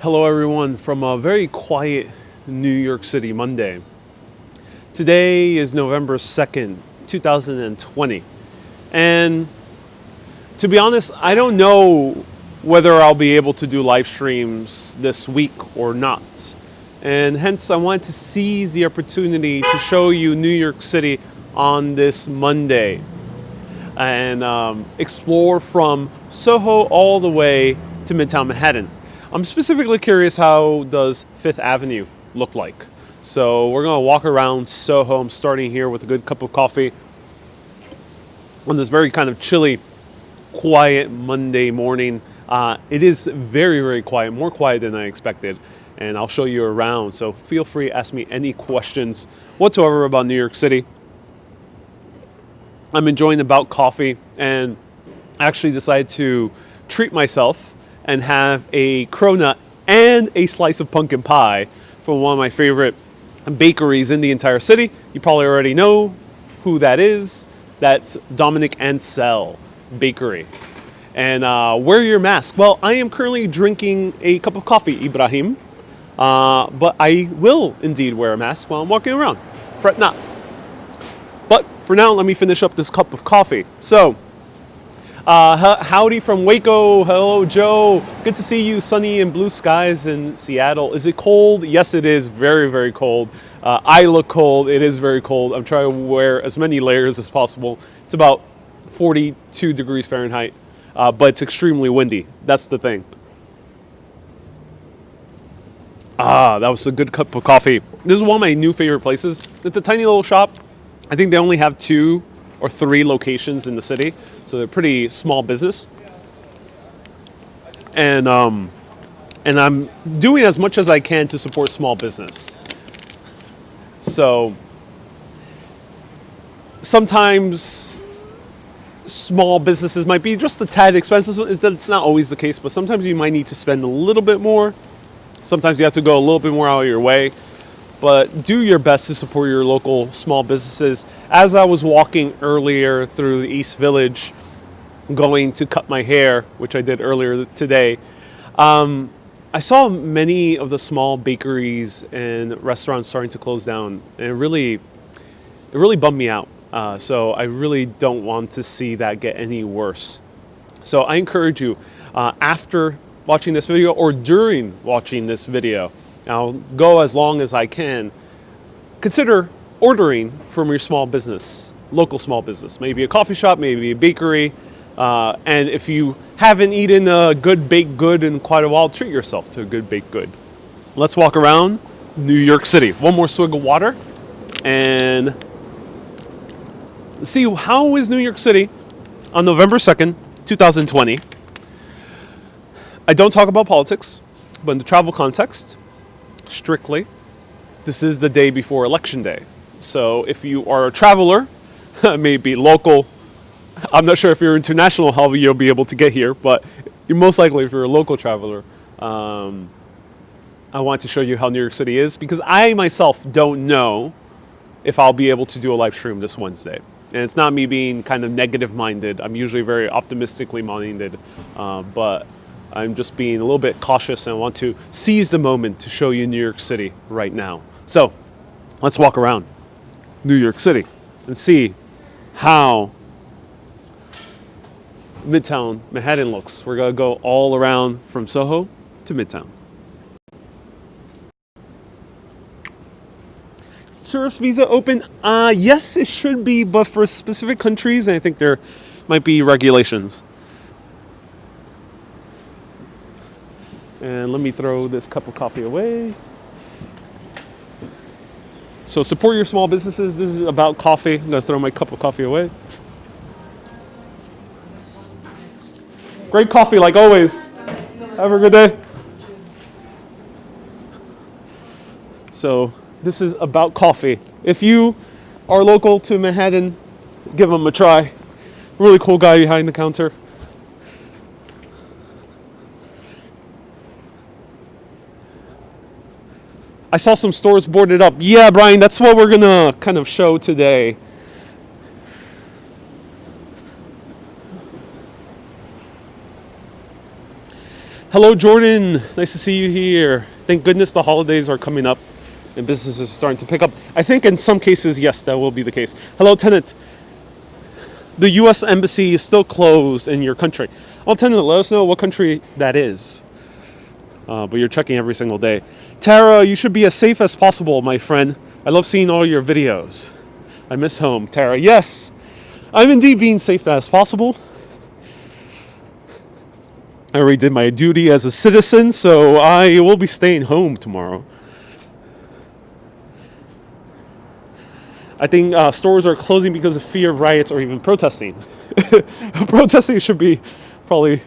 Hello everyone from a very quiet New York City Monday. Today is November 2nd, 2020. And to be honest, I don't know whether I'll be able to do live streams this week or not. And hence I wanted to seize the opportunity to show you New York City on this Monday and explore from SoHo all the way to Midtown Manhattan. I'm specifically curious, how does Fifth Avenue look like? So we're gonna walk around SoHo. I'm starting here with a good cup of coffee on this very kind of chilly, quiet Monday morning. It is very, very quiet, more quiet than I expected, and I'll show you around. So feel free to ask me any questions whatsoever about New York City. I'm enjoying About Coffee and actually decided to treat myself and have a cronut and a slice of pumpkin pie from one of my favorite bakeries in the entire city. You probably already know who that is. That's Dominic and Sell Bakery. And wear your mask. Well, I am currently drinking a cup of coffee, Ibrahim, but I will indeed wear a mask while I'm walking around. Fret not. But for now, let me finish up this cup of coffee. So, howdy from Waco. Hello, Joe. Good to see you. Sunny and blue skies in Seattle. Is it cold? Yes, it is. Very, very cold. I look cold. It is very cold. I'm trying to wear as many layers as possible. It's about 42 degrees Fahrenheit, but it's extremely windy. That's the thing. That was a good cup of coffee. This is one of my new favorite places. It's a tiny little shop. I think they only have 2 or 3 locations in the city, so they're pretty small business. And I'm doing as much as I can to support small business. So sometimes small businesses might be just a tad expensive. That's not always the case, but sometimes you might need to spend a little bit more. Sometimes you have to go a little bit more out of your way. But do your best to support your local small businesses. As I was walking earlier through the East Village, going to cut my hair, which I did earlier today, I saw many of the small bakeries and restaurants starting to close down, and it really bummed me out. So I really don't want to see that get any worse. So I encourage you, after watching this video or during watching this video, I'll go as long as I can, consider ordering from your small business, local small business, maybe a coffee shop, maybe a bakery. And if you haven't eaten a good baked good in quite a while, treat yourself to a good baked good. Let's walk around New York City. One more swig of water and see how is New York City on November 2nd, 2020. I don't talk about politics, but in the travel context, strictly, this is the day before Election Day. So if you are a traveler, maybe local, I'm not sure if you're international how you'll be able to get here, but most likely if you're a local traveler, I want to show you how New York City is, because I myself don't know if I'll be able to do a live stream this Wednesday. And it's not me being kind of negative minded. I'm usually very optimistically minded, but I'm just being a little bit cautious, and I want to seize the moment to show you New York City right now. So let's walk around New York City and see how Midtown Manhattan looks. We're gonna go all around from SoHo to Midtown. Tourist visa open? Yes, it should be, but for specific countries, I think there might be regulations. And let me throw this cup of coffee away. So support your small businesses. This is About Coffee. I'm gonna throw my cup of coffee away. Great coffee like always. Have a good day. So this is About Coffee. If you are local to Manhattan, give them a try. Really cool guy behind the counter. I saw some stores boarded up. Yeah, Brian, that's what we're gonna kind of show today. Hello, Jordan. Nice to see you here. Thank goodness the holidays are coming up and businesses are starting to pick up. I think in some cases, yes, that will be the case. Hello, Tenant. The U.S. Embassy is still closed in your country. Oh, Tenant, let us know what country that is. But you're checking every single day. Tara, you should be as safe as possible, my friend. I love seeing all your videos. I miss home. Tara, yes, I'm indeed being safe as possible. I already did my duty as a citizen, so I will be staying home tomorrow. I think stores are closing because of fear of riots or even protesting. Protesting should be probably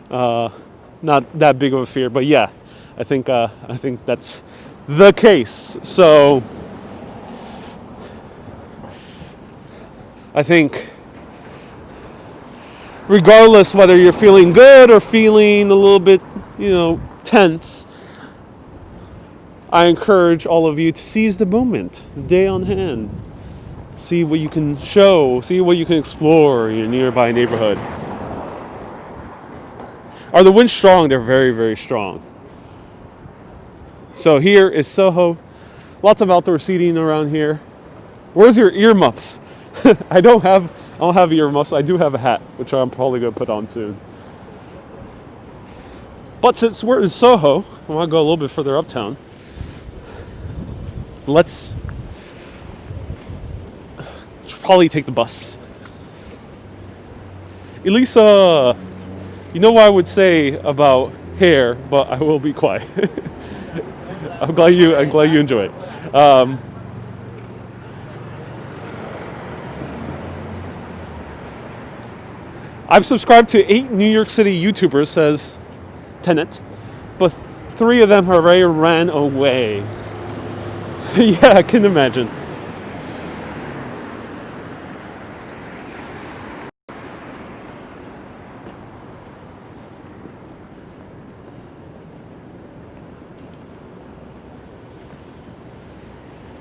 not that big of a fear, but yeah, I think that's the case. So I think regardless whether you're feeling good or feeling a little bit, tense, I encourage all of you to seize the moment, the day on hand. See what you can show, see what you can explore in your nearby neighborhood. Are the winds strong? They're very, very strong. So here is SoHo. Lots of outdoor seating around here. Where's your earmuffs? I don't have earmuffs. I do have a hat, which I'm probably going to put on soon. But since we're in SoHo, I want to go a little bit further uptown. Let's probably take the bus. Elisa, you know what I would say about hair, but I will be quiet. I'm glad you enjoy it. I've subscribed to 8 New York City YouTubers, says Tenet, but 3 of them have already ran away. Yeah, I can imagine.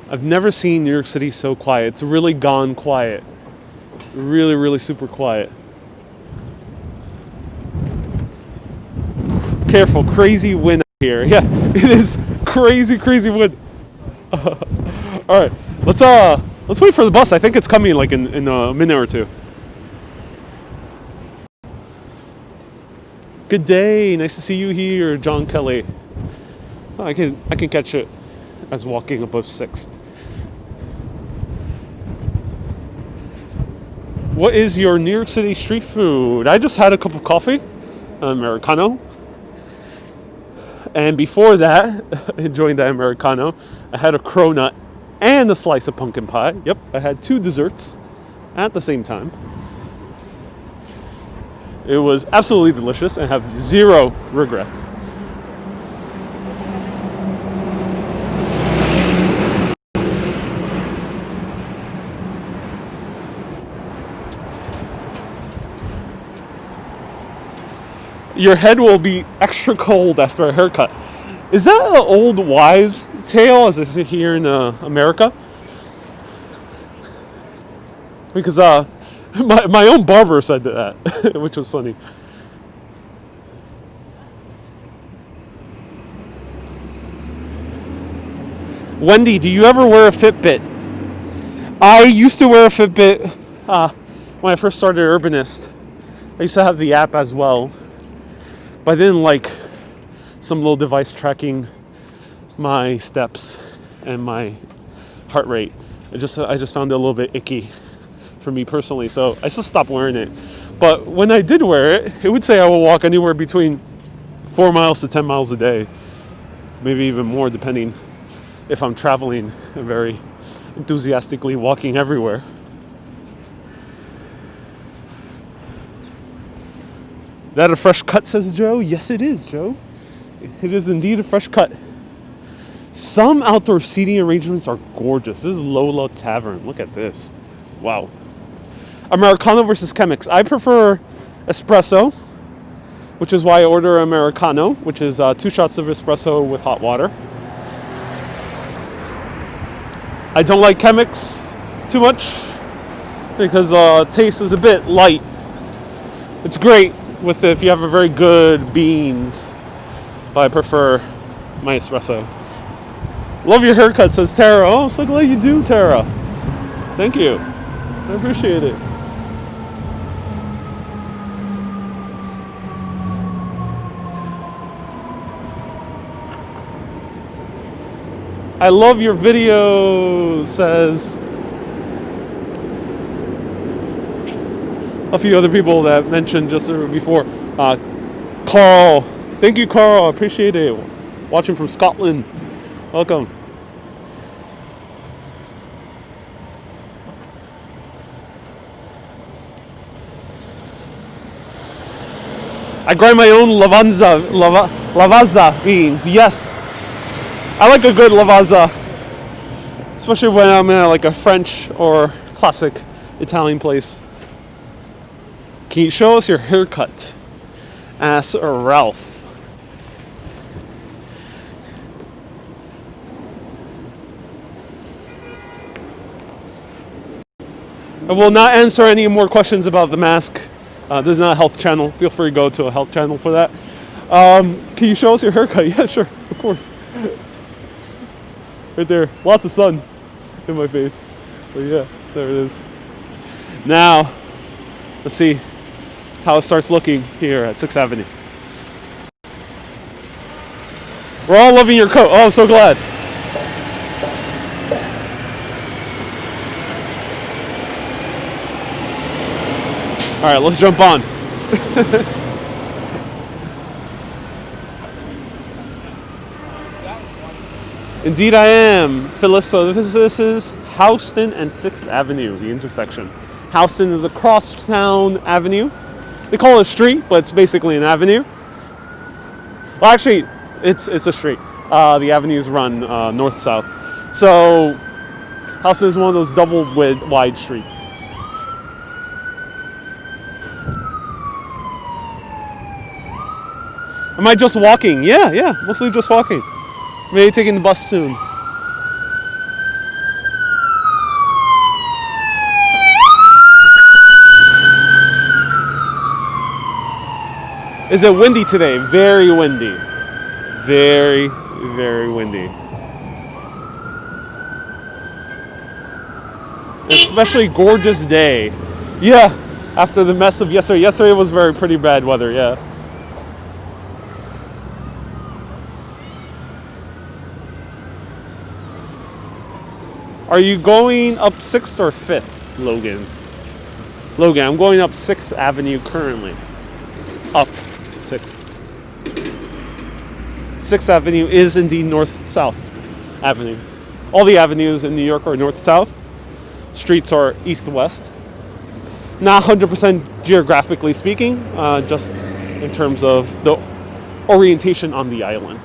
I've never seen New York City so quiet. It's really gone quiet. Really, really super quiet. Careful, crazy wind here. Yeah, it is crazy, crazy wind. All right, let's wait for the bus. I think it's coming like in a minute or two. Good day. Nice to see you here, John Kelly. Oh, I can catch it as walking above 6th. What is your New York City street food? I just had a cup of coffee, an Americano. And before that, enjoying that Americano, I had a cronut and a slice of pumpkin pie. Yep, I had 2 desserts at the same time. It was absolutely delicious and I have 0 regrets. Your head will be extra cold after a haircut. Is that an old wives' tale, as they say here in America? Because my own barber said that, which was funny. Wendy, do you ever wear a Fitbit? I used to wear a Fitbit when I first started Urbanist. I used to have the app as well. But I didn't like some little device tracking my steps and my heart rate. I just found it a little bit icky for me personally, so I just stopped wearing it. But when I did wear it, it would say I will walk anywhere between 4 miles to 10 miles a day, maybe even more, depending if I'm traveling and very enthusiastically walking everywhere. That a fresh cut, says Joe? Yes, it is, Joe. It is indeed a fresh cut. Some outdoor seating arrangements are gorgeous. This is Lola Tavern. Look at this. Wow. Americano versus Chemex. I prefer espresso, which is why I order Americano, which is 2 shots of espresso with hot water. I don't like Chemex too much because taste is a bit light. It's great if you have a very good beans but I prefer my espresso. Love your haircut, says Tara. Oh, so glad you do, Tara. Thank you. I appreciate it. I love your videos, says a few other people that mentioned just before. Carl. Thank you, Carl. I appreciate it. Watching from Scotland. Welcome. I grind my own lavazza beans. Yes. I like a good lavazza, especially when I'm in like a French or classic Italian place. Can you show us your haircut? Asked Ralph. I will not answer any more questions about the mask. This is not a health channel. Feel free to go to a health channel for that. Can you show us your haircut? Yeah, sure, of course. Right there, lots of sun in my face. But yeah, there it is. Now, let's see how it starts looking here at 6th Avenue. We're all loving your coat. Oh, I'm so glad. All right, let's jump on. Indeed I am, Phyllis. So this is Houston and 6th Avenue, the intersection. Houston is a crosstown avenue. They call it a street, but it's basically an avenue. Well, actually, it's a street. The avenues run north-south. So Houston is one of those double wide streets. Am I just walking? Yeah, mostly just walking. Maybe taking the bus soon. Is it windy today? Very windy. Very, very windy. Especially gorgeous day. Yeah, after the mess of yesterday. Yesterday was pretty bad weather, yeah. Are you going up 6th or 5th, Logan? Logan, I'm going up 6th Avenue currently. Up 6th. 6th Avenue is indeed north-south avenue. All the avenues in New York are north-south. Streets are east-west. Not 100% geographically speaking, just in terms of the orientation on the island.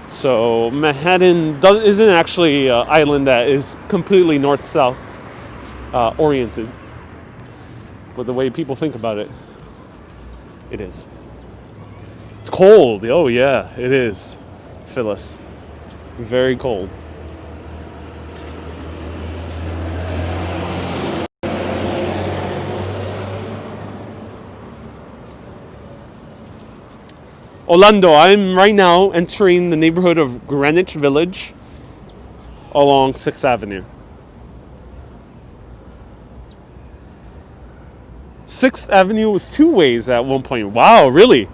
So Manhattan isn't actually an island that is completely north-south oriented. But the way people think about it, it is. It's cold. Oh yeah, it is, Phyllis. Very cold. Orlando, I'm right now entering the neighborhood of Greenwich Village along 6th Avenue. 6th Avenue was two ways at one point. Wow, really?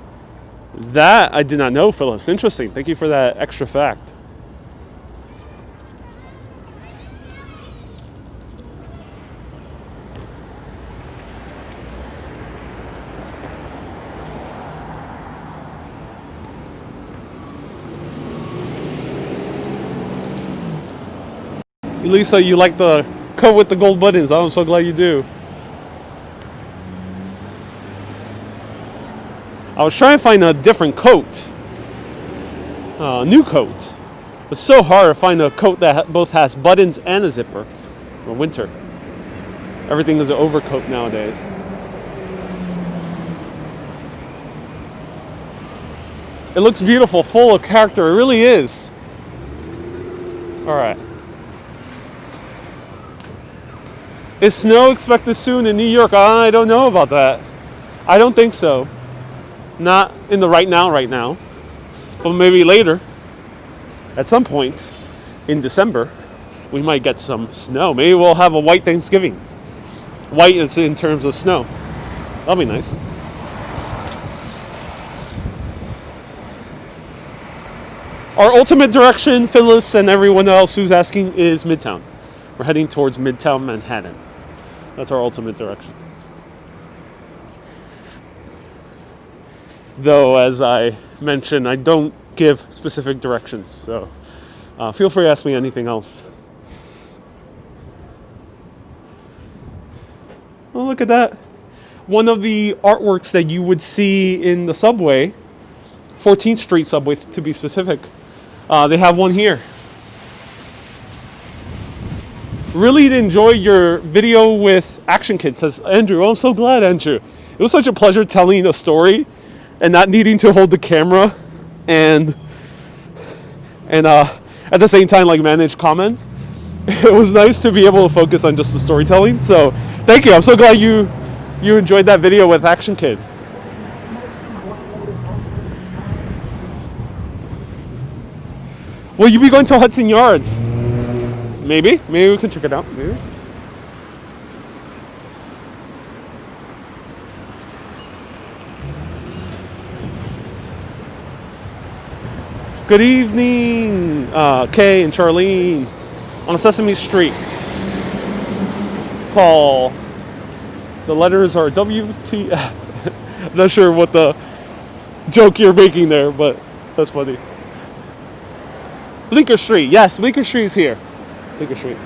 That I did not know, Phyllis. Interesting. Thank you for that extra fact. Lisa, you like the coat with the gold buttons. I'm so glad you do. I was trying to find a different coat. New coat. It's so hard to find a coat that both has buttons and a zipper for winter. Everything is an overcoat nowadays. It looks beautiful, full of character. It really is. All right. Is snow expected soon in New York? I don't know about that. I don't think so. Not in the right now, but maybe later, at some point in December, we might get some snow. Maybe we'll have a white Thanksgiving. White is in terms of snow. That'll be nice. Our ultimate direction, Phyllis and everyone else who's asking, is Midtown. We're heading towards Midtown Manhattan. That's our ultimate direction. Though, as I mentioned, I don't give specific directions, so feel free to ask me anything else. Oh, look at that. One of the artworks that you would see in the subway, 14th Street subway to be specific, they have one here. Really enjoyed your video with Action Kid, says Andrew. Oh, I'm so glad, Andrew. It was such a pleasure telling a story and not needing to hold the camera and at the same time, like, manage comments. It was nice to be able to focus on just the storytelling. So thank you. I'm so glad you enjoyed that video with Action Kid. Will you be going to Hudson Yards? Maybe we can check it out. Maybe. Good evening, Kay and Charlene on Sesame Street. Paul. The letters are WTF. I'm not sure what the joke you're making there, but that's funny. Bleecker Street. Yes, Bleecker Street is here. Bleecker Street.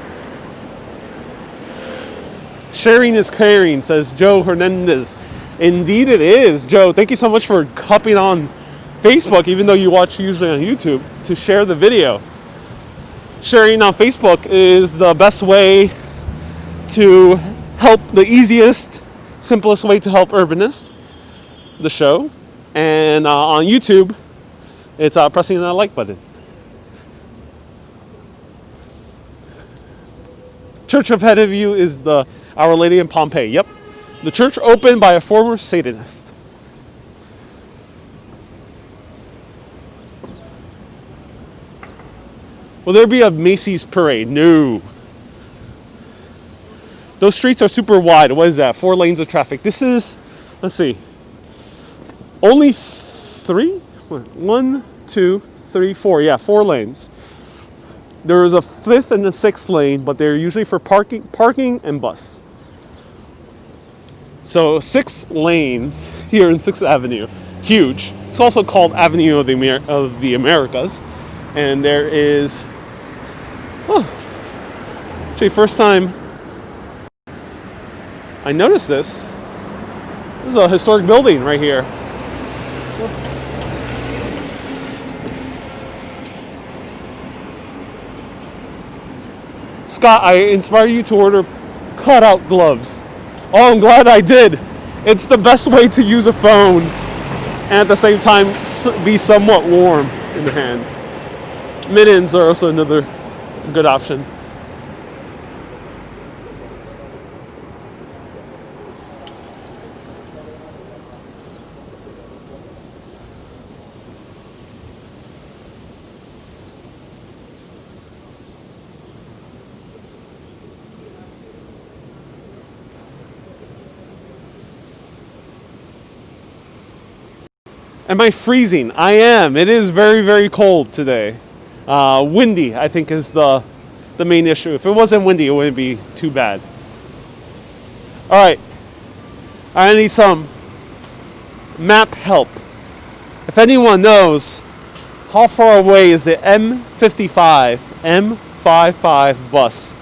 Sharing is caring, says Joe Hernandez. Indeed it is. Joe, thank you so much for hopping on Facebook, even though you watch usually on YouTube, to share the video. Sharing on Facebook is the best way to help, the easiest, simplest way to help Urbanist, the show. And on YouTube, it's pressing that like button. Church ahead of you is the Our Lady in Pompeii. Yep. The church opened by a former Satanist. Will there be a Macy's parade? No. Those streets are super wide. What is that? 4 lanes of traffic. This is, let's see, only 3? 1, 2, 3, 4. Yeah, 4 lanes. There is a 5th and a 6th lane, but they're usually for parking and bus. So 6 lanes here in 6th Avenue. Huge. It's also called Avenue of the Americas. And there is, actually first time I noticed this. This is a historic building right here. Scott, I inspire you to order cutout gloves. Oh, I'm glad I did. It's the best way to use a phone and at the same time be somewhat warm in the hands. Mittens are also another good option. Am I freezing? I am. It is very, very cold today. Windy, I think, is the main issue. If it wasn't windy, it wouldn't be too bad. All right. I need some map help. If anyone knows, how far away is the M55 bus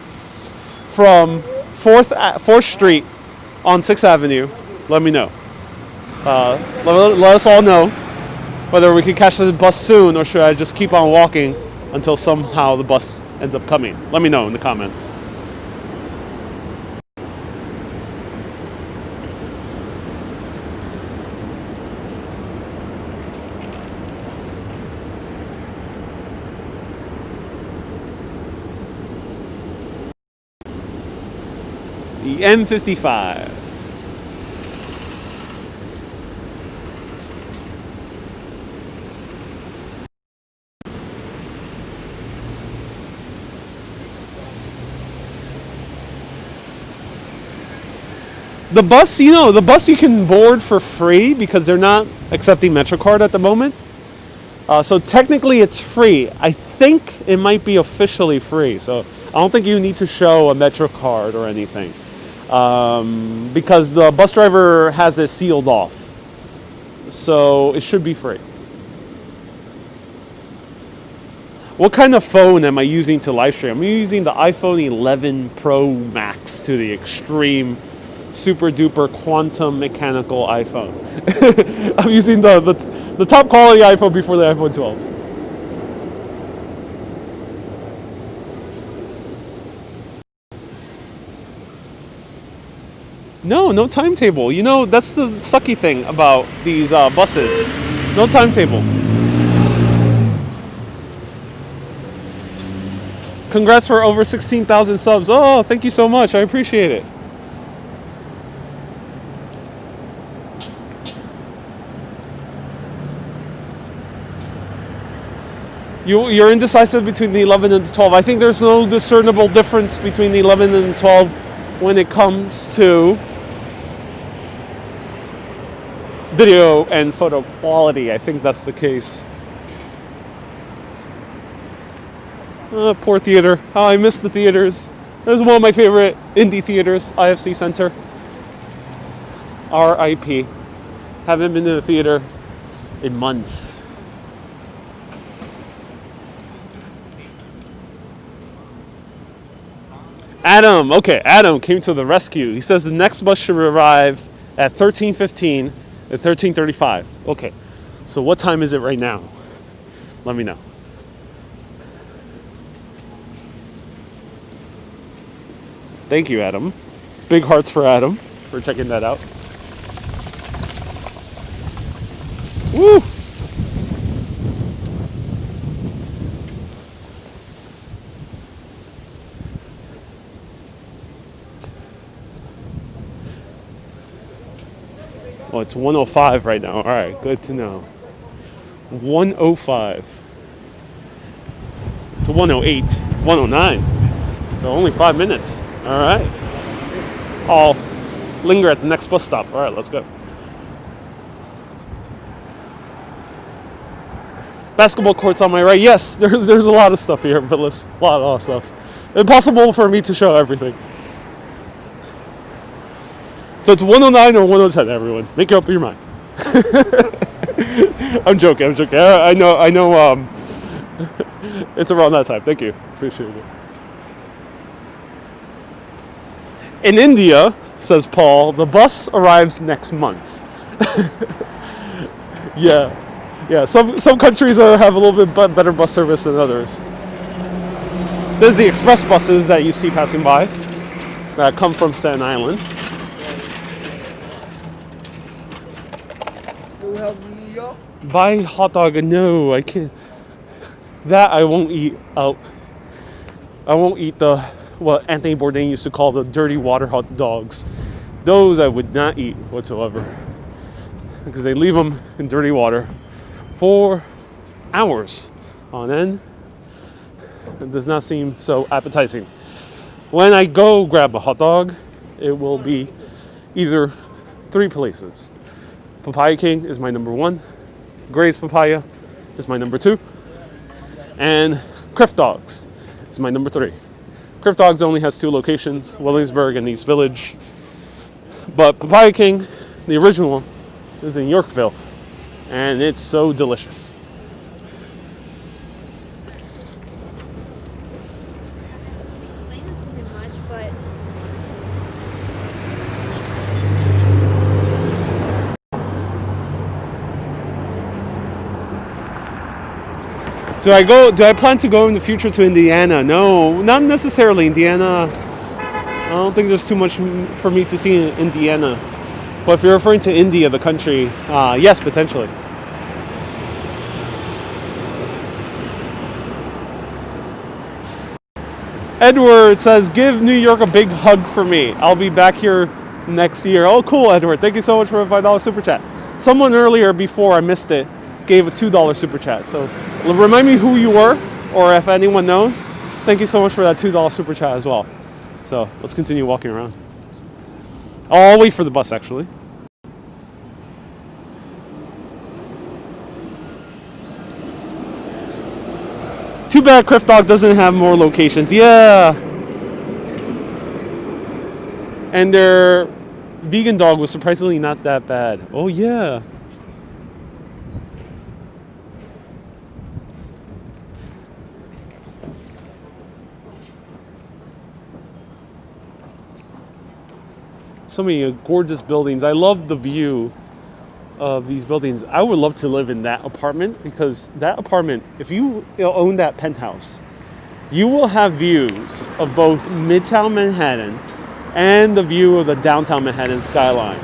from 4th Street on 6th Avenue? Let me know. Let us all know whether we can catch the bus soon or should I just keep on walking until somehow the bus ends up coming. Let me know in the comments. The M55. The bus, the bus you can board for free because they're not accepting MetroCard at the moment. So technically it's free. I think it might be officially free. So I don't think you need to show a MetroCard or anything. Because the bus driver has it sealed off. So it should be free. What kind of phone am I using to live stream? I'm using the iPhone 11 Pro Max to the extreme, super duper quantum mechanical iPhone. I'm using the top quality iPhone before the iPhone 12. No timetable. That's the sucky thing about these buses. No timetable. Congrats for over 16,000 subs. Oh, thank you so much. I appreciate it. You're indecisive between the 11 and the 12. I think there's no discernible difference between the 11 and the 12 when it comes to video and photo quality. I think that's the case. Poor theater. Oh, I miss the theaters. This is one of my favorite indie theaters, IFC Center. R.I.P. Haven't been to the theater in months. Adam, okay, Adam came to the rescue. He says the next bus should arrive at 13:15 at 13:35. Okay, so what time is it right now? Let me know. Thank you, Adam. Big hearts for Adam for checking that out. Woo! Oh, it's 1:05 right now. All right, good to know. 1:05 to 1:08, 1:09. So only 5 minutes. All right. I'll linger at the next bus stop. All right, let's go. Basketball courts on my right. Yes, there's a lot of stuff here, but a lot of stuff. Impossible for me to show everything. So it's 1:09 or 1:10, everyone. Make up your mind. I'm joking. I know. It's around that time. Thank you. Appreciate it. In India, says Paul, the bus arrives next month. Yeah. Some countries have a little bit better bus service than others. There's the express buses that you see passing by that come from Staten Island. Buy hot dog? No, I can't. That I won't eat out. I won't eat what Anthony Bourdain used to call the dirty water hot dogs. Those I would not eat whatsoever because they leave them in dirty water for hours on end. It does not seem so appetizing. When I go grab a hot dog, it will be either 3 places. Papaya King is my number 1. Gray's Papaya is my number 2. And Criff Dogs is my number 3. Criff Dogs only has 2 locations, Williamsburg and East Village. But Papaya King, the original one, is in Yorkville. And it's so delicious. Do I plan to go in the future to Indiana? No, not necessarily Indiana. I don't think there's too much for me to see in Indiana. But if you're referring to India, the country, yes, potentially. Edward says, give New York a big hug for me. I'll be back here next year. Oh, cool, Edward. Thank you so much for a $5 super chat. Someone earlier, before I missed it, gave a $2 super chat. So remind me who you were, or if anyone knows. Thank you so much for that $2 super chat as well. So let's continue walking around. I'll wait for the bus, actually. Too bad Criff Dog doesn't have more locations. Yeah. And their vegan dog was surprisingly not that bad. Oh, yeah. So many gorgeous buildings. I love the view of these buildings. I would love to live in that apartment, because that apartment, if you own that penthouse, you will have views of both Midtown Manhattan and the view of the downtown Manhattan skyline.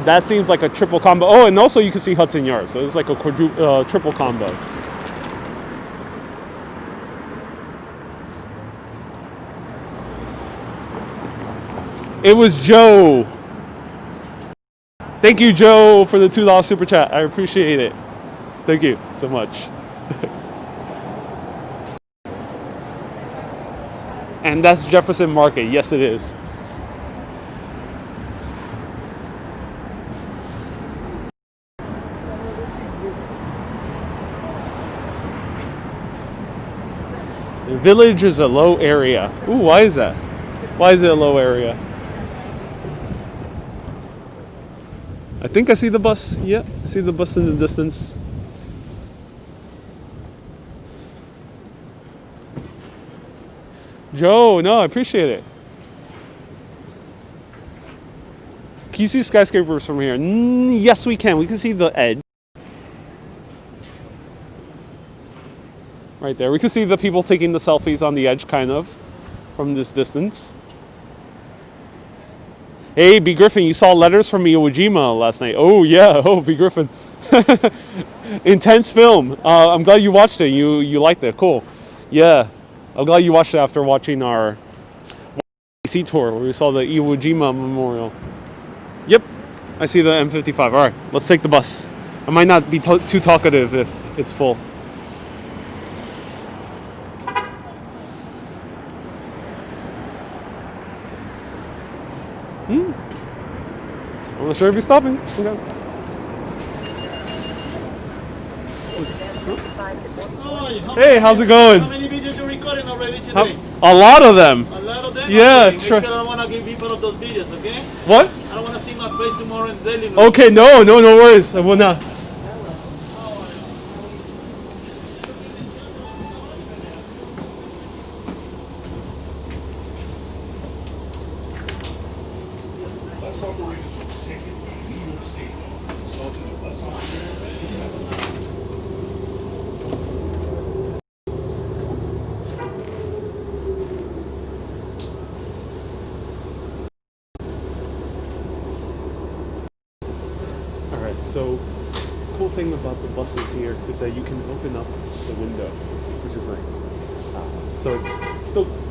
That seems like a triple combo. Oh, and also you can see Hudson Yards, so it's like a triple combo. It was Joe. Thank you, Joe, for the $2 super chat. I appreciate it. Thank you so much. And that's Jefferson Market. Yes, it is. The Village is a low area. Ooh, why is that? Why is it a low area? I think I see the bus. Yeah, I see the bus in the distance. Joe, no, I appreciate it. Can you see skyscrapers from here? Yes, we can. We can see the edge. Right there. We can see the people taking the selfies on the edge, kind of, from this distance. Hey, B. Griffin, you saw letters from Iwo Jima last night. Oh, yeah. Oh, B. Griffin. Intense film. I'm glad you watched it. You liked it. Cool. Yeah. I'm glad you watched it after watching our NYC tour where we saw the Iwo Jima Memorial. Yep. I see the M55. All right. Let's take the bus. I might not be too talkative if it's full. I'm not sure if he's stopping. Okay. Hey, how's it going? How many videos are you recording already today? A lot of them. A lot of them? Yeah, okay. sure. Make sure I don't want to give people of those videos, okay? What? I don't want to see my face tomorrow in the Daily News. Okay, no worries. I will not. So, cool thing about the buses here is that you can open up the window, which is nice. So it's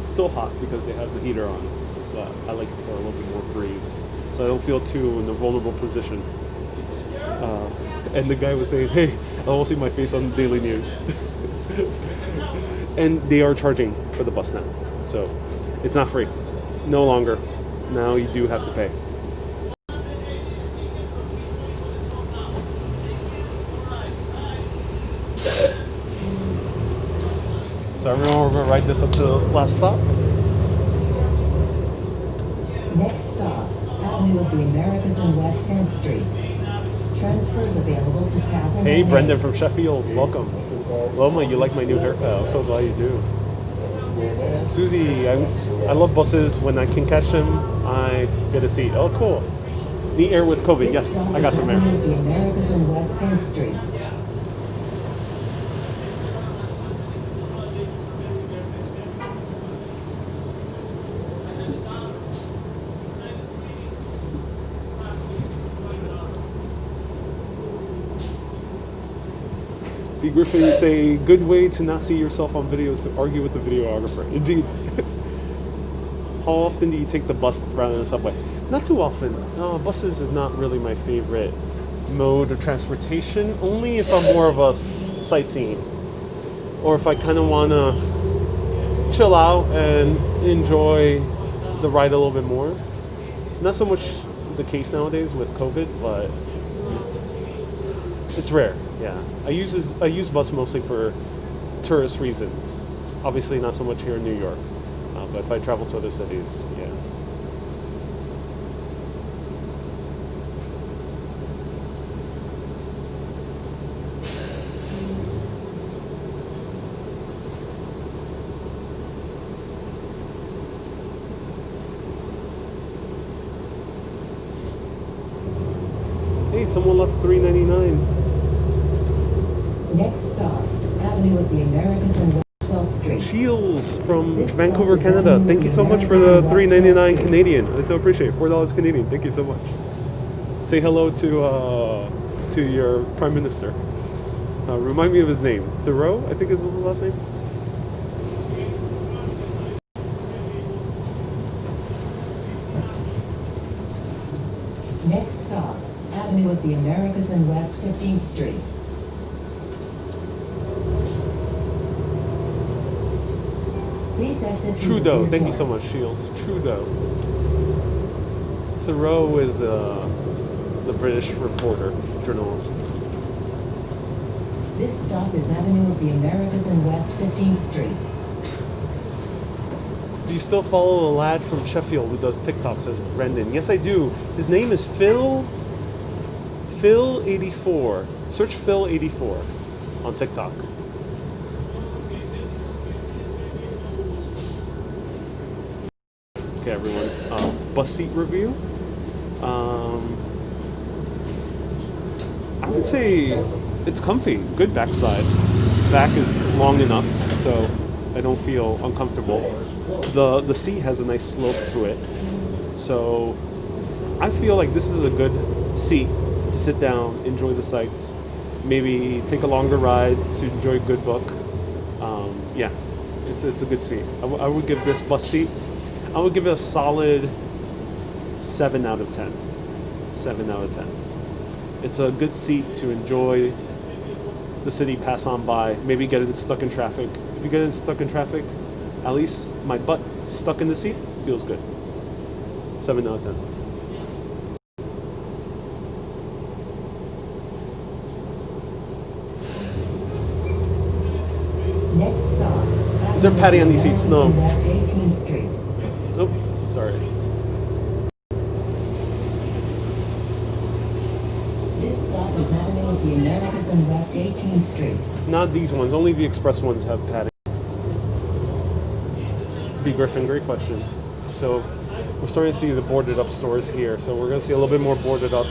still hot because they have the heater on, but I like it for a little bit more breeze, so I don't feel too in a vulnerable position. And the guy was saying, "Hey, I won't see my face on the Daily News." And they are charging for the bus now, so it's not free, no longer. Now you do have to pay. So everyone, we're going to ride this up to the last stop. Next stop, Avenue of the Americas and West 10th Street. Transfers available to Kathleen. Hey, Brendan from Sheffield, welcome. Loma, you like my new haircut? I'm so glad you do. Susie, I love buses. When I can catch them, I get a seat. Oh, cool. Neat air with COVID. Yes, I got some air. Avenue of the Americas and West 10th Street. B. Griffin, you say, good way to not see yourself on video is to argue with the videographer. Indeed. How often do you take the bus rather than the subway? Not too often. Buses is not really my favorite mode of transportation, only if I'm more of a sightseeing. Or if I kind of want to chill out and enjoy the ride a little bit more. Not so much the case nowadays with COVID, but it's rare. Yeah, I use bus mostly for tourist reasons. Obviously, not so much here in New York, but if I travel to other cities, yeah. Hey, someone left $3.99. Next stop, Avenue of the Americas and West 12th Street. Shields from Vancouver, Canada. Thank you so much for the $3.99 Canadian. I so appreciate it. $4 Canadian. Thank you so much. Say hello to your Prime Minister. Remind me of his name. Thoreau, I think is his last name. Next stop, Avenue of the Americas and West 15th Street. Please exit through Trudeau. the Thank you door. so much, Shields. Trudeau. Thoreau is the British reporter, journalist. This stop is Avenue of the Americas and West 15th Street. Do you still follow the lad from Sheffield who does TikTok, says Brendan? Yes, I do. His name is Phil84. Search Phil84 on TikTok. Okay, everyone. Bus seat review. I would say it's comfy. Good backside. Back is long enough, so I don't feel uncomfortable. The seat has a nice slope to it, so I feel like this is a good seat to sit down, enjoy the sights, maybe take a longer ride to enjoy a good book. Yeah, it's a good seat. I would give this bus seat, I would give it a solid 7 out of 10. 7 out of 10. It's a good seat to enjoy the city, pass on by, maybe get stuck in traffic. If you get stuck in traffic, at least my butt stuck in the seat feels good. 7 out of 10. Next stop. Is there padding on these seats? No. West 18th Street. Nope. Sorry. This stop is Avenue of the Americas and West 18th Street. Not these ones. Only the express ones have padding. B. Griffin, great question. So we're starting to see the boarded up stores here. So we're going to see a little bit more boarded up.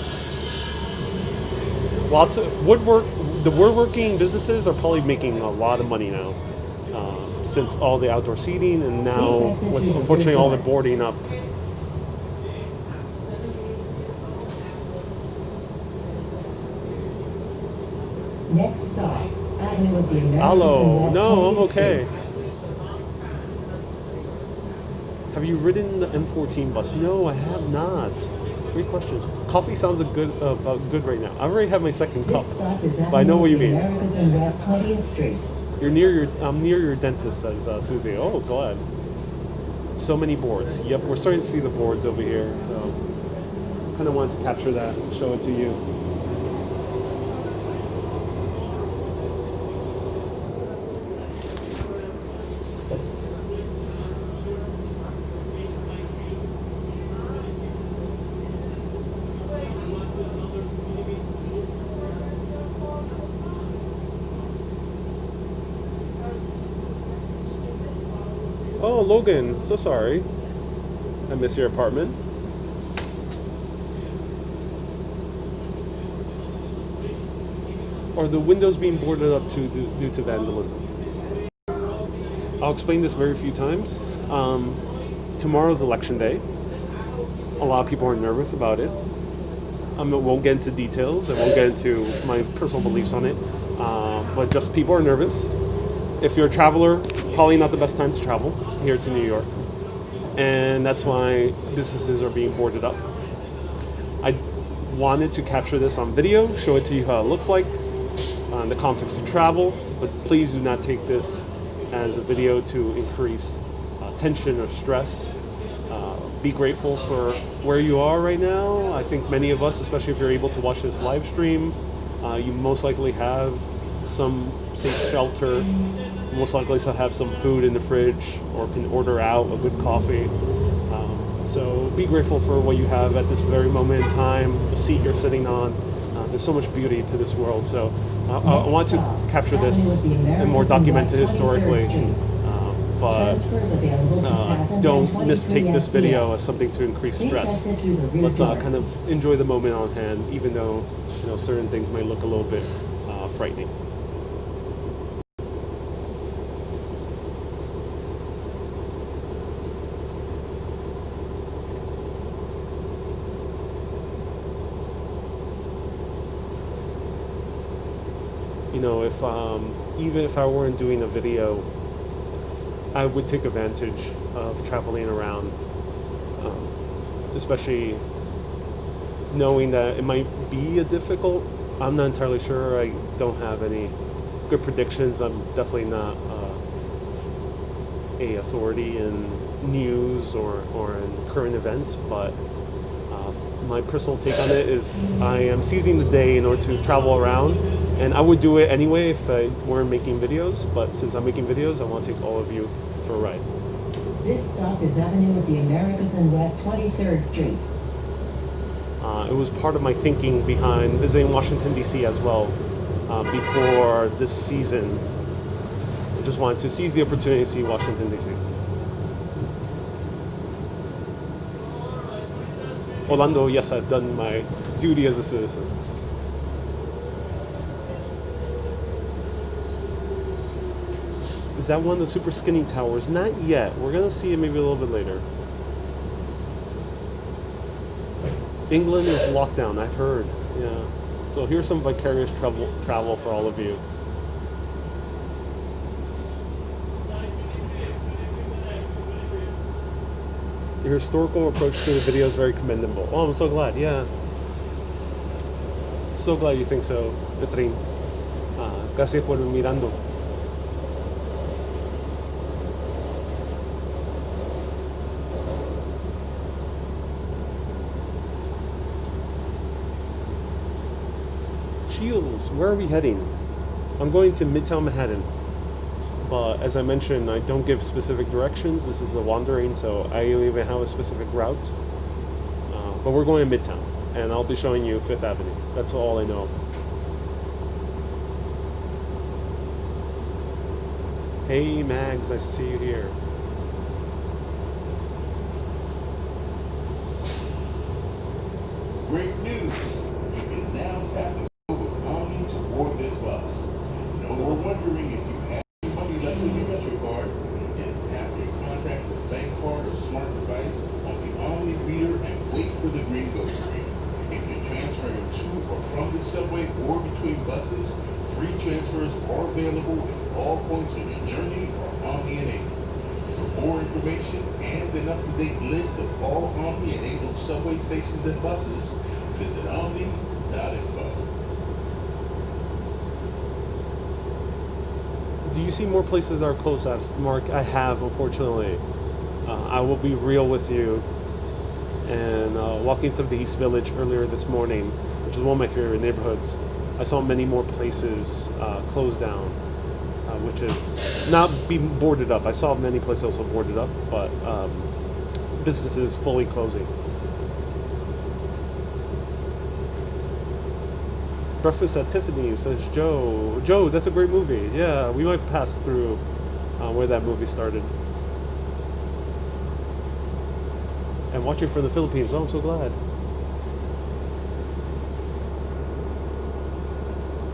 Lots of woodwork. The woodworking businesses are probably making a lot of money now, since all the outdoor seating and now, with, unfortunately, all the boarding up. Next stop, Avenue of the Americas and Hello. West No, I'm 20th okay. Street. Have you ridden the M14 bus? No, I have not. Great question. Coffee sounds good right now. I already have my second cup, This stop is but I know Avenue what of you the mean. Americas and West 20th Street. I'm near your dentist, says Susie. Oh, glad. So many boards. Yep, we're starting to see the boards over here. So, kind of wanted to capture that and show it to you. Oh, Logan, so sorry. I miss your apartment. Are the windows being boarded up due to vandalism? I'll explain this very few times. Tomorrow's election day. A lot of people are nervous about it. I won't get into details. I won't get into my personal beliefs on it. But just people are nervous. If you're a traveler, probably not the best time to travel here to New York. And that's why businesses are being boarded up. I wanted to capture this on video, show it to you how it looks like, in the context of travel, but please do not take this as a video to increase tension or stress. be grateful for where you are right now. I think many of us, especially if you're able to watch this live stream, you most likely have some safe shelter, most likely have some food in the fridge, or can order out a good coffee. So be grateful for what you have at this very moment in time, the seat you're sitting on. There's so much beauty to this world. So I want to capture this and more document it historically. But don't mistake this video as something to increase stress. Let's kind of enjoy the moment on hand, even though certain things may look a little bit frightening. If even if I weren't doing a video, I would take advantage of traveling around, especially knowing that it might be difficult. I'm not entirely sure. I don't have any good predictions. I'm definitely not a authority in news or in current events, but my personal take on it is I am seizing the day in order to travel around, and I would do it anyway if I weren't making videos, but since I'm making videos, I want to take all of you for a ride. This stop is Avenue of the Americas and West 23rd Street. It was part of my thinking behind visiting Washington, D.C. as well before this season. I just wanted to seize the opportunity to see Washington, D.C. Orlando, yes, I've done my duty as a citizen. Is that one of the super skinny towers? Not yet. We're gonna see it maybe a little bit later. England is locked down, I've heard. Yeah. So here's some vicarious travel for all of you. Your historical approach to the video is very commendable. Oh, I'm so glad. Yeah. So glad you think so, Petrin. Gracias por mirando. Shields, where are we heading? I'm going to Midtown Manhattan. But as I mentioned, I don't give specific directions. This is a wandering, so I don't even have a specific route. But we're going to Midtown, and I'll be showing you Fifth Avenue. That's all I know. Hey Mags, nice to see you here. Great news! You can now tap the code with Omni to board this bus. No more wondering if you have money left in your Metro card. Just tap your contactless bank card or smart device on the Omni reader and wait for the green go screen. If you're transferring to or from the subway or between buses, free transfers are available if all points on your journey are Omni enabled. For more information and an up-to-date list of all Omni-enabled subway stations and buses, visit omni.info. Do you see more places that are close as Mark? I have, unfortunately. I will be real with you. And walking through the East Village earlier this morning, which is one of my favorite neighborhoods, I saw many more places closed down, which is not being boarded up. I saw many places also boarded up, but businesses fully closing. Breakfast at Tiffany's, says Joe. Joe, that's a great movie. Yeah, we might pass through where that movie started. And watching from the Philippines. Oh, I'm so glad.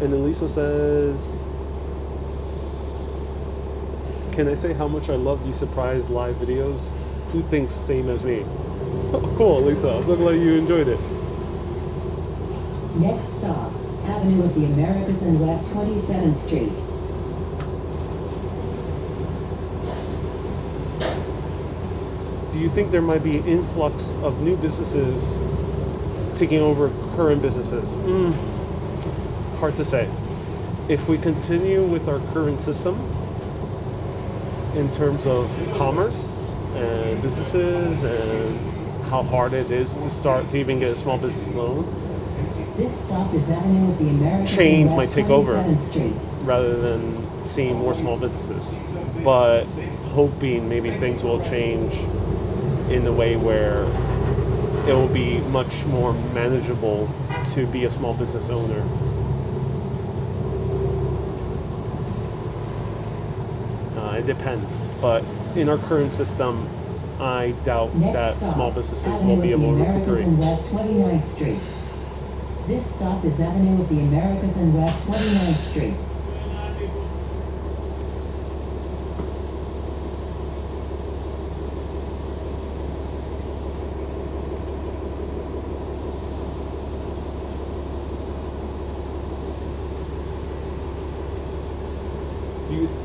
And Elisa says, can I say how much I love these surprise live videos? Who thinks same as me? Oh, cool, Elisa. I'm so glad you enjoyed it. Next stop, Avenue of the Americas and West 27th Street. Do you think there might be an influx of new businesses taking over current businesses? Hard to say. If we continue with our current system in terms of commerce and businesses and how hard it is to even get a small business loan. This stop is Avenue of the Americas Chains and might West take over 27th Street. rather than seeing more small businesses. But hoping maybe things will change in a way where it will be much more manageable to be a small business owner. It depends, but in our current system, I doubt Next that stop, small businesses Avenue will be of the able to Americas recuperate. and West 29th Street. This stop is Avenue of the Americas and West 29th Street.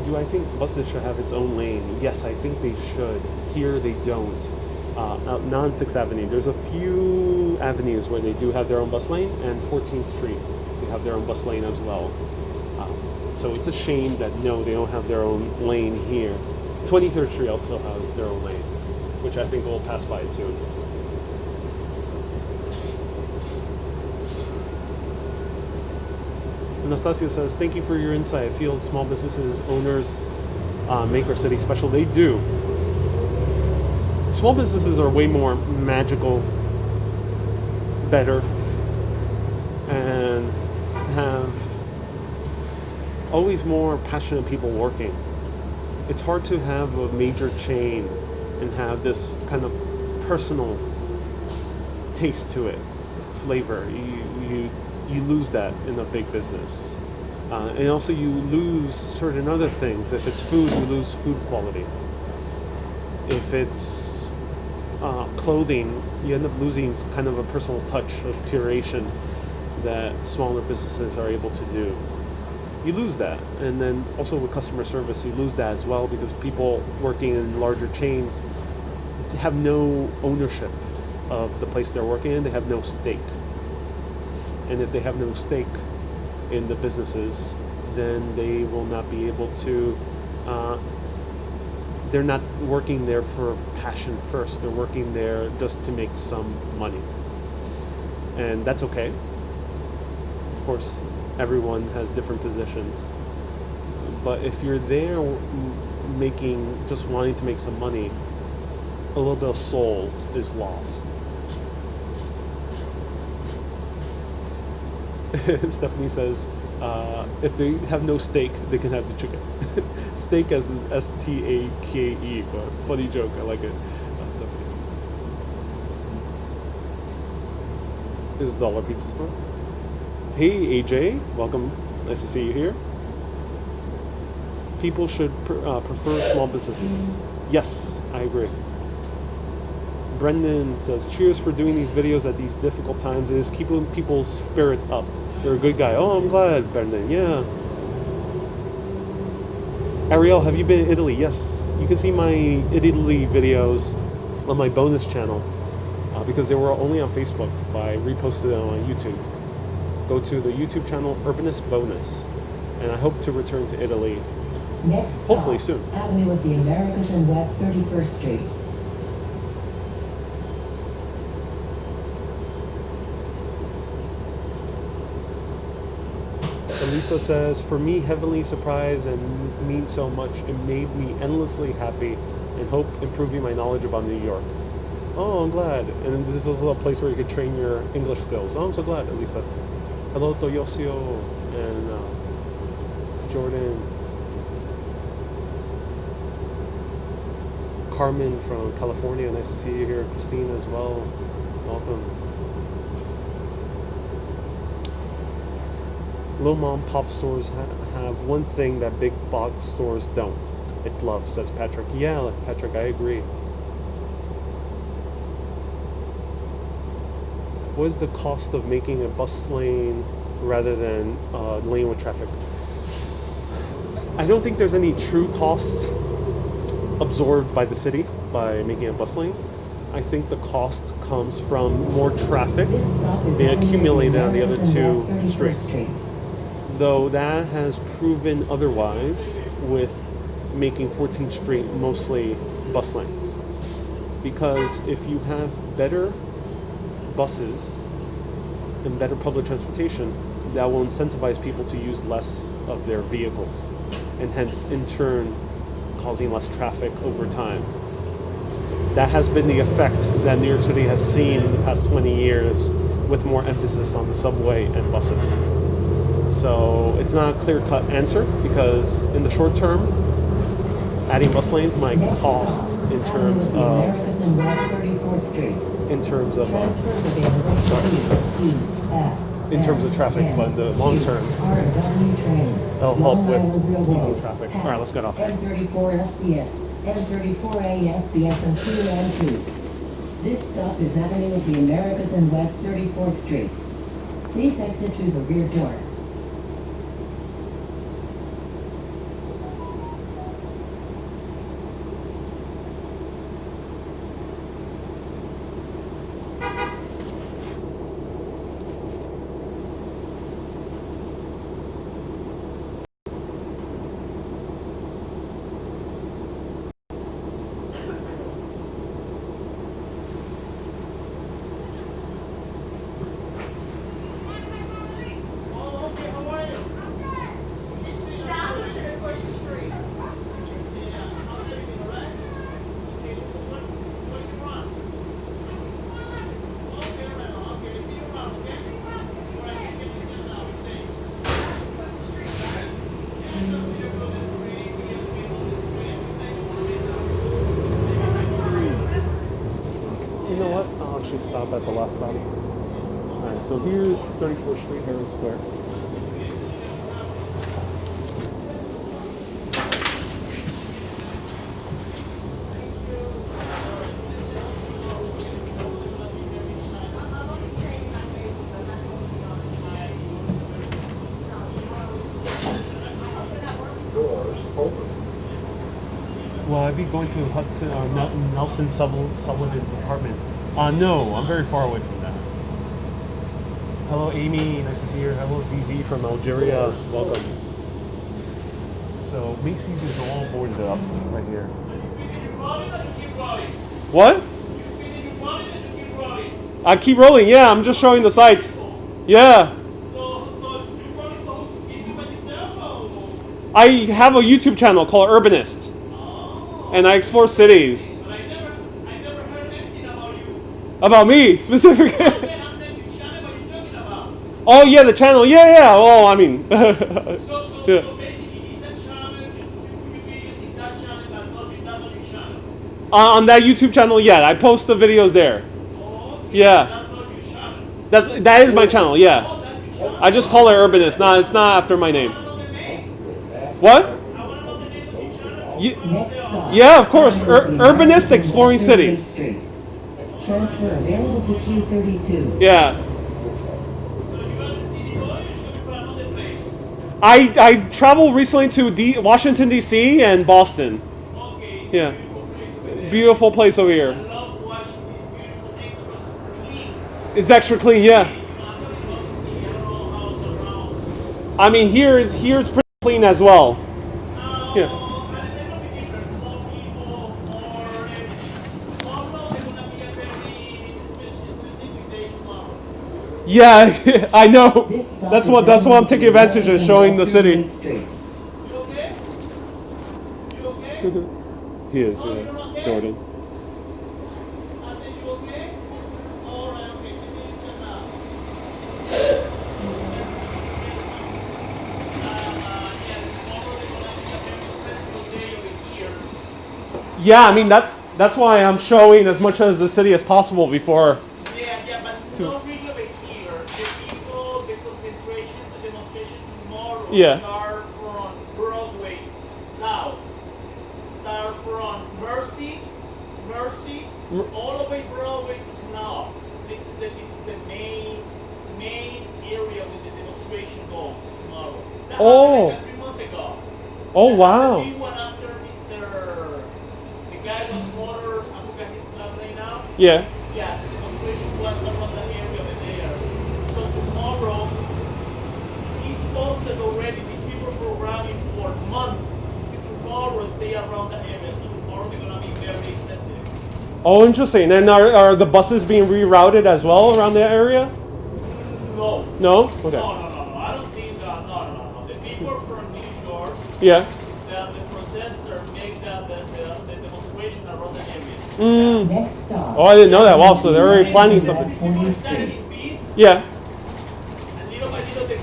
Do I think buses should have its own lane? Yes, I think they should. Here they don't. Out on 6th Avenue, there's a few avenues where they do have their own bus lane, and 14th Street, they have their own bus lane as well. So it's a shame that no, they don't have their own lane here. 23rd Street also has their own lane, which I think we'll pass by too. Anastasia says, thank you for your insight. I feel small businesses, owners make our city special. They do. Small businesses are way more magical, better, and have always more passionate people working. It's hard to have a major chain and have this kind of personal taste to it, flavor. You lose that in a big business. And also you lose certain other things. If it's food, you lose food quality. If it's clothing, you end up losing kind of a personal touch of curation that smaller businesses are able to do. You lose that. And then also with customer service, you lose that as well, because people working in larger chains have no ownership of the place they're working in. They have no stake. And if they have no stake in the businesses, then they will not be able to, they're not working there for passion first. They're working there just to make some money. And that's okay. Of course, everyone has different positions. But if you're there just wanting to make some money, a little bit of soul is lost. Stephanie says, if they have no steak, they can have the chicken. Steak as S-T-A-K-E, but funny joke. I like it. Stephanie. This is Dollar Pizza Store. Hey, AJ, welcome. Nice to see you here. People should prefer small businesses. Yes, I agree. Brendan says, cheers for doing these videos at these difficult times. It is keeping people's spirits up. You're a good guy. Oh, I'm glad, Brendan. Yeah. Ariel, have you been in Italy? Yes. You can see my Italy videos on my bonus channel because they were only on Facebook, but I reposted them on YouTube. Go to the YouTube channel Urbanist Bonus, and I hope to return to Italy Next hopefully stop, soon. Avenue of the Americas and West 31st Street. Lisa says, for me, heavily surprised and means so much. It made me endlessly happy and hope improving my knowledge about New York. Oh, I'm glad. And this is also a place where you could train your English skills. Oh, I'm so glad, Lisa. Hello, Toyosio and Jordan. Carmen from California, nice to see you here. Christine as well, welcome. Little mom pop stores have one thing that big box stores don't. It's love, says Patrick. Yeah, Patrick, I agree. What is the cost of making a bus lane rather than a lane with traffic? I don't think there's any true costs absorbed by the city by making a bus lane. I think the cost comes from more traffic This stop is being Avenue of the accumulated on the other Americas and two West 31st streets. Street. Though that has proven otherwise with making 14th Street mostly bus lanes. because if you have better buses and better public transportation, that will incentivize people to use less of their vehicles, and hence in turn causing less traffic over time. That has been the effect that New York City has seen in the past 20 years, with more emphasis on the subway and buses. So it's not a clear-cut answer, because in the short term, adding bus lanes might Next cost stop, in terms Avenue of Americas and West 34th Street. Transfers available in terms of traffic, but in the long term, it'll help with easing traffic. All right, let's get off here. M34 SBS, M34A SBS, and 2 This stop is Avenue of the Americas and West 34th Street. Please exit through the rear door. You know what? I'll actually stop at the last stop. All right, so here's 34th Street, Herald Square. Well, I'd be going to Hudson or Nelson Sullivan's apartment. No, I'm very far away from that. Hello, Amy. Nice to see you. Hello, DZ from Algeria. Welcome. So Macy's is all boarded up right here. What? I keep rolling. Yeah, I'm just showing the sights. Yeah. I have a YouTube channel called Urbanist. And I explore cities. But I never heard anything about you. About me, specifically? I'm saying which channel are you talking about? Oh, yeah, the channel. Yeah. Oh, I mean. So Yeah. basically, is that channel, you be in that channel, but not in that other channel? On that YouTube channel, yeah, I post the videos there. Oh, okay. Yeah. That's not your channel. That is my channel, yeah. Oh, that's your channel. I just call it Urbanist. No, it's not after my name. I want to know the name. What? I want to know the name of your channel. Next stop. Yeah, of course. Avenue of the Urbanist Americas and Exploring West 38th Cities. Street. Transfer available to Q32. Yeah. So you are the city boy, or you looking for another place? I've traveled recently to Washington, D.C. and Boston. Okay. Yeah. Beautiful place over there. Beautiful place over here. I love watching these beautiful extras clean. It's extra clean, yeah. You know, I'm talking about the city. I don't know how it's around. I mean, here's pretty clean as well. Yeah. But they're going to be different. More people, more everything. Tomorrow, they're going to be a very specific day tomorrow. Yeah, I know. This stop That's is what I'm Avenue taking of the advantage of, Americas showing and the West city. 38th Street. You okay? You okay? He is, Oh, you're okay? Jordan. I said you okay? All right, okay. Give me some now. Yeah, I mean that's why I'm showing as much as the city as possible before. Yeah, but don't really over here. The people, the concentration, the demonstration tomorrow Yeah. start from Broadway south. Start from Mercy, all the way Broadway to Canal. This is the main area where the demonstration goes tomorrow. That Oh. happened like 3 months ago. Oh wow. We went after the guy was motor, I forgot his last name now. Yeah. Yeah, the demonstration was around that area over there. So tomorrow, he's posted already, these people programming for a month to tomorrow stay around the area. So tomorrow they're gonna be very sensitive. Oh, interesting. And are the buses being rerouted as well around the area? No. No? Okay. No. I don't think no. The people from New York, Yeah. the protesters make the demonstration around the area. Next stop. Oh, I didn't know that. Wow, so they're already planning something. West 40th Street. In peace, Yeah. and little by little they're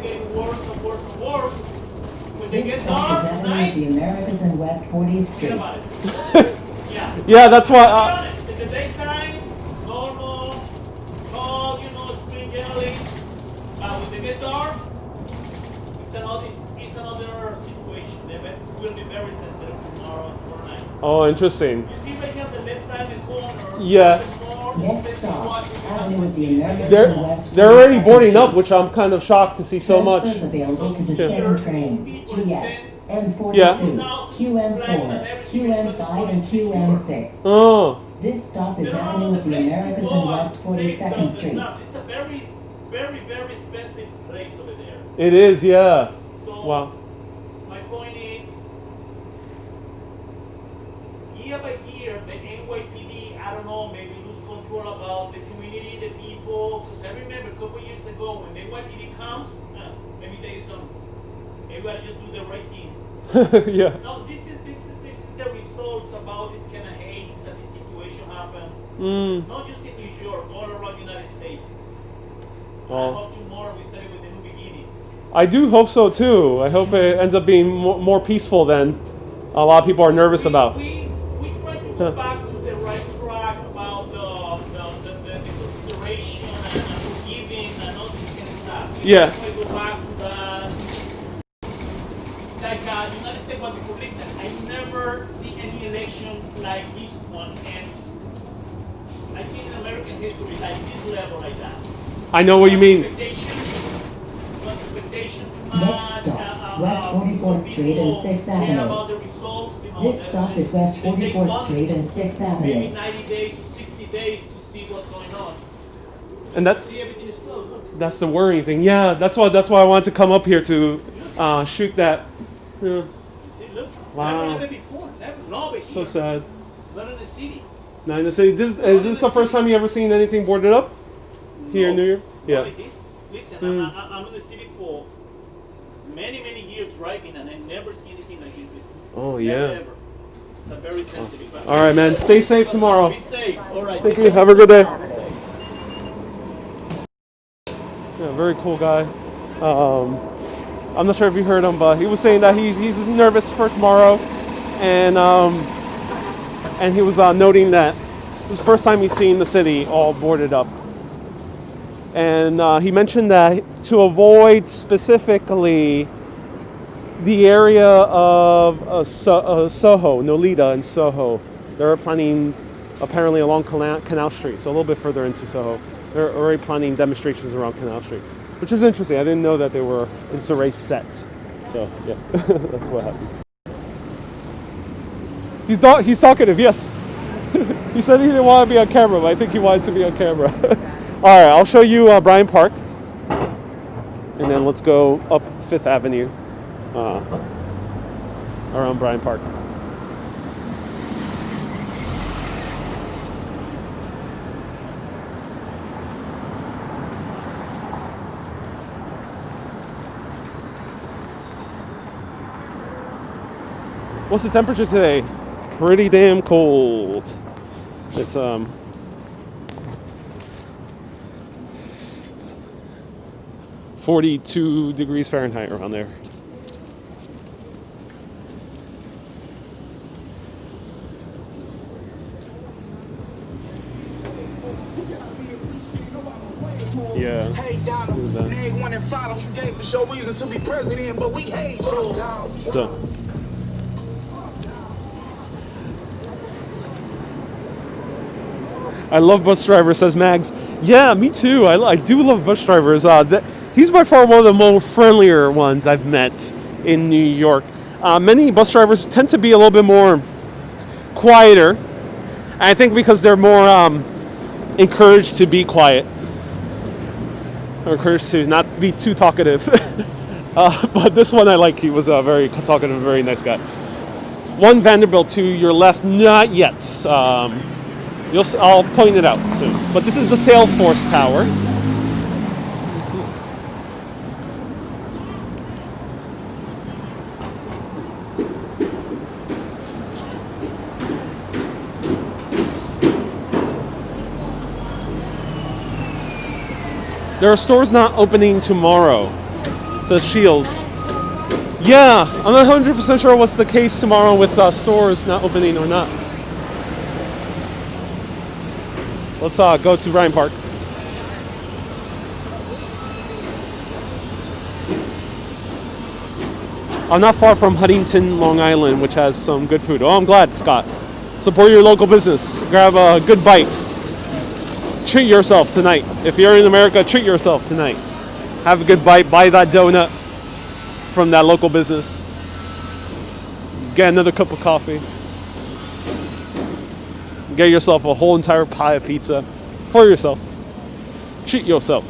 getting worse and worse and worse. When they This get stop dark is at Avenue of night, the Americas and West 40th forget Street. about it. Yeah. Yeah, that's To be why. honest, in the daytime, normal, tall, spring yelling. But when they get dark, it's another situation. They will be very sensitive tomorrow night. Oh, interesting. You see right here on the left side of the corner. Yeah. Next stop, Avenue of the Americas and They're West they're already 42nd boarding Street. up, which I'm kind of shocked to see so much. Transfers available to the Yeah. 7 train, GS, M42, Yeah. QM4, QM5, and QM6. Oh, This stop is Avenue of the Americas and West 42nd Street. It's a very, very, very expensive place over there. it is. Yeah. So Wow. my point is, year by year, the NYPD, I don't know, maybe lose control about the community, the people. Because I remember a couple years ago when the NYPD comes, let me tell you something. Everybody just do the right thing. Yeah. No, this is the results about this kind of hate that this situation happened. Not just in New York, all around the United States. I Well, hope tomorrow we start with a new beginning. I do hope so too. I hope it ends up being more peaceful than a lot of people are nervous about. We try to go back to the right track about the consideration and forgiving and all this kind of stuff. We Yeah. try to go back to that. Like United States, but before, listen, I never see any election like this one, and I think in American history, like this level, like that. I know what you mean. Next stop, West 44th Street and 6th Avenue. This stop is West 44th Street and 6th Maybe Avenue. 90 days or 60 days to see what's going on. And that See, everything is closed. Look. that's the worrying thing. Yeah, that's why I wanted to come up here to shoot that. Yeah. You see, look. Wow. Never before. Never. No, but So here. sad. Not in the city. Now in the city, is this the first time you ever seen anything boarded up here in New York? Yeah. Not like this. Listen, I'm in the city for many years driving, and I never see anything like this. Oh Never, yeah. ever. It's a very sensitive. All right, man. Stay safe tomorrow. Be safe. All right. Thank you. Have a good day. Yeah, very cool guy. I'm not sure if you heard him, but he was saying that he's nervous for tomorrow, and he was noting that this is the first time he's seen the city all boarded up. And he mentioned that to avoid specifically the area of SoHo, Nolita and SoHo, they're planning apparently along Canal Street, so a little bit further into SoHo. They're already planning demonstrations around Canal Street, which is interesting. I didn't know that it's already set. So yeah, that's what happens. He's talkative, yes. He said he didn't want to be on camera, but I think he wanted to be on camera. All right, I'll show you Bryant Park, and then let's go up Fifth Avenue around Bryant Park. What's the temperature today? Pretty damn cold. It's 42 degrees Fahrenheit around there. Yeah. Hey Donald, that. name one and five, you gave us your reason to be president, but we hate you. So. I love bus drivers, says Mags. Yeah, me too. I do love bus drivers. He's by far one of the more friendlier ones I've met in New York. Many bus drivers tend to be a little bit more quieter. I think because they're more encouraged to be quiet. Or encouraged to not be too talkative. But this one I like. He was a very talkative, very nice guy. One Vanderbilt to your left, not yet. I'll point it out soon. But this is the Salesforce Tower. There are stores not opening tomorrow, says Shields. Yeah, I'm not 100% sure what's the case tomorrow with stores not opening or not. Let's go to Bryant Park. I'm not far from Huntington, Long Island, which has some good food. Oh, I'm glad, Scott. Support your local business. Grab a good bite. Treat yourself tonight. If you're in America, treat yourself tonight. Have a good bite. Buy that donut from that local business. Get another cup of coffee. Get yourself a whole entire pie of pizza for yourself. Treat yourself.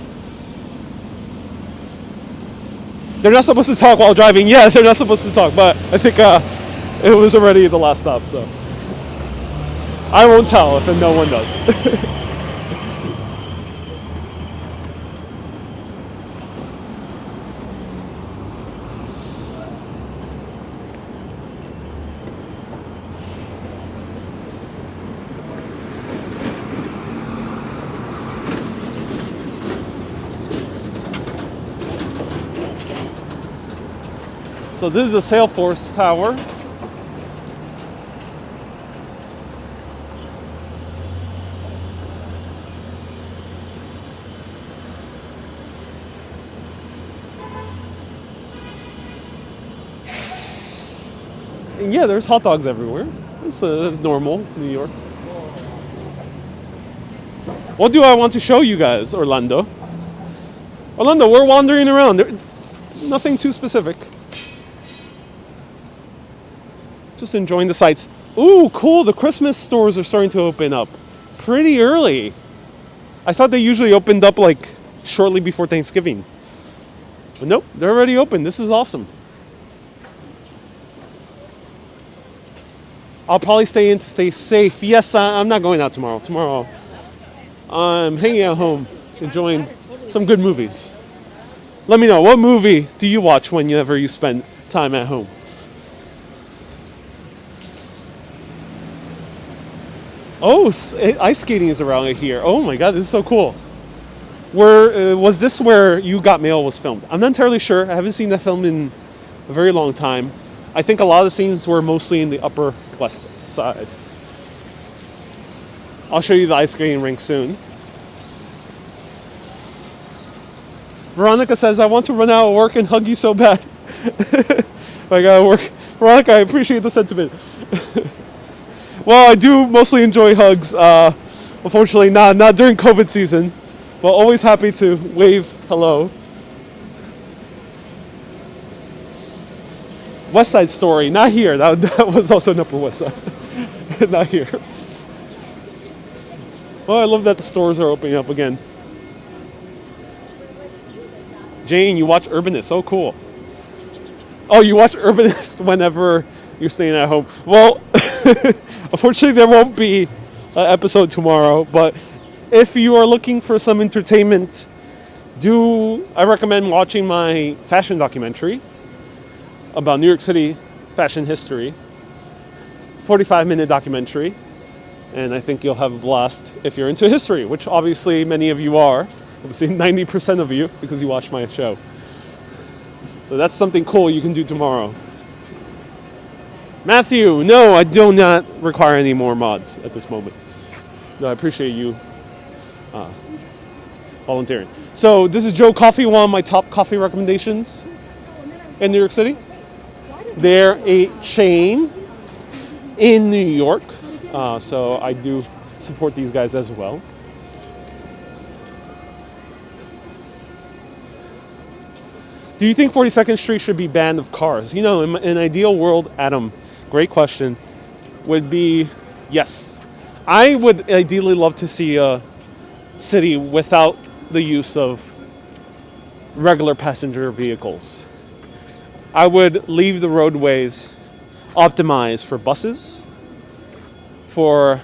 They're not supposed to talk while driving. Yeah, they're not supposed to talk, but I think it was already the last stop, so I won't tell if no one does. So this is the Salesforce Tower. And yeah, there's hot dogs everywhere. It's normal in New York. What do I want to show you guys, Orlando? Orlando, we're wandering around. Nothing too specific. Just enjoying the sights. Ooh, cool. The Christmas stores are starting to open up pretty early. I thought they usually opened up like shortly before Thanksgiving. But nope, they're already open. This is awesome. I'll probably stay in to stay safe. Yes, I'm not going out tomorrow. Tomorrow, I'm hanging at home, enjoying some good movies. Let me know, what movie do you watch whenever you spend time at home? Oh, ice skating is around here. Oh my God, this is so cool. Where was this where You Got Mail was filmed? I'm not entirely sure. I haven't seen that film in a very long time. I think a lot of the scenes were mostly in the Upper West Side. I'll show you the ice skating rink soon. Veronica says, I want to run out of work and hug you so bad. I gotta work. Veronica, I appreciate the sentiment. Well, I do mostly enjoy hugs. Unfortunately, not during COVID season. But always happy to wave hello. West Side Story, not here. That was also in Upper West Side. Not here. Well, I love that the stores are opening up again. Jane, you watch Urbanist. Oh, cool. Oh, you watch Urbanist whenever you're staying at home. Well, unfortunately, there won't be an episode tomorrow, but if you are looking for some entertainment, I recommend watching my fashion documentary about New York City fashion history. 45-minute documentary, and I think you'll have a blast if you're into history, which obviously many of you are. Obviously 90% of you, because you watch my show. So that's something cool you can do tomorrow. Matthew, no, I do not require any more mods at this moment. No, I appreciate you volunteering. So this is Joe Coffee, one of my top coffee recommendations in New York City. They're a chain in New York, so I do support these guys as well. Do you think 42nd Street should be banned of cars? You know, in an ideal world, Adam, great question, would be yes. I would ideally love to see a city without the use of regular passenger vehicles. I would leave the roadways optimized for buses, for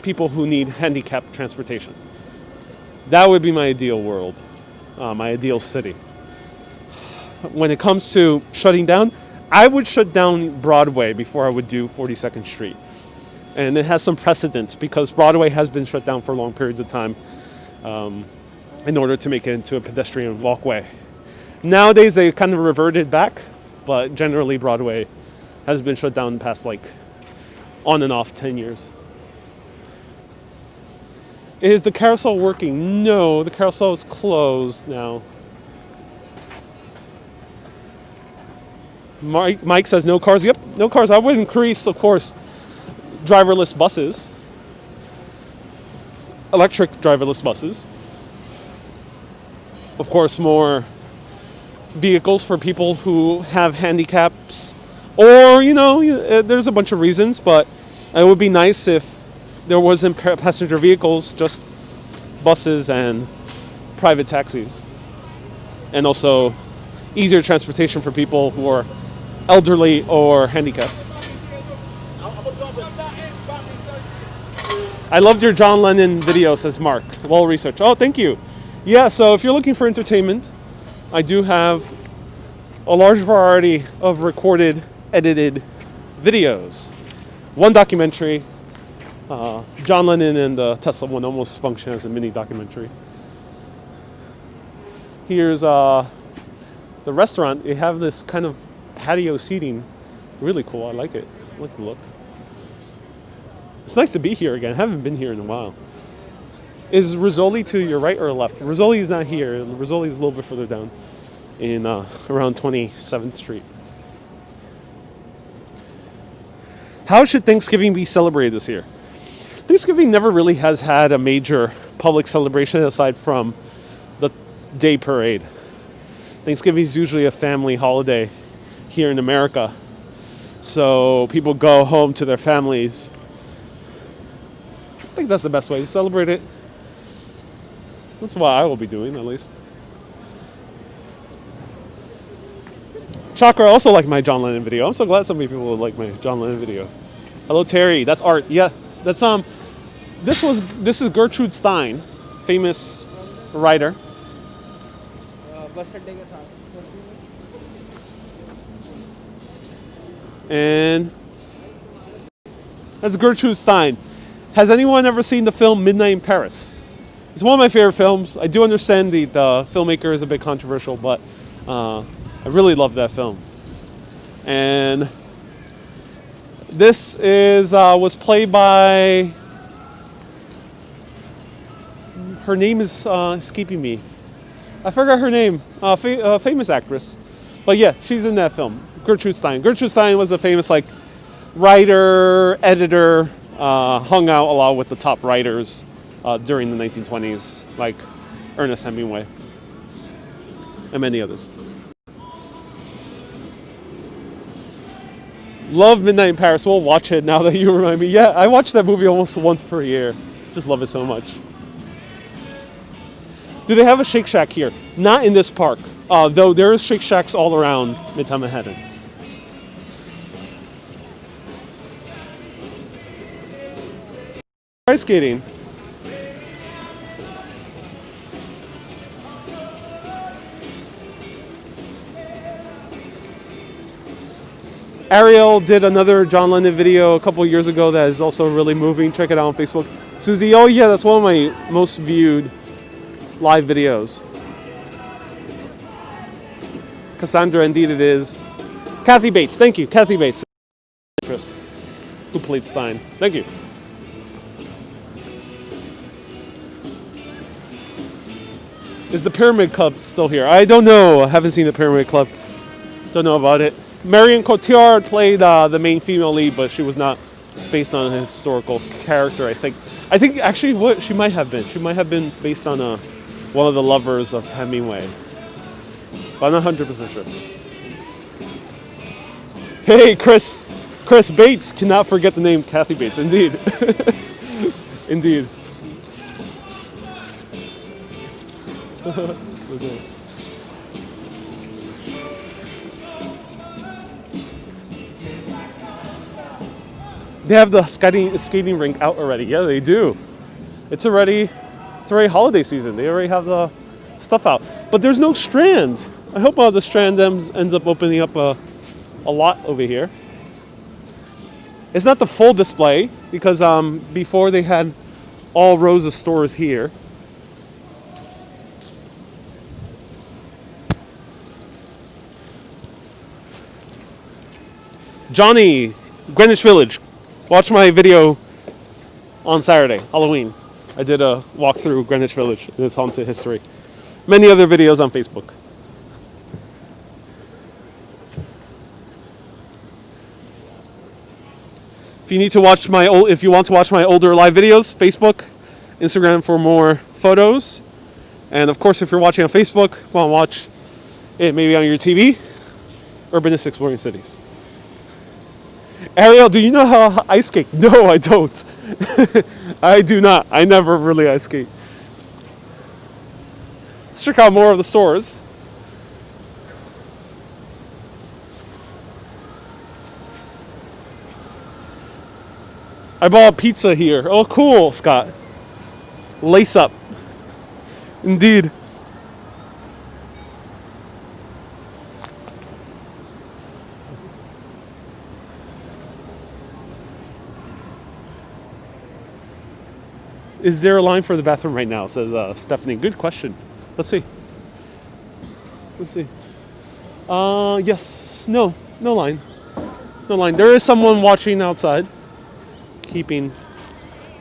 people who need handicapped transportation. That would be my ideal world, my ideal city. When it comes to shutting down, I would shut down Broadway before I would do 42nd Street. And it has some precedent because Broadway has been shut down for long periods of time in order to make it into a pedestrian walkway. Nowadays, they kind of reverted back, but generally Broadway has been shut down the past on and off 10 years. Is the carousel working? No, the carousel is closed now. Mike says no cars. Yep, no cars. I would increase, of course, driverless buses, electric driverless buses. Of course, more vehicles for people who have handicaps, or there's a bunch of reasons, but it would be nice if there wasn't passenger vehicles, just buses and private taxis, and also easier transportation for people who are elderly or handicapped. I loved your John Lennon video, says Mark. Well researched. Oh, thank you. Yeah, so if you're looking for entertainment, I do have a large variety of recorded, edited videos. One documentary, John Lennon and the Tesla one almost function as a mini documentary. Here's the restaurant. They have this kind of patio seating. Really cool. I like it. I like the look. It's nice to be here again. I haven't been here in a while. Is Rizzoli to your right or left? Rizzoli is not here. Rizzoli is a little bit further down in around 27th Street. How should Thanksgiving be celebrated this year? Thanksgiving never really has had a major public celebration aside from the day parade. Thanksgiving is usually a family holiday here in America. So people go home to their families. I think that's the best way to celebrate it. That's what I will be doing, at least. Chakra also liked my John Lennon video. I'm so glad so many people would like my John Lennon video. Hello, Terry. That's art. Yeah, that's This is Gertrude Stein, famous writer. And that's Gertrude Stein. Has anyone ever seen the film Midnight in Paris? It's one of my favorite films. I do understand the filmmaker is a bit controversial, but I really love that film. And this was played by, her name is escaping me. I forgot her name. Famous actress. But yeah, she's in that film. Gertrude Stein. Gertrude Stein was a famous writer, editor, hung out a lot with the top writers during the 1920s, like Ernest Hemingway and many others. Love Midnight in Paris. We'll watch it now that you remind me. Yeah, I watch that movie almost once per year. Just love it so much. Do they have a Shake Shack here? Not in this park, though there is Shake Shacks all around Midtown Manhattan. Ice skating. Ariel did another John Lennon video a couple years ago that is also really moving. Check it out on Facebook. Susie, oh yeah, that's one of my most viewed live videos. Cassandra, indeed it is. Kathy Bates, thank you. Kathy Bates, who played Stein. Thank you. Is the Pyramid Club still here? I don't know. I haven't seen the Pyramid Club. Don't know about it. Marion Cotillard played the main female lead, but she was not based on a historical character, I think. I think actually what she might have been. She might have been based on one of the lovers of Hemingway. But I'm not 100% sure. Hey, Chris Bates. Cannot forget the name Kathy Bates. Indeed. Indeed. So good. They have the skating rink out already. Yeah, they do. It's already holiday season. They already have the stuff out. But there's no Strand. I hope the Strand ends up opening up a lot over here. It's not the full display because before they had all rows of stores here. Johnny, Greenwich Village. Watch my video on Saturday, Halloween. I did a walk through Greenwich Village and its haunted history. Many other videos on Facebook. If you want to watch my older live videos, Facebook, Instagram for more photos. And of course, if you're watching on Facebook, want to watch it maybe on your TV, Urbanist Exploring Cities. Ariel, do you know how to ice skate? No, I don't. I do not. I never really ice skate. Let's check out more of the stores. I bought pizza here. Oh, cool, Scott. Lace up. Indeed. Is there a line for the bathroom right now? Says Stephanie. Good question. Let's see. Yes. No line. No line. There is someone watching outside, keeping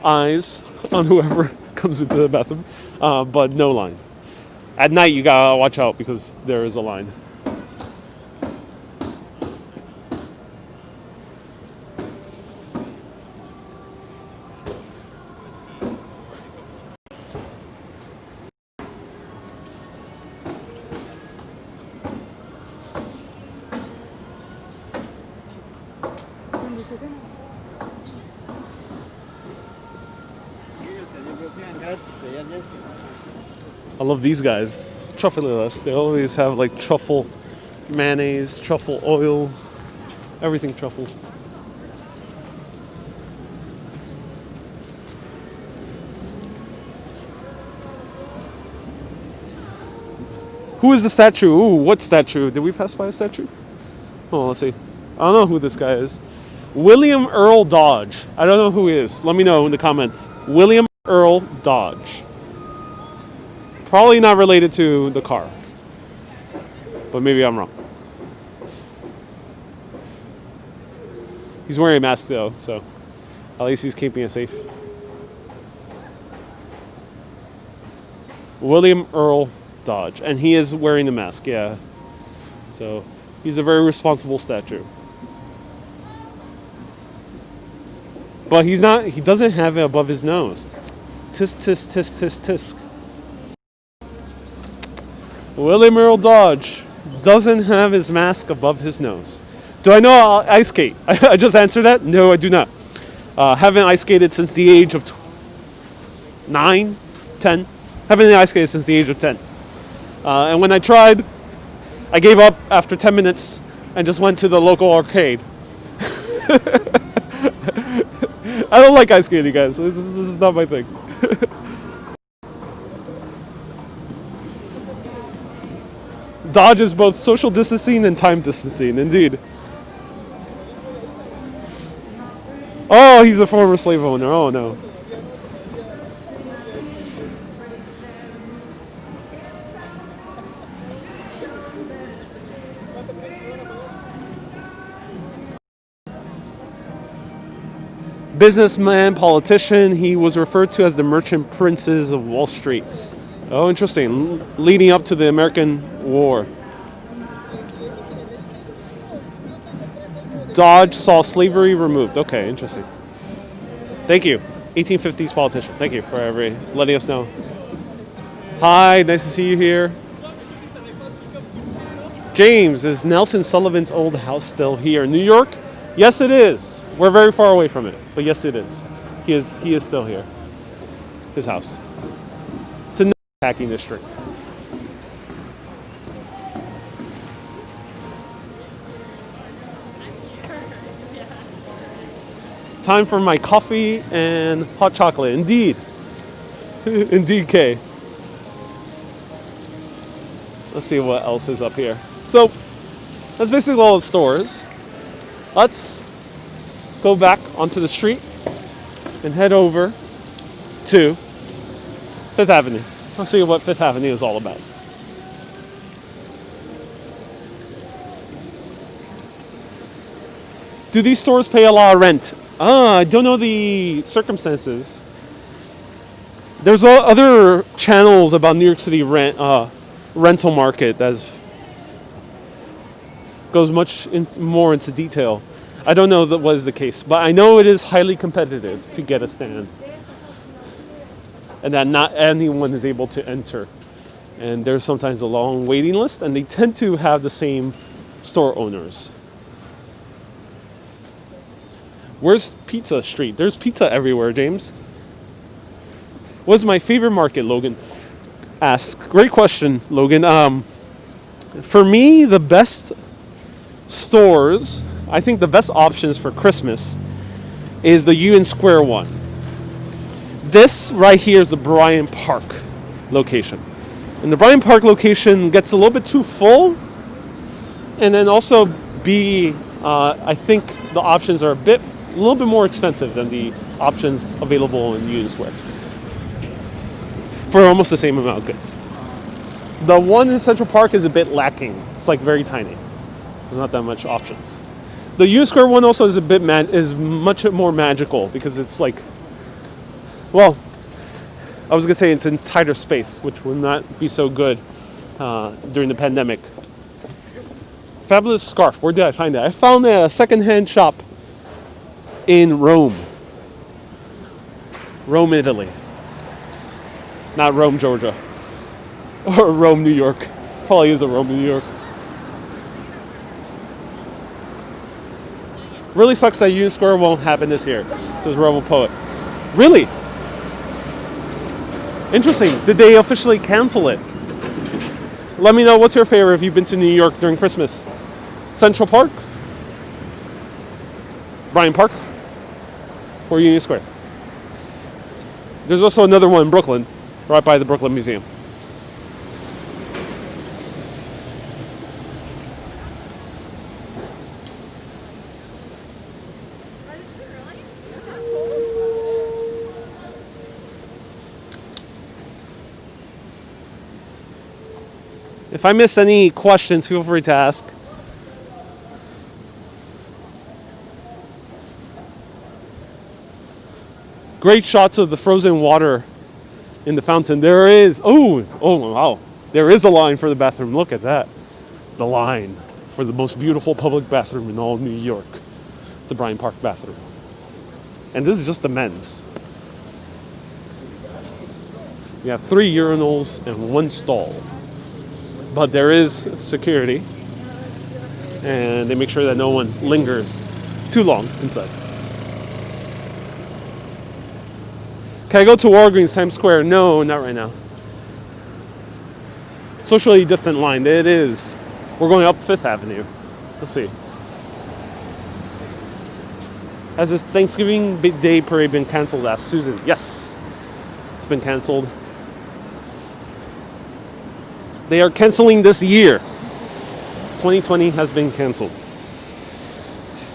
eyes on whoever comes into the bathroom, but no line. At night, you gotta watch out because there is a line. I love these guys. Truffaleless. They always have like truffle mayonnaise, truffle oil, everything truffle. Who is the statue? Ooh, what statue? Did we pass by a statue? Oh, let's see. I don't know who this guy is. William Earl Dodge. I don't know who he is. Let me know in the comments. William Earl Dodge. Probably not related to the car. But maybe I'm wrong. He's wearing a mask though, so at least he's keeping it safe. William Earl Dodge. And he is wearing the mask, yeah. So he's a very responsible statue. But he's not, he doesn't have it above his nose. Tisk, tisk, tisk, tisk, tisk. William Earl Dodge doesn't have his mask above his nose. Do I know ice skate? I just answered that. No, I do not. Haven't ice skated since the age of 9, 10. Haven't ice skated since the age of 10. And when I tried, I gave up after 10 minutes and just went to the local arcade. I don't like ice skating, guys. This is not my thing. Dodge is both social distancing and time distancing, indeed. Oh, he's a former slave owner. Oh, no. Businessman, politician, he was referred to as the merchant princes of Wall Street. Oh, interesting. Leading up to the American War. Dodge saw slavery removed. Okay, interesting. Thank you. 1850s politician. Thank you for letting us know. Hi, nice to see you here. James, is Nelson Sullivan's old house still here in New York? Yes, it is. We're very far away from it, but yes, it is. He is still here. His house. It's a packing district. Time for my coffee and hot chocolate. Indeed. Indeed, Kay. Let's see what else is up here. So, that's basically all the stores. Let's go back onto the street and head over to Fifth Avenue. Let's see what Fifth Avenue is all about. Do these stores pay a lot of rent? I don't know the circumstances. There's other channels about New York City rental market that goes much more into detail. I don't know that was the case, but I know it is highly competitive to get a stand, and that not anyone is able to enter. And there's sometimes a long waiting list, and they tend to have the same store owners. Where's Pizza Street? There's pizza everywhere, James. What's my favorite market, Logan asks. Great question, Logan. For me, the best stores, I think the best options for Christmas is the Union Square one. This right here is the Bryant Park location. And the Bryant Park location gets a little bit too full. And then also I think the options are a little bit more expensive than the options available in Union Square, for almost the same amount of goods. The one in Central Park is a bit lacking. It's like very tiny. There's not that much options. The Union Square one also is is much more magical because it's like, well, I was gonna say it's in tighter space, which would not be so good during the pandemic. Fabulous scarf. Where did I find it? I found a secondhand shop in Rome, Italy. Not Rome, Georgia. Or Rome, New York. Probably is a Rome, New York. Really sucks that Union Square won't happen this year, says Rebel Poet. Really? Interesting. Did they officially cancel it? Let me know what's your favorite if you've been to New York during Christmas. Central Park? Bryant Park? Or Union Square? There's also another one in Brooklyn, right by the Brooklyn Museum. If I miss any questions, feel free to ask. Great shots of the frozen water in the fountain. There is, oh wow. There is a line for the bathroom. Look at that. The line for the most beautiful public bathroom in all New York. The Bryant Park bathroom. And this is just the men's. You have 3 urinals and 1 stall. But there is security. And they make sure that no one lingers too long inside. Can I go to Walgreens Times Square? No, not right now. Socially distant line. It is. We're going up Fifth Avenue. Let's see. Has this Thanksgiving Big Day parade been canceled? Asked Susan. Yes, it's been canceled. They are canceling this year. 2020 has been canceled.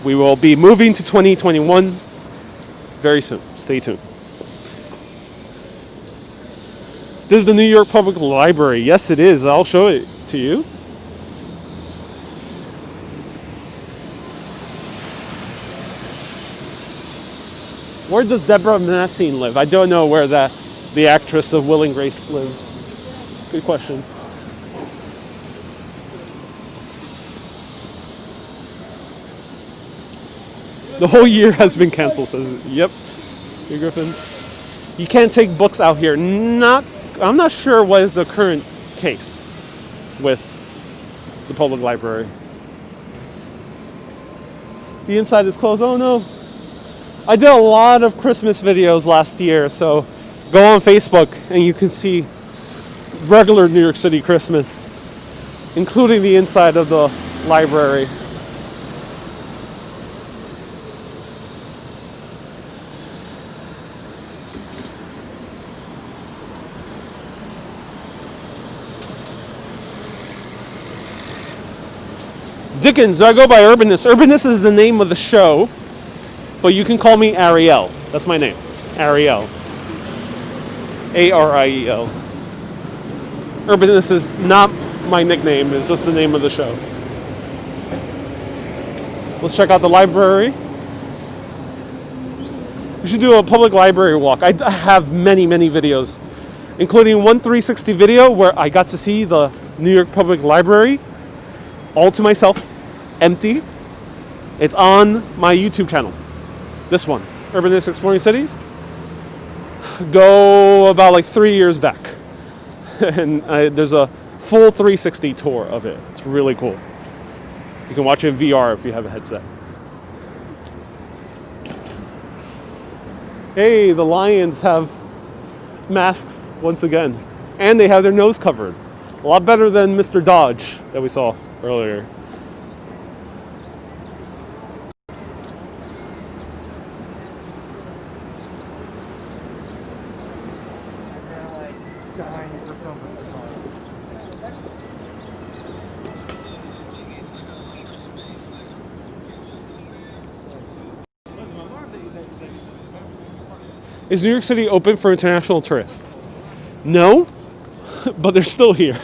We will be moving to 2021 very soon. Stay tuned. This is the New York Public Library. Yes, it is. I'll show it to you. Where does Deborah Messing live? I don't know where the actress of Will and Grace lives. Good question. The whole year has been canceled, says, yep. Hey, Griffin. You can't take books out here. I'm not sure what is the current case with the public library. The inside is closed. Oh no. I did a lot of Christmas videos last year, so go on Facebook and you can see regular New York City Christmas, including the inside of the library. Dickens, I go by Urbanist. Urbanist is the name of the show, but you can call me Ariel. That's my name, Ariel. Ariel. Urbanist is not my nickname, it's just the name of the show. Let's check out the library. We should do a public library walk. I have many videos, including one 360 video where I got to see the New York Public Library all to myself, empty. It's on my YouTube channel. This one, Urbanist Exploring Cities. Go about like 3 years back. And there's a full 360 tour of it. It's really cool. You can watch it in VR if you have a headset. Hey, the lions have masks once again. And they have their nose covered. A lot better than Mr. Dodge that we saw earlier. Is New York City open for international tourists? No, but they're still here.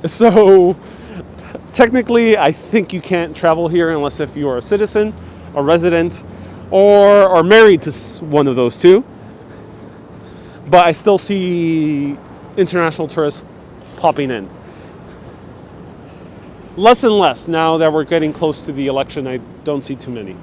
So technically, I think you can't travel here unless if you are a citizen, a resident, or are married to one of those two. But I still see international tourists popping in. Less and less now that we're getting close to the election. I don't see too many.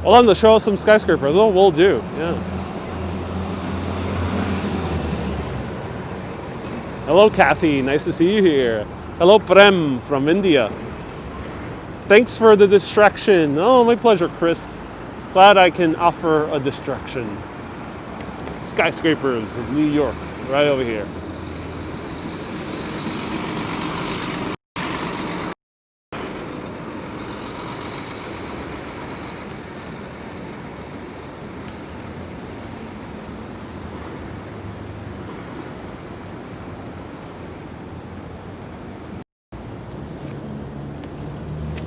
Well, I'm to show us some skyscrapers. Oh, we'll do, yeah. Hello, Kathy. Nice to see you here. Hello, Prem from India. Thanks for the distraction. Oh, my pleasure, Chris. Glad I can offer a distraction. Skyscrapers of New York, right over here.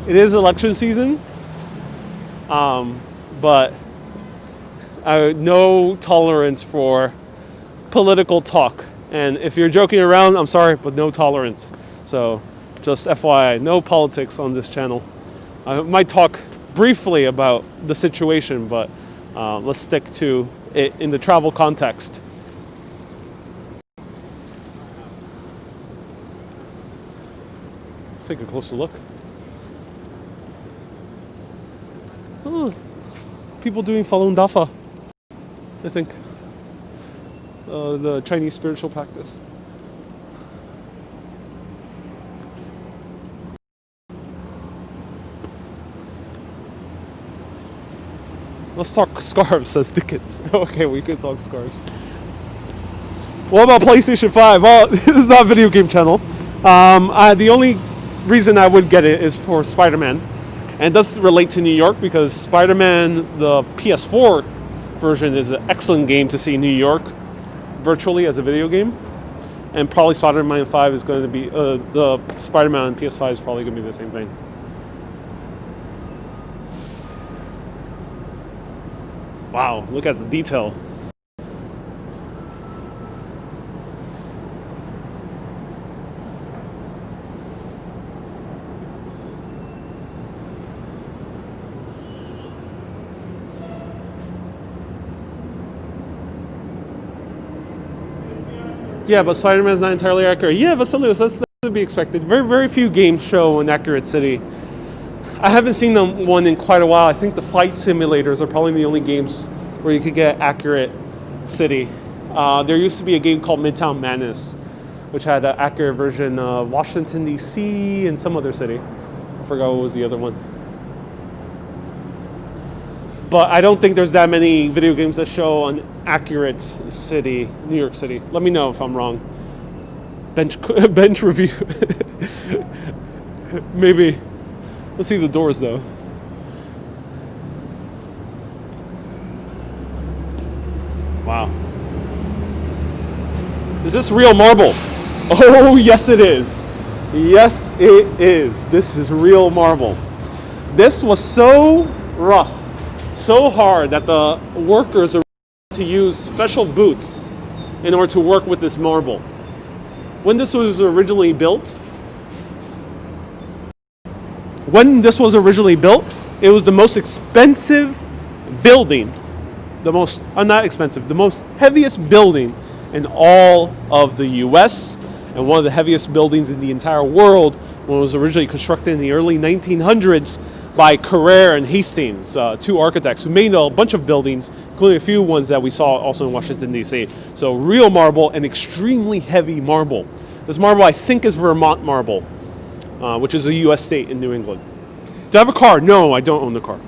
It is election season, but no tolerance for political talk. And if you're joking around, I'm sorry, but no tolerance. So just FYI, no politics on this channel. I might talk briefly about the situation, but let's stick to it in the travel context. Let's take a closer look. Oh, people doing Falun Dafa, I think. The Chinese spiritual practice. Let's talk scarves, says Dickens. Okay, we could talk scarves. What about PlayStation 5? Well, this is not a video game channel. The only reason I would get it is for Spider-Man. And it does relate to New York because Spider-Man, the PS4 version, is an excellent game to see New York virtually as a video game. And probably Spider-Man 5 is going to be, the Spider-Man on PS5 is probably going to be the same thing. Wow, look at the detail. Yeah, but Spider-Man's not entirely accurate. Yeah, but something that's to be expected. Very few games show an accurate city. I haven't seen one in quite a while. I think the flight simulators are probably the only games where you could get accurate city. There used to be a game called Midtown Madness, which had an accurate version of Washington, D.C. and some other city. I forgot what was the other one. But I don't think there's that many video games that show an accurate city, New York City. Let me know if I'm wrong. Bench review. Maybe. Let's see the doors though. Wow. Is this real marble? Oh, yes it is. Yes, it is. This is real marble. This was so rough, so hard that the workers are to use special boots in order to work with this marble. When this was originally built, it was the most expensive building, the most heaviest building in all of the US, and one of the heaviest buildings in the entire world when it was originally constructed in the early 1900s by Carrere and Hastings, two architects who made a bunch of buildings, including a few ones that we saw also in Washington, D.C. So real marble and extremely heavy marble. This marble, I think, is Vermont marble, which is a U.S. state in New England. Do I have a car? No, I don't own the car.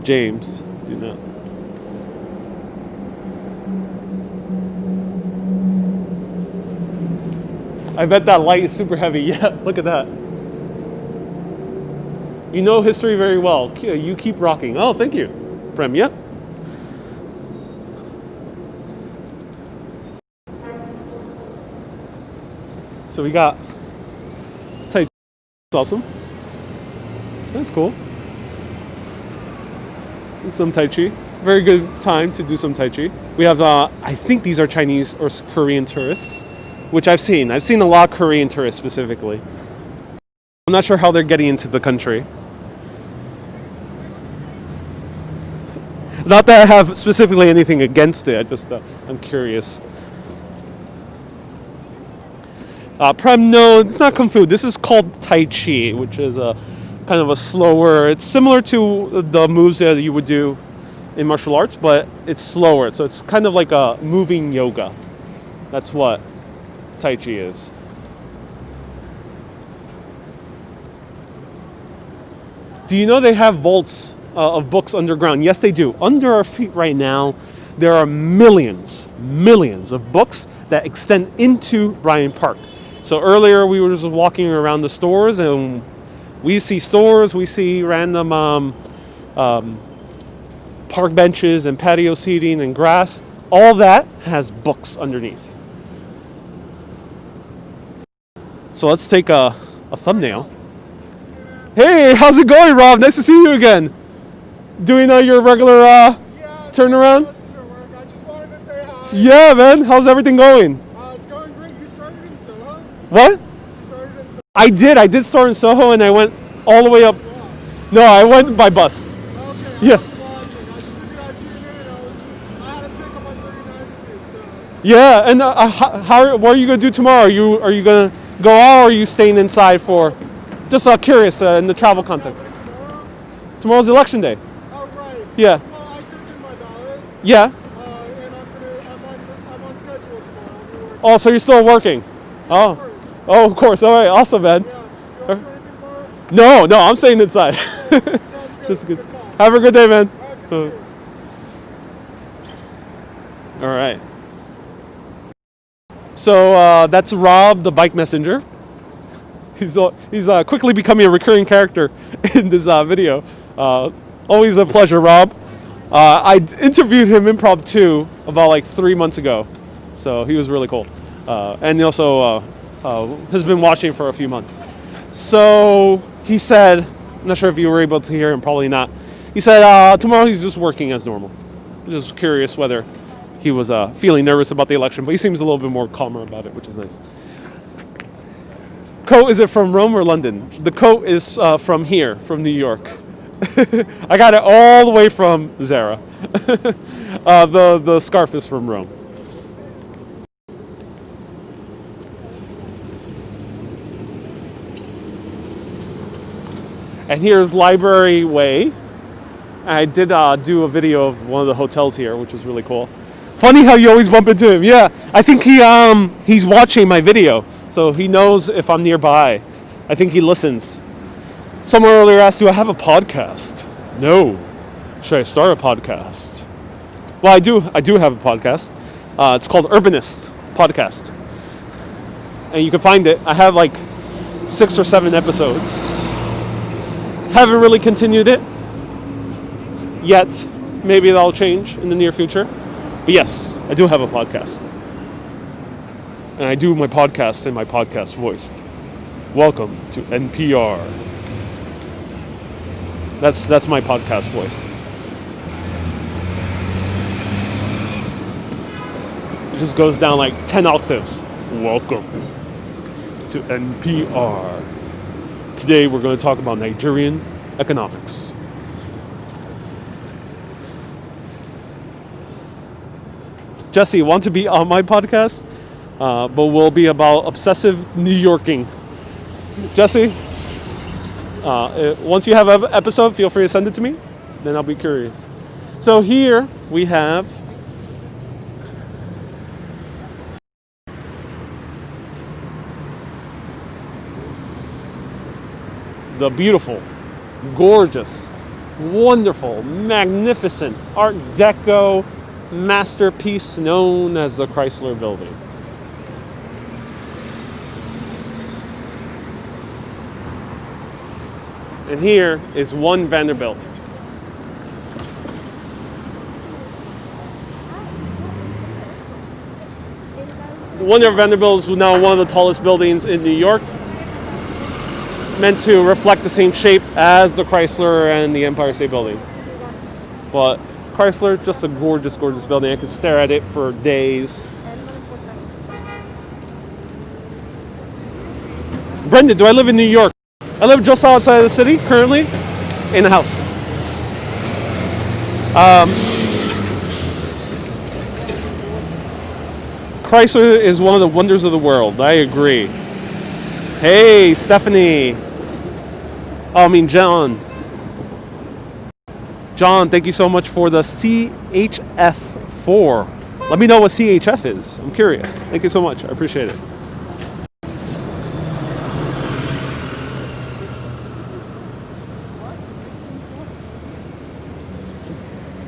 James, do not. I bet that light is super heavy. Yeah, look at that. You know history very well. You keep rocking. Oh, thank you, Prem. Yep. So we got Tai Chi. That's awesome. That's cool. Some Tai Chi. Very good time to do some Tai Chi. We have, I think these are Chinese or Korean tourists, which I've seen. I've seen a lot of Korean tourists specifically. I'm not sure how they're getting into the country. Not that I have specifically anything against it, I'm curious. Prem, no, it's not Kung Fu. This is called Tai Chi, which is a kind of a slower, it's similar to the moves that you would do in martial arts, but it's slower. So it's kind of like a moving yoga. That's what Tai Chi is. Do you know they have vaults of books underground? Yes, they do. Under our feet right now, there are millions of books that extend into Bryant Park. So earlier we were just walking around the stores, and we see stores, we see random park benches and patio seating and grass. All that has books underneath. So let's take a thumbnail. Hey, how's it going, Rob? Nice to see you again. Doing your regular turnaround? I just wanted to say hi. Yeah, man. How's everything going? It's going great. You started in SoHo? What? You started in SoHo? I did start in SoHo, and I went all the way up. No, I went by bus. Okay, Yeah. I was watching. I just figured I'd tune in. I had a pickup on 39th Street, so. Yeah, and what are you gonna do tomorrow? Are you gonna go out, or are you staying inside for? Just curious in the travel context. Tomorrow? Tomorrow's election day. Oh, right. Yeah. Well, I sent in my ballot, Yeah. and I'm on schedule tomorrow. I'll be working. Oh, so you're still working? Oh. Of course. Oh, of course. All right. Awesome, man. Yeah. You want to do anything tomorrow? No, I'm staying inside. Sounds good. Just good. Good call. Have a good day, man. All right, good to see you. All right. So that's Rob, the bike messenger. He's quickly becoming a recurring character in this video. Always a pleasure, Rob. I interviewed him impromptu about like 3 months ago, so he was really cool. And he also has been watching for a few months. So he said, I'm not sure if you were able to hear him, probably not. He said tomorrow he's just working as normal. Just curious whether he was feeling nervous about the election, but he seems a little bit more calmer about it, which is nice. Coat, is it from Rome or London? The coat is from here, from New York. I got it all the way from Zara. The scarf is from Rome. And here's Library Way. I did do a video of one of the hotels here, which was really cool. Funny how you always bump into him. Yeah, I think he's watching my video, so he knows if I'm nearby. I think he listens. Someone earlier asked, do I have a podcast? No. Should I start a podcast? Well, I do have a podcast. It's called Urbanist Podcast. And you can find it. I have like 6 or 7 episodes. Haven't really continued it yet. Maybe that'll change in the near future. But yes, I do have a podcast. And I do my podcast in my podcast voice. Welcome to NPR. That's my podcast voice. It just goes down like 10 octaves. Welcome to NPR. Today we're going to talk about Nigerian economics. Jesse, want to be on my podcast? But we'll be about obsessive New Yorking. Jesse, once you have an episode, feel free to send it to me. Then I'll be curious. So here we have the beautiful, gorgeous, wonderful, magnificent Art Deco masterpiece known as the Chrysler Building. And here is One Vanderbilt. One Vanderbilt is now one of the tallest buildings in New York, meant to reflect the same shape as the Chrysler and the Empire State Building. But Chrysler, just a gorgeous, gorgeous building. I could stare at it for days. Brendan, do I live in New York? I live just outside of the city, currently, in a house. Chrysler is one of the wonders of the world. I agree. Hey, Stephanie. John. John, thank you so much for the CHF4. Let me know what CHF is. I'm curious. Thank you so much. I appreciate it.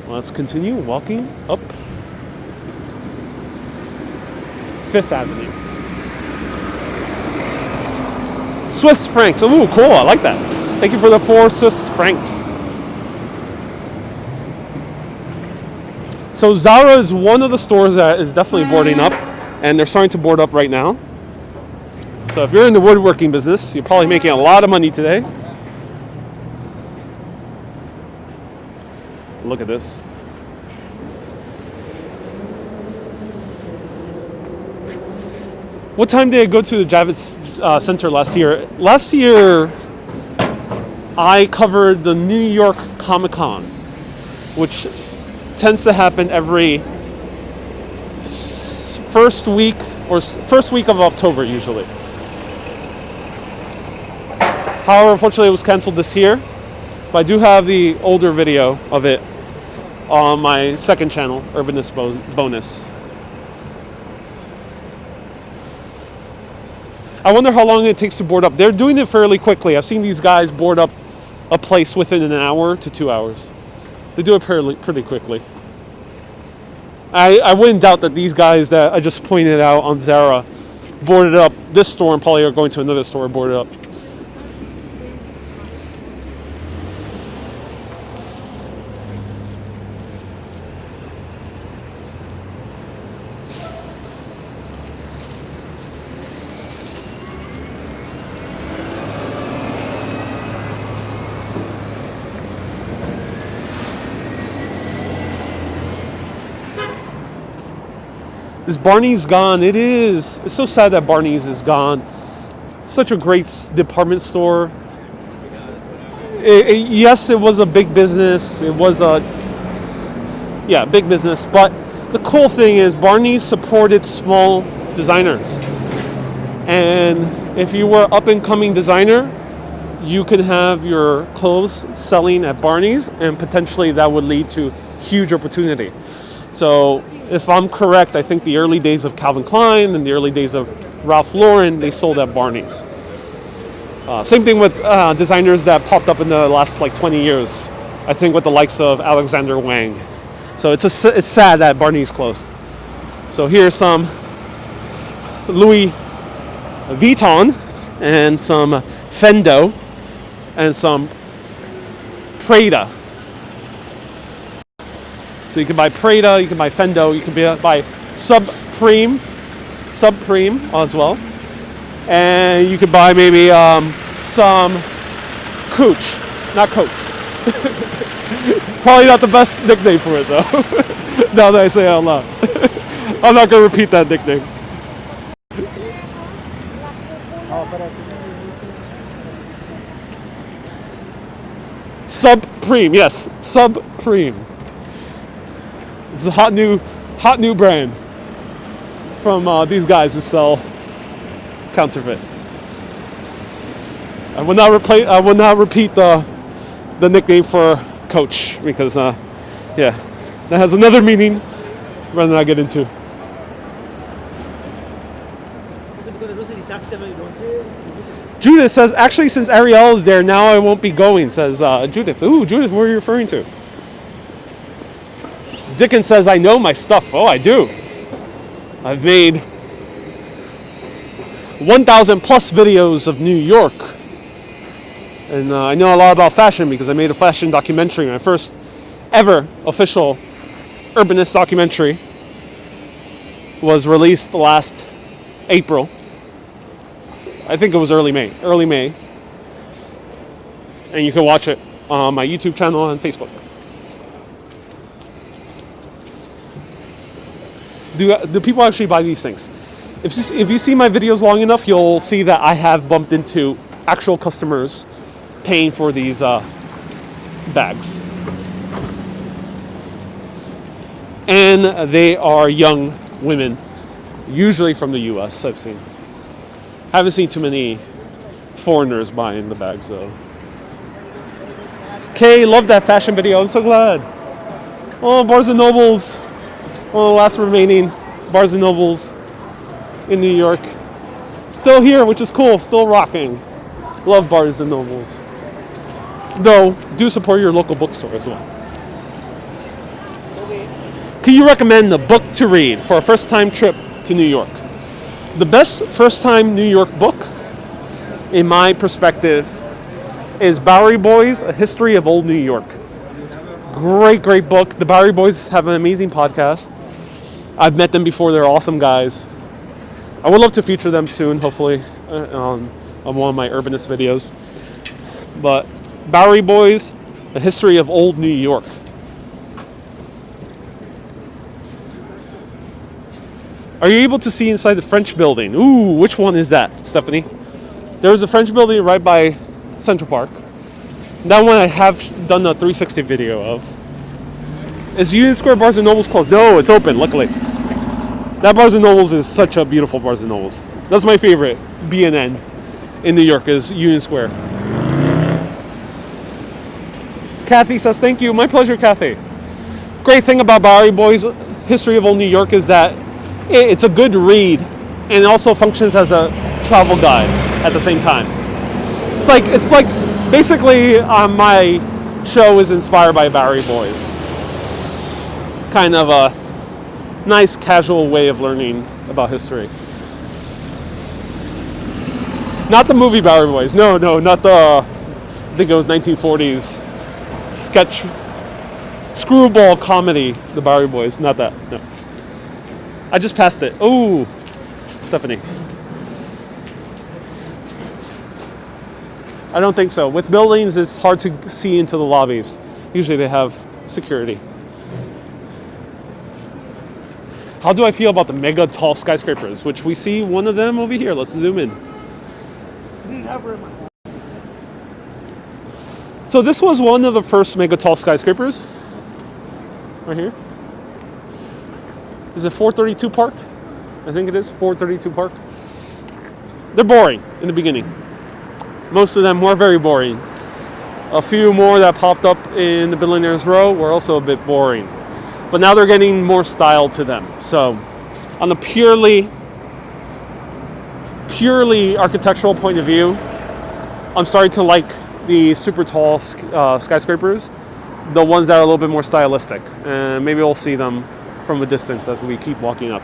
Let's continue walking up Fifth Avenue. Swiss francs. Ooh, cool. I like that. Thank you for the 4 Swiss francs. So Zara is one of the stores that is definitely boarding up, and they're starting to board up right now. So if you're in the woodworking business, you're probably making a lot of money today. Look at this. What time did I go to the Javits Center last year? Last year, I covered the New York Comic Con, which tends to happen every first week of October usually. However, unfortunately, it was canceled this year. But I do have the older video of it on my second channel, Urbanist Bonus. I wonder how long it takes to board up. They're doing it fairly quickly. I've seen these guys board up a place within an hour to 2 hours. They do it pretty quickly. I wouldn't doubt that these guys that I just pointed out on Zara boarded up this store and probably are going to another store and boarded up. Is Barney's gone? It is. It's so sad that Barney's is gone. Such a great department store. Yes, it was a big business. It was big business. But the cool thing is Barney's supported small designers. And if you were up and coming designer, you could have your clothes selling at Barney's, and potentially that would lead to huge opportunity. So if I'm correct, I think the early days of Calvin Klein and the early days of Ralph Lauren, they sold at Barney's. Same thing with designers that popped up in the last 20 years. I think with the likes of Alexander Wang. So it's sad that Barney's closed. So here's some Louis Vuitton and some Fendo and some Prada. So you can buy Prada, you can buy Fendo, you can buy Supreme as well. And you could buy maybe some Cooch, not Coach. Probably not the best nickname for it though. Now that I say it out loud. I'm not going to repeat that nickname. Supreme, yes, Supreme. It's a hot new brand from these guys who sell counterfeit. I will not repeat the nickname for Coach because yeah, that has another meaning rather than I get into. Judith says, actually, since Ariel is there, now I won't be going, says Judith. Ooh, Judith, what are you referring to? Dickens says, I know my stuff. Oh, I do. I've made 1,000 plus videos of New York. And I know a lot about fashion because I made a fashion documentary. My first ever official urbanist documentary was released last April. I think it was early May. And you can watch it on my YouTube channel and Facebook. Do people actually buy these things? If you see my videos long enough, you'll see that I have bumped into actual customers paying for these bags. And they are young women, usually from the US, I've seen. Haven't seen too many foreigners buying the bags though. Kay, love that fashion video. I'm so glad. Oh, Barnes & Noble's. One of the last remaining Barnes & Noble's in New York. Still here, which is cool. Still rocking. Love Barnes & Noble's. Though, do support your local bookstore as well. Can you recommend a book to read for a first-time trip to New York? The best first-time New York book, in my perspective, is Bowery Boys, A History of Old New York. Great book. The Bowery Boys have an amazing podcast. I've met them before. They're awesome guys. I would love to feature them soon, hopefully, on one of my urbanist videos. But Bowery Boys, A History of Old New York. Are you able to see inside the French building? Ooh, which one is that, Stephanie? There's a French building right by Central Park. That one I have done a 360 video of. Is Union Square Barnes & Noble's closed? No, it's open, luckily. That Barnes & Noble's is such a beautiful Barnes & Noble's. That's my favorite B&N in New York is Union Square. Kathy says, thank you. My pleasure, Kathy. Great thing about Bowery Boys, History of Old New York, is that it's a good read and it also functions as a travel guide at the same time. It's like basically my show is inspired by Bowery Boys. Kind of a nice casual way of learning about history. Not the movie Bowery Boys. No, not the, I think it was 1940s sketch, screwball comedy, the Bowery Boys. Not that, no. I just passed it. Oh, Stephanie. I don't think so. With buildings, it's hard to see into the lobbies. Usually they have security. How do I feel about the mega tall skyscrapers, which we see one of them over here? Let's zoom in. So this was one of the first mega tall skyscrapers. Right here. Is it 432 Park? I think it is 432 Park. They're boring in the beginning. Most of them were very boring. A few more that popped up in the Billionaires Row were also a bit boring. But now they're getting more style to them. So on a purely architectural point of view, I'm starting to like the super tall skyscrapers, the ones that are a little bit more stylistic. And maybe we'll see them from a distance as we keep walking up.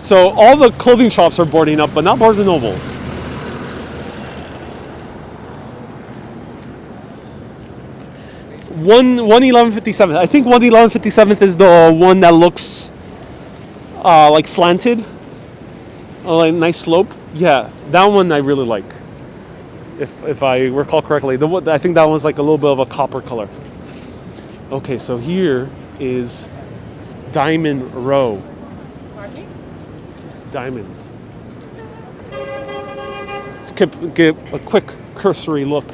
So all the clothing shops are boarding up, but not Barnes and Nobles. One 1157th. I think 11157th is the one that looks like slanted, like nice slope. Yeah, that one I really like. If I recall correctly, I think that one's like a little bit of a copper color. Okay, so here is Diamond Row. Diamonds. Let's get a quick cursory look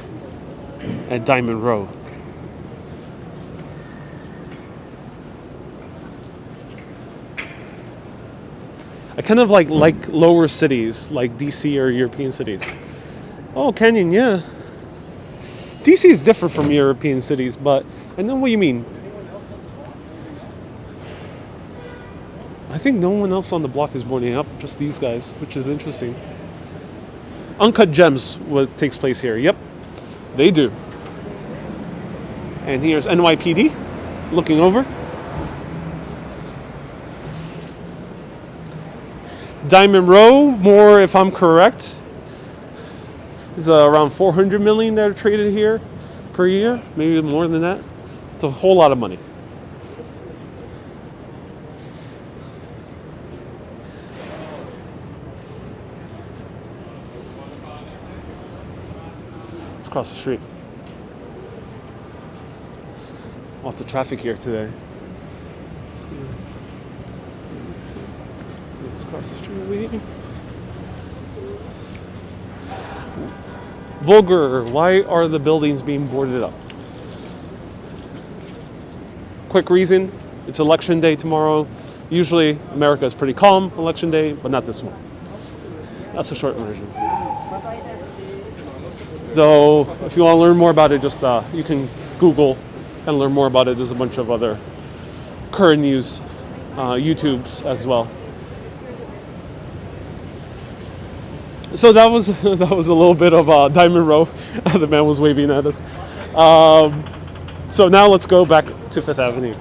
at Diamond Row. I kind of like lower cities, like DC or European cities. Oh, Canyon, yeah. DC is different from European cities, but I know what you mean. I think no one else on the block is boarding up, just these guys, which is interesting. Uncut Gems what takes place here. Yep, they do. And here's NYPD looking over. Diamond Row, more if I'm correct, is around 400 million that are traded here per year, maybe more than that. It's a whole lot of money. Let's cross the street. Lots of traffic here today. Let's cross the street. Vulgar, why are the buildings being boarded up? Quick reason, it's election day tomorrow. Usually America is pretty calm election day, but not this one. That's a short version. Though, if you want to learn more about it, just you can Google and learn more about it. There's a bunch of other current news, YouTubes as well. So that was a little bit of Diamond Row. The man was waving at us. So now let's go back to Fifth Avenue.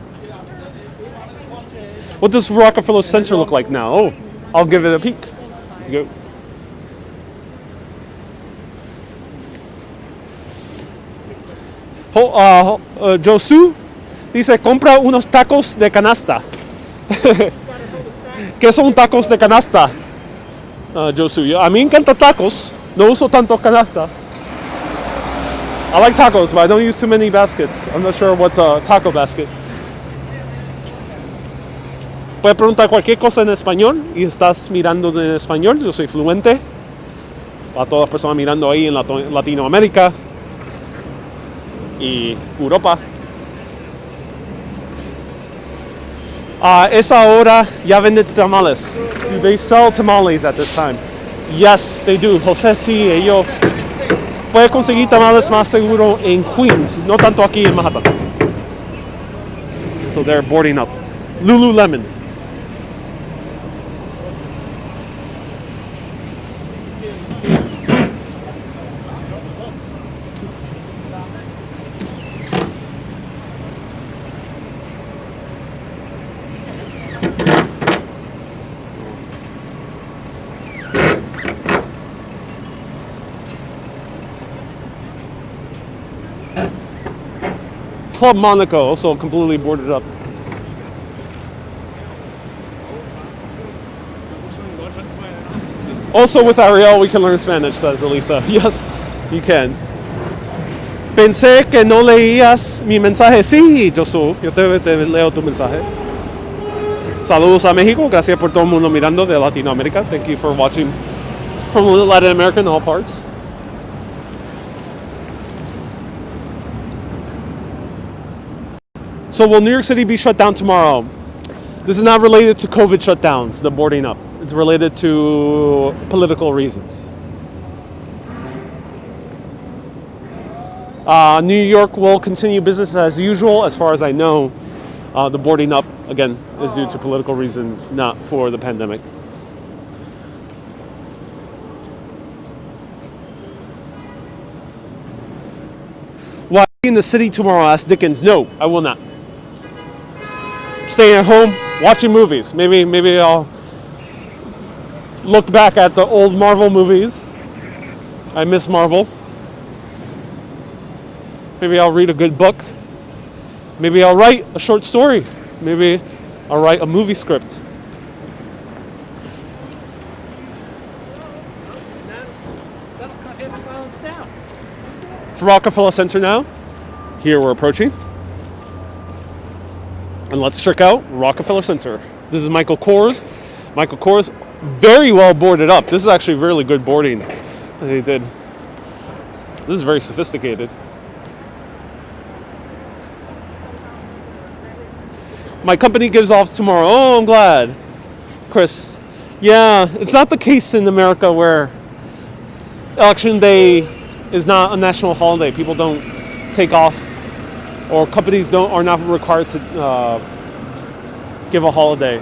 What does Rockefeller Center look like now? Oh, I'll give it a peek. Let's go. Josu dice, compra unos tacos de canasta. ¿Qué son tacos de canasta? Josu, a mí me encantan tacos. No uso tantos canastas. I like tacos, but I don't use too many baskets. I'm not sure what's a taco basket. Puedes preguntar cualquier cosa en español y estás mirando en español. Yo soy fluente. Para todas las personas mirando ahí en Latinoamérica y Europa. Esa hora ya venden tamales. Do they sell tamales at this time? Yes, they do. José, sí, ellos. Puede conseguir tamales más seguro en Queens, no tanto aquí en Manhattan. So they're boarding up. Lululemon. Club Monaco, also completely boarded up. Also with Ariel, we can learn Spanish, says Elisa. Yes, you can. Pensé que no leías mi mensaje. Sí, Josu, yo te leo tu mensaje. Saludos a México. Gracias por todo el mundo mirando de Latinoamérica. Thank you for watching from Latin America in all parts. So will New York City be shut down tomorrow? This is not related to COVID shutdowns, the boarding up. It's related to political reasons. New York will continue business as usual, as far as I know. The boarding up, again, is due to political reasons, not for the pandemic. Will I be in the city tomorrow? Asked Dickens. No, I will not. Staying at home, watching movies. Maybe I'll look back at the old Marvel movies. I miss Marvel. Maybe I'll read a good book. Maybe I'll write a short story. Maybe I'll write a movie script. That'll cut every balance down. For Rockefeller Center now. Here we're approaching. And let's check out Rockefeller Center. This is Michael Kors. Michael Kors, very well boarded up. This is actually really good boarding that they did. This is very sophisticated. My company gives off tomorrow. Oh, I'm glad. Chris. Yeah, it's not the case in America where Election Day is not a national holiday. People don't take off, or companies are not required to give a holiday,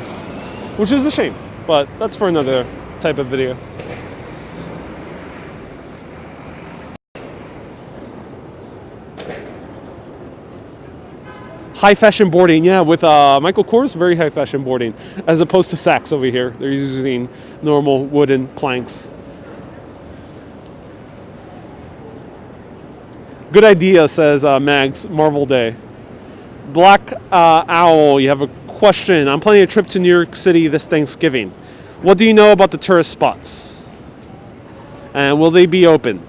which is a shame, but that's for another type of video. High fashion boarding, yeah, with Michael Kors, very high fashion boarding, as opposed to Saks over here. They're using normal wooden planks. Good idea, says Mags, Marvel Day. Black Owl, you have a question. I'm planning a trip to New York City this Thanksgiving. What do you know about the tourist spots? And will they be open?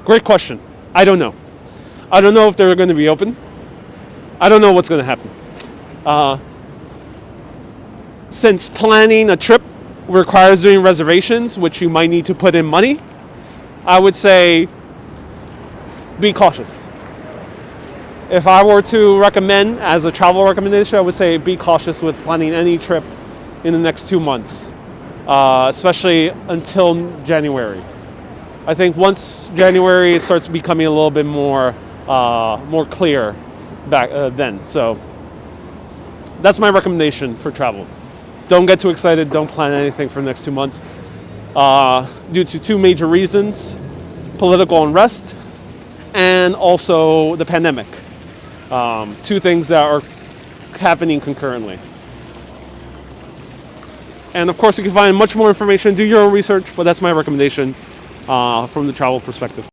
Great question. I don't know. I don't know if they're going to be open. I don't know what's going to happen. Since planning a trip requires doing reservations, which you might need to put in money, I would say be cautious. If I were to recommend as a travel recommendation, I would say be cautious with planning any trip in the next 2 months, especially until January. I think once January starts becoming a little bit more clear back then. So that's my recommendation for travel. Don't get too excited. Don't plan anything for the next 2 months due to two major reasons: political unrest and also the pandemic. Two things that are happening concurrently. And of course, you can find much more information. Do your own research, but that's my recommendation from the travel perspective.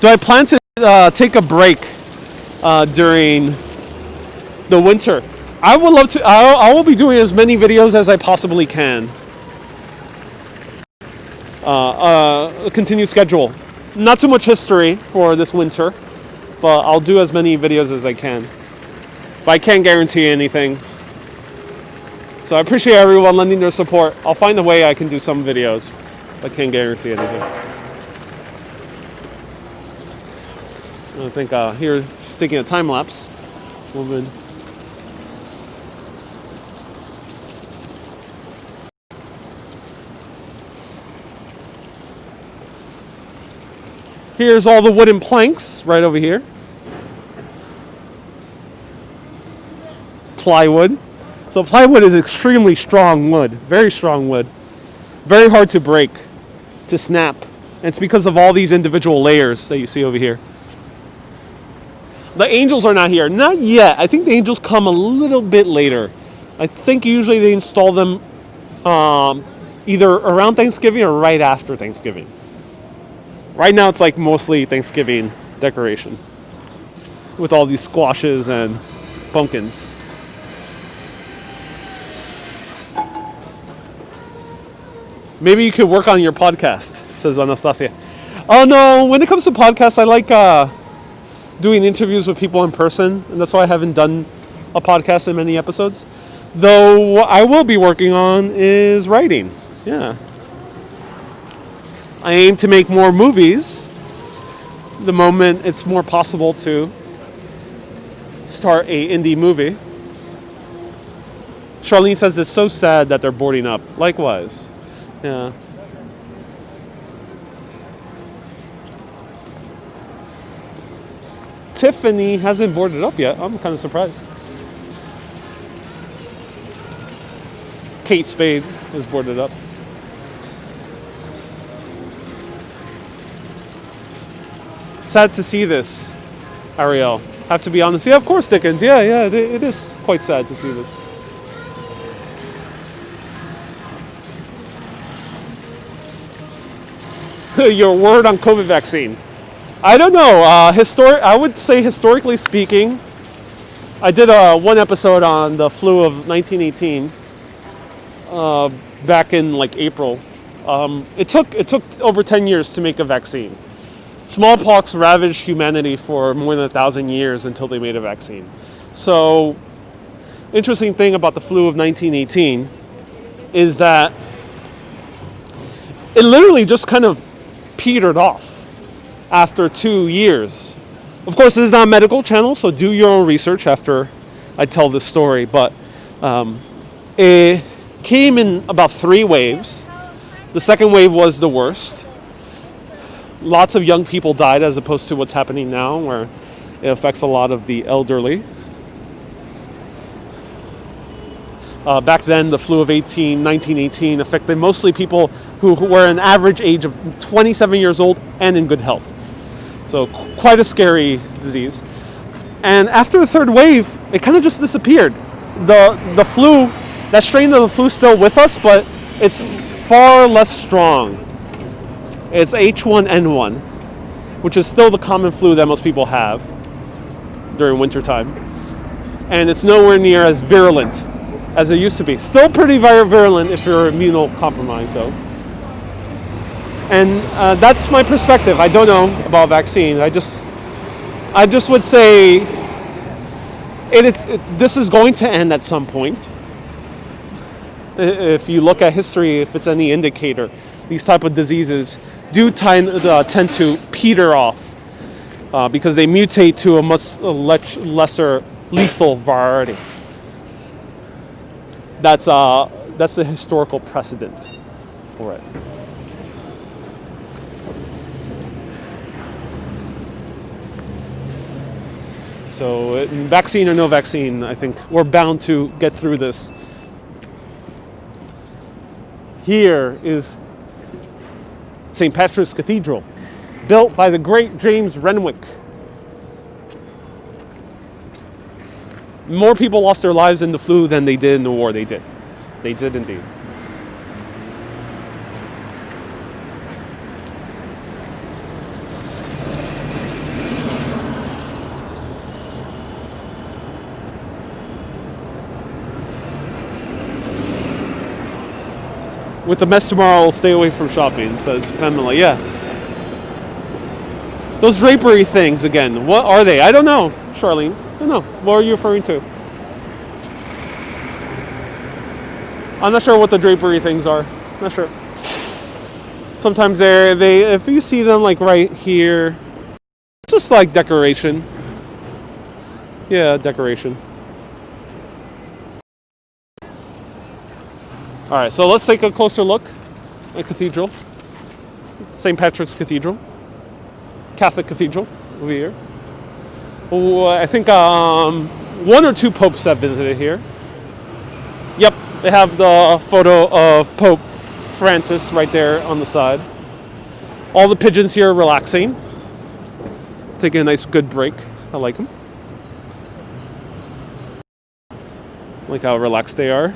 Do I plan to take a break during the winter? I would love to. I will be doing as many videos as I possibly can. A continued schedule. Not too much history for this winter, but I'll do as many videos as I can. But I can't guarantee anything. So I appreciate everyone lending their support. I'll find a way I can do some videos, but I can't guarantee anything. I think here, just taking a time lapse. Woman. Here's all the wooden planks right over here. Plywood. So plywood is extremely strong wood, very strong wood. Very hard to break, to snap. And it's because of all these individual layers that you see over here. The angels are not here. Not yet. I think the angels come a little bit later. I think usually they install them either around Thanksgiving or right after Thanksgiving. Right now it's like mostly Thanksgiving decoration with all these squashes and pumpkins. Maybe you could work on your podcast, says Anastasia. Oh no, when it comes to podcasts, I like doing interviews with people in person, and that's why I haven't done a podcast in many episodes. Though what I will be working on is writing. Yeah. I aim to make more movies the moment it's more possible to start a indie movie. Charlene says it's so sad that they're boarding up. Likewise. Yeah. Tiffany hasn't boarded up yet. I'm kind of surprised. Kate Spade is boarded up. Sad to see this, Ariel. Have to be honest. Yeah, of course, Dickens. Yeah, it is quite sad to see this. Your word on COVID vaccine. I don't know. I would say historically speaking, I did one episode on the flu of 1918 back in like April. It took over 10 years to make a vaccine. Smallpox ravaged humanity for more than 1,000 years until they made a vaccine. So, interesting thing about the flu of 1918 is that it literally just kind of petered off after 2 years. Of course, this is not a medical channel, so do your own research after I tell this story. But it came in about 3 waves. The second wave was the worst. Lots of young people died as opposed to what's happening now, where it affects a lot of the elderly. Back then, the flu of 1918 affected mostly people who were an average age of 27 years old and in good health. So quite a scary disease. And after the third wave, it kind of just disappeared. The flu, that strain of the flu is still with us, but it's far less strong. It's H1N1, which is still the common flu that most people have during wintertime. And it's nowhere near as virulent as it used to be. Still pretty virulent if you're immunocompromised, though. And that's my perspective. I don't know about vaccine. I just would say this is going to end at some point. If you look at history, if it's any indicator, these type of diseases do tend to peter off because they mutate to a much lesser lethal variety. That's the historical precedent for it. So, vaccine or no vaccine, I think we're bound to get through this. Here is St. Patrick's Cathedral, built by the great James Renwick. More people lost their lives in the flu than they did in the war. They did indeed. With the mess tomorrow, I'll stay away from shopping, says Pamela. Yeah. Those drapery things again, what are they? I don't know, Charlene. I don't know. What are you referring to? I'm not sure what the drapery things are. Not sure. Sometimes they if you see them like right here, just like decoration. Yeah, decoration. All right, so let's take a closer look at Cathedral. St. Patrick's Cathedral. Catholic Cathedral over here. Oh, I think 1 or 2 popes have visited here. Yep, they have the photo of Pope Francis right there on the side. All the pigeons here are relaxing. Taking a nice good break. I like them. Like how relaxed they are.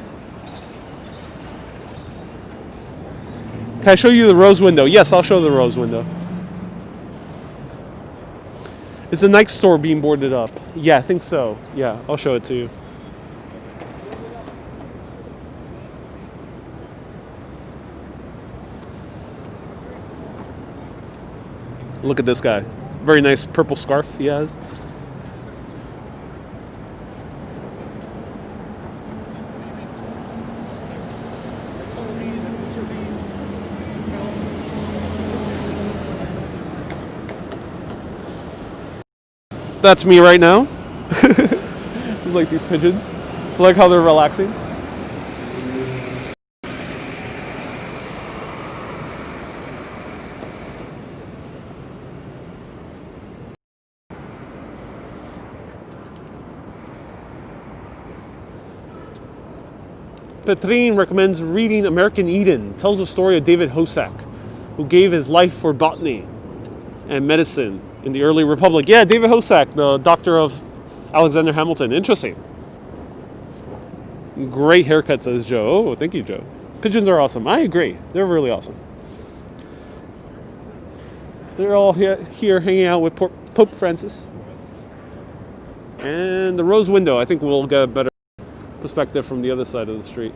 Can I show you the rose window? Yes, I'll show the rose window. Is the Nike store being boarded up? Yeah, I think so. Yeah, I'll show it to you. Look at this guy. Very nice purple scarf he has. That's me right now. It's like these pigeons. I like how they're relaxing. Petrine recommends reading American Eden. Tells the story of David Hosack, who gave his life for botany and medicine in the early republic. Yeah, David Hosack, the doctor of Alexander Hamilton. Interesting. Great haircut, says Joe. Oh, thank you, Joe. Pigeons are awesome. I agree. They're really awesome. They're all here hanging out with Pope Francis. And the rose window, I think we'll get a better perspective from the other side of the street.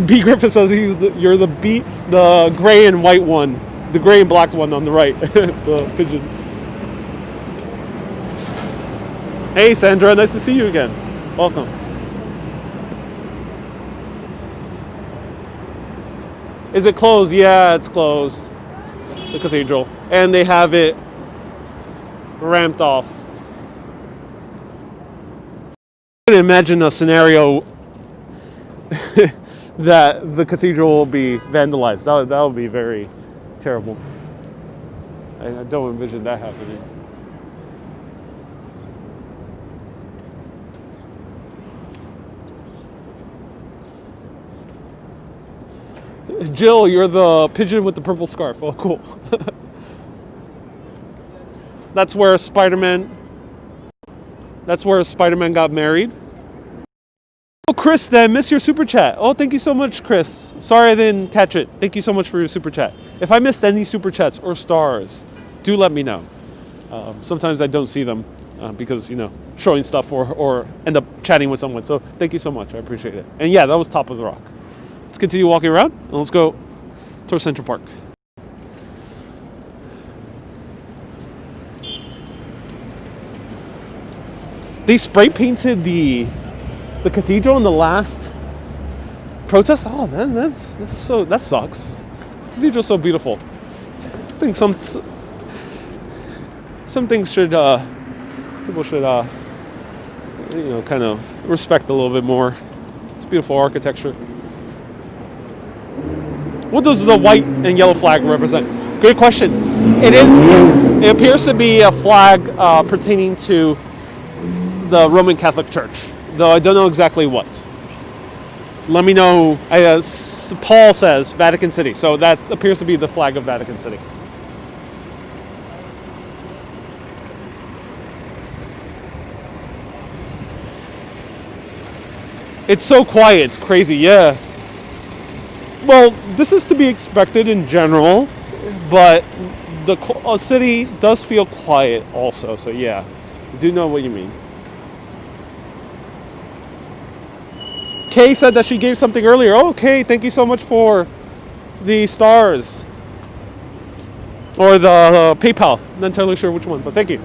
B. Griffith says you're the gray and white one, the gray and black one on the right, the pigeon. Hey Sandra, nice to see you again. Welcome. Is it closed? Yeah, it's closed. The cathedral, and they have it ramped off. I can imagine a scenario that the cathedral will be vandalized. That would be very terrible. I don't envision that happening. Jill, you're the pigeon with the purple scarf. Oh, cool. That's where Spider-Man got married. Oh, Chris, did I miss your super chat? Oh, thank you so much, Chris. Sorry I didn't catch it. Thank you so much for your super chat. If I missed any super chats or stars, do let me know. Sometimes I don't see them because, showing stuff or end up chatting with someone. So thank you so much. I appreciate it. And yeah, that was Top of the Rock. Let's continue walking around and let's go towards Central Park. They spray painted the cathedral in the last protest. Oh man, that sucks. The cathedral's so beautiful. I think some things should people should kind of respect a little bit more. It's beautiful architecture. What does the white and yellow flag represent? Great question. It appears to be a flag pertaining to the Roman Catholic Church, though I don't know exactly what. Let me know. Paul says Vatican City, so that appears to be the flag of Vatican City. It's so quiet, it's crazy, yeah. Well, this is to be expected in general, but the city does feel quiet also, so yeah, I do know what you mean. Kay said that she gave something earlier. Oh, Kay, thank you so much for the stars. Or the PayPal. Not entirely sure which one, but thank you.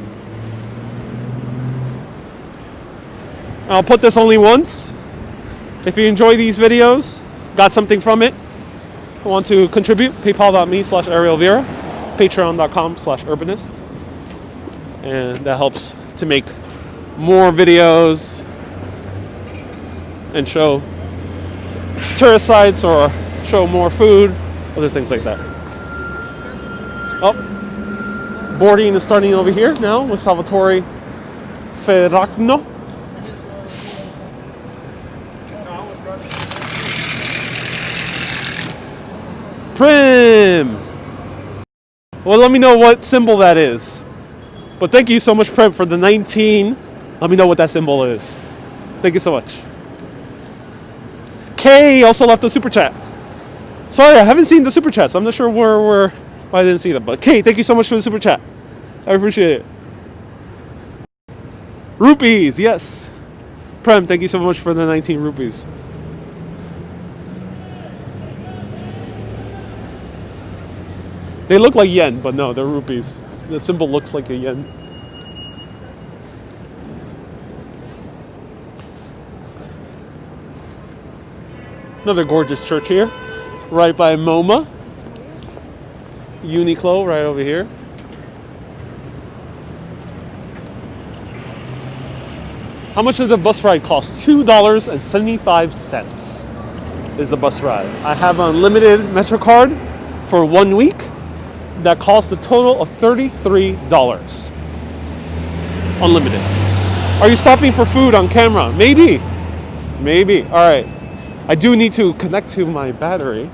I'll put this only once. If you enjoy these videos, got something from it, want to contribute, paypal.me/ArielVera, patreon.com/urbanist. And that helps to make more videos and show tourist sites or show more food, other things like that. Oh, boarding is starting over here now with Salvatore Ferragno. Prim! Well, let me know what symbol that is. But thank you so much, Prim, for the 19. Let me know what that symbol is. Thank you so much. Kay also left a super chat. Sorry, I haven't seen the super chats. I'm not sure why I didn't see them. But Kay, thank you so much for the super chat. I appreciate it. Rupees, yes. Prem, thank you so much for the 19 rupees. They look like yen, but no, they're rupees. The symbol looks like a yen. Another gorgeous church here, right by MoMA. Uniqlo right over here. How much did the bus ride cost? $2.75 is the bus ride. I have an unlimited Metro card for 1 week. That cost a total of $33. Unlimited. Are you stopping for food on camera? Maybe. Maybe. All right. I do need to connect to my battery.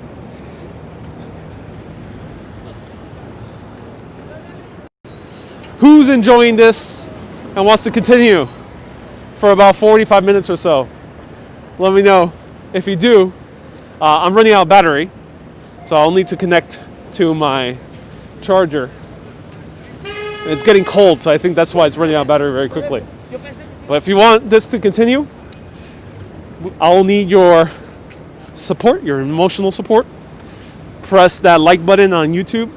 Who's enjoying this and wants to continue for about 45 minutes or so? Let me know. If you do, I'm running out of battery, so I'll need to connect to my charger. It's getting cold, so I think that's why it's running out of battery very quickly. But if you want this to continue, I'll need your support, your emotional support. Press that like button on YouTube.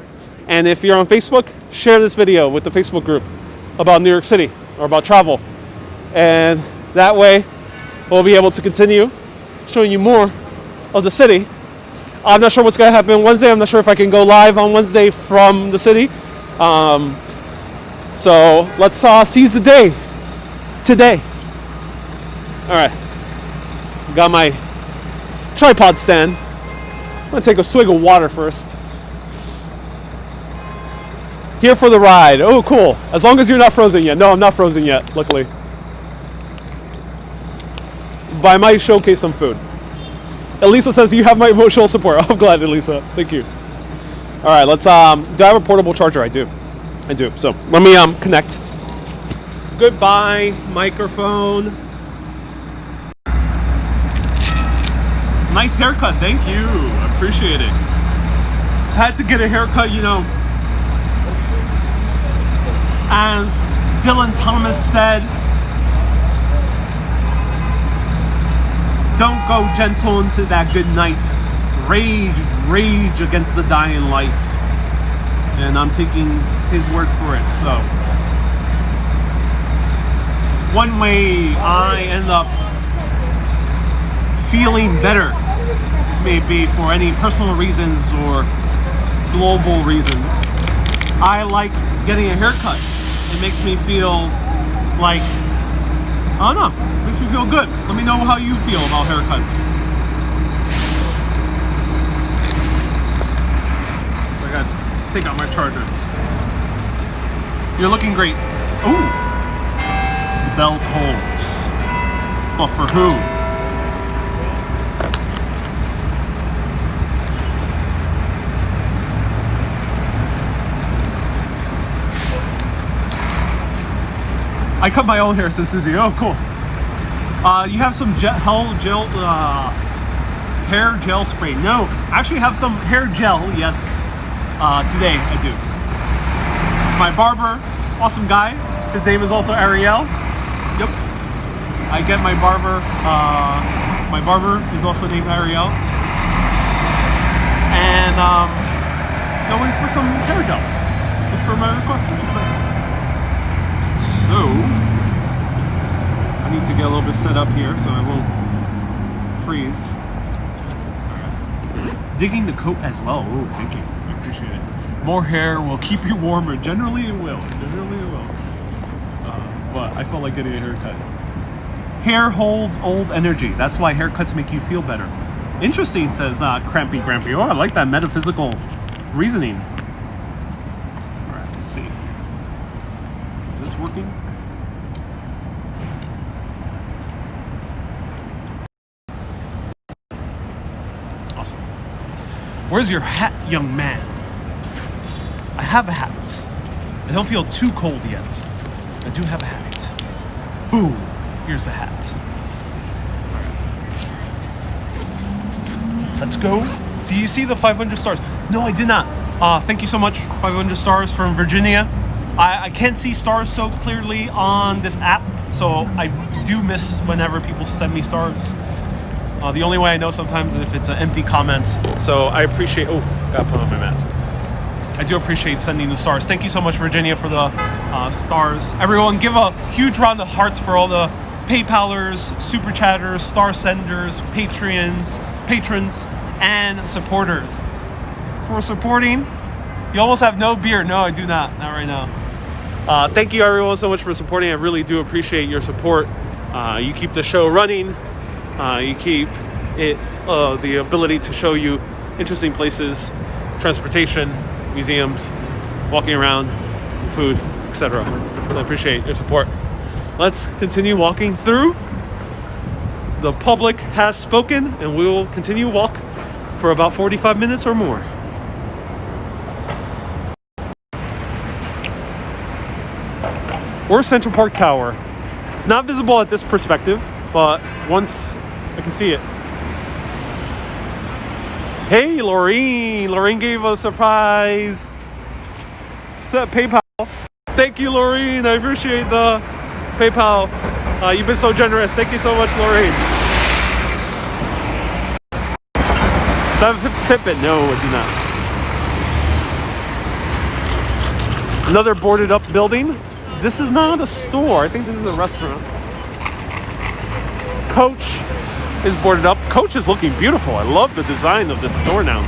And if you're on Facebook, share this video with the Facebook group about New York City or about travel. And that way, we'll be able to continue showing you more of the city. I'm not sure what's going to happen Wednesday. I'm not sure if I can go live on Wednesday from the city. So let's seize the day today. All right. Got my tripod stand. I'm going to take a swig of water first. Here for the ride. Oh, cool. As long as you're not frozen yet. No, I'm not frozen yet, luckily. But I might showcase some food. Elisa says you have my emotional support. I'm glad, Elisa. Thank you. All right, let's, do I have a portable charger? I do. So let me connect. Goodbye, microphone. Nice haircut, thank you. Appreciate it. Had to get a haircut, you know. As Dylan Thomas said, don't go gentle into that good night. Rage against the dying light. And I'm taking his word for it. So one way I end up feeling better, maybe for any personal reasons or global reasons, I like getting a haircut. It makes me feel like, I don't know, it makes me feel good. Let me know how you feel about haircuts. I gotta take out my charger. You're looking great. Ooh. Bell tolls. But for who? I cut my own hair, says Susie. Oh, cool. You have some hair gel spray. No, I actually have some hair gel, yes. Today, I do. My barber, awesome guy. His name is also Ariel. Yep. I get my barber is also named Ariel. And, always put some hair gel. Just per my request, which is nice. So, I need to get a little bit set up here so I won't freeze. Alright. Digging the coat as well. Oh, thank you. I appreciate it. More hair will keep you warmer. Generally it will. But I felt like getting a haircut. Hair holds old energy. That's why haircuts make you feel better. Interesting, says Crampy Grampy. Oh, I like that metaphysical reasoning. Alright, let's see. Is this working? Awesome. Where's your hat, young man? I have a hat. I don't feel too cold yet. I do have a hat. Boom. Here's the hat. Right. Let's go. Do you see the 500 stars? No, I did not. Thank you so much. 500 stars from Virginia. I can't see stars so clearly on this app, so I do miss whenever people send me stars. The only way I know sometimes is if it's an empty comment. So I appreciate. Oh, gotta put on my mask. I do appreciate sending the stars. Thank you so much, Virginia, for the stars. Everyone, give a huge round of hearts for all the PayPalers, Super Chatters, Star Senders, patrons, and supporters. For supporting, you almost have no beer. No, I do not. Not right now. Thank you, everyone, so much for supporting. I really do appreciate your support. You keep the show running. You keep it the ability to show you interesting places, transportation, museums, walking around, food, etc. So I appreciate your support. Let's continue walking through. The public has spoken, and we will continue walk for about 45 minutes or more. Or Central Park Tower. It's not visible at this perspective, but once I can see it. Hey, Laureen! Laureen gave us a surprise. Set PayPal. Thank you, Laureen. I appreciate the PayPal. You've been so generous. Thank you so much, Laureen. Do I have a Fitbit? No, I do not. Another boarded up building. This is not a store. I think this is a restaurant. Coach is boarded up. Coach is looking beautiful. I love the design of this store now.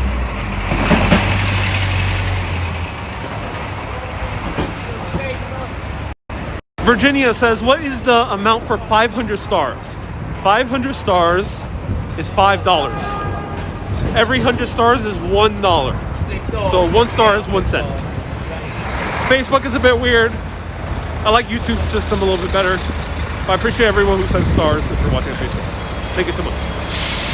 Virginia says, what is the amount for 500 stars? 500 stars is $5. Every 100 stars is $1. So 1 star is 1 cent. Facebook is a bit weird. I like YouTube's system a little bit better. But I appreciate everyone who sends stars if you're watching on Facebook. Thank you so much.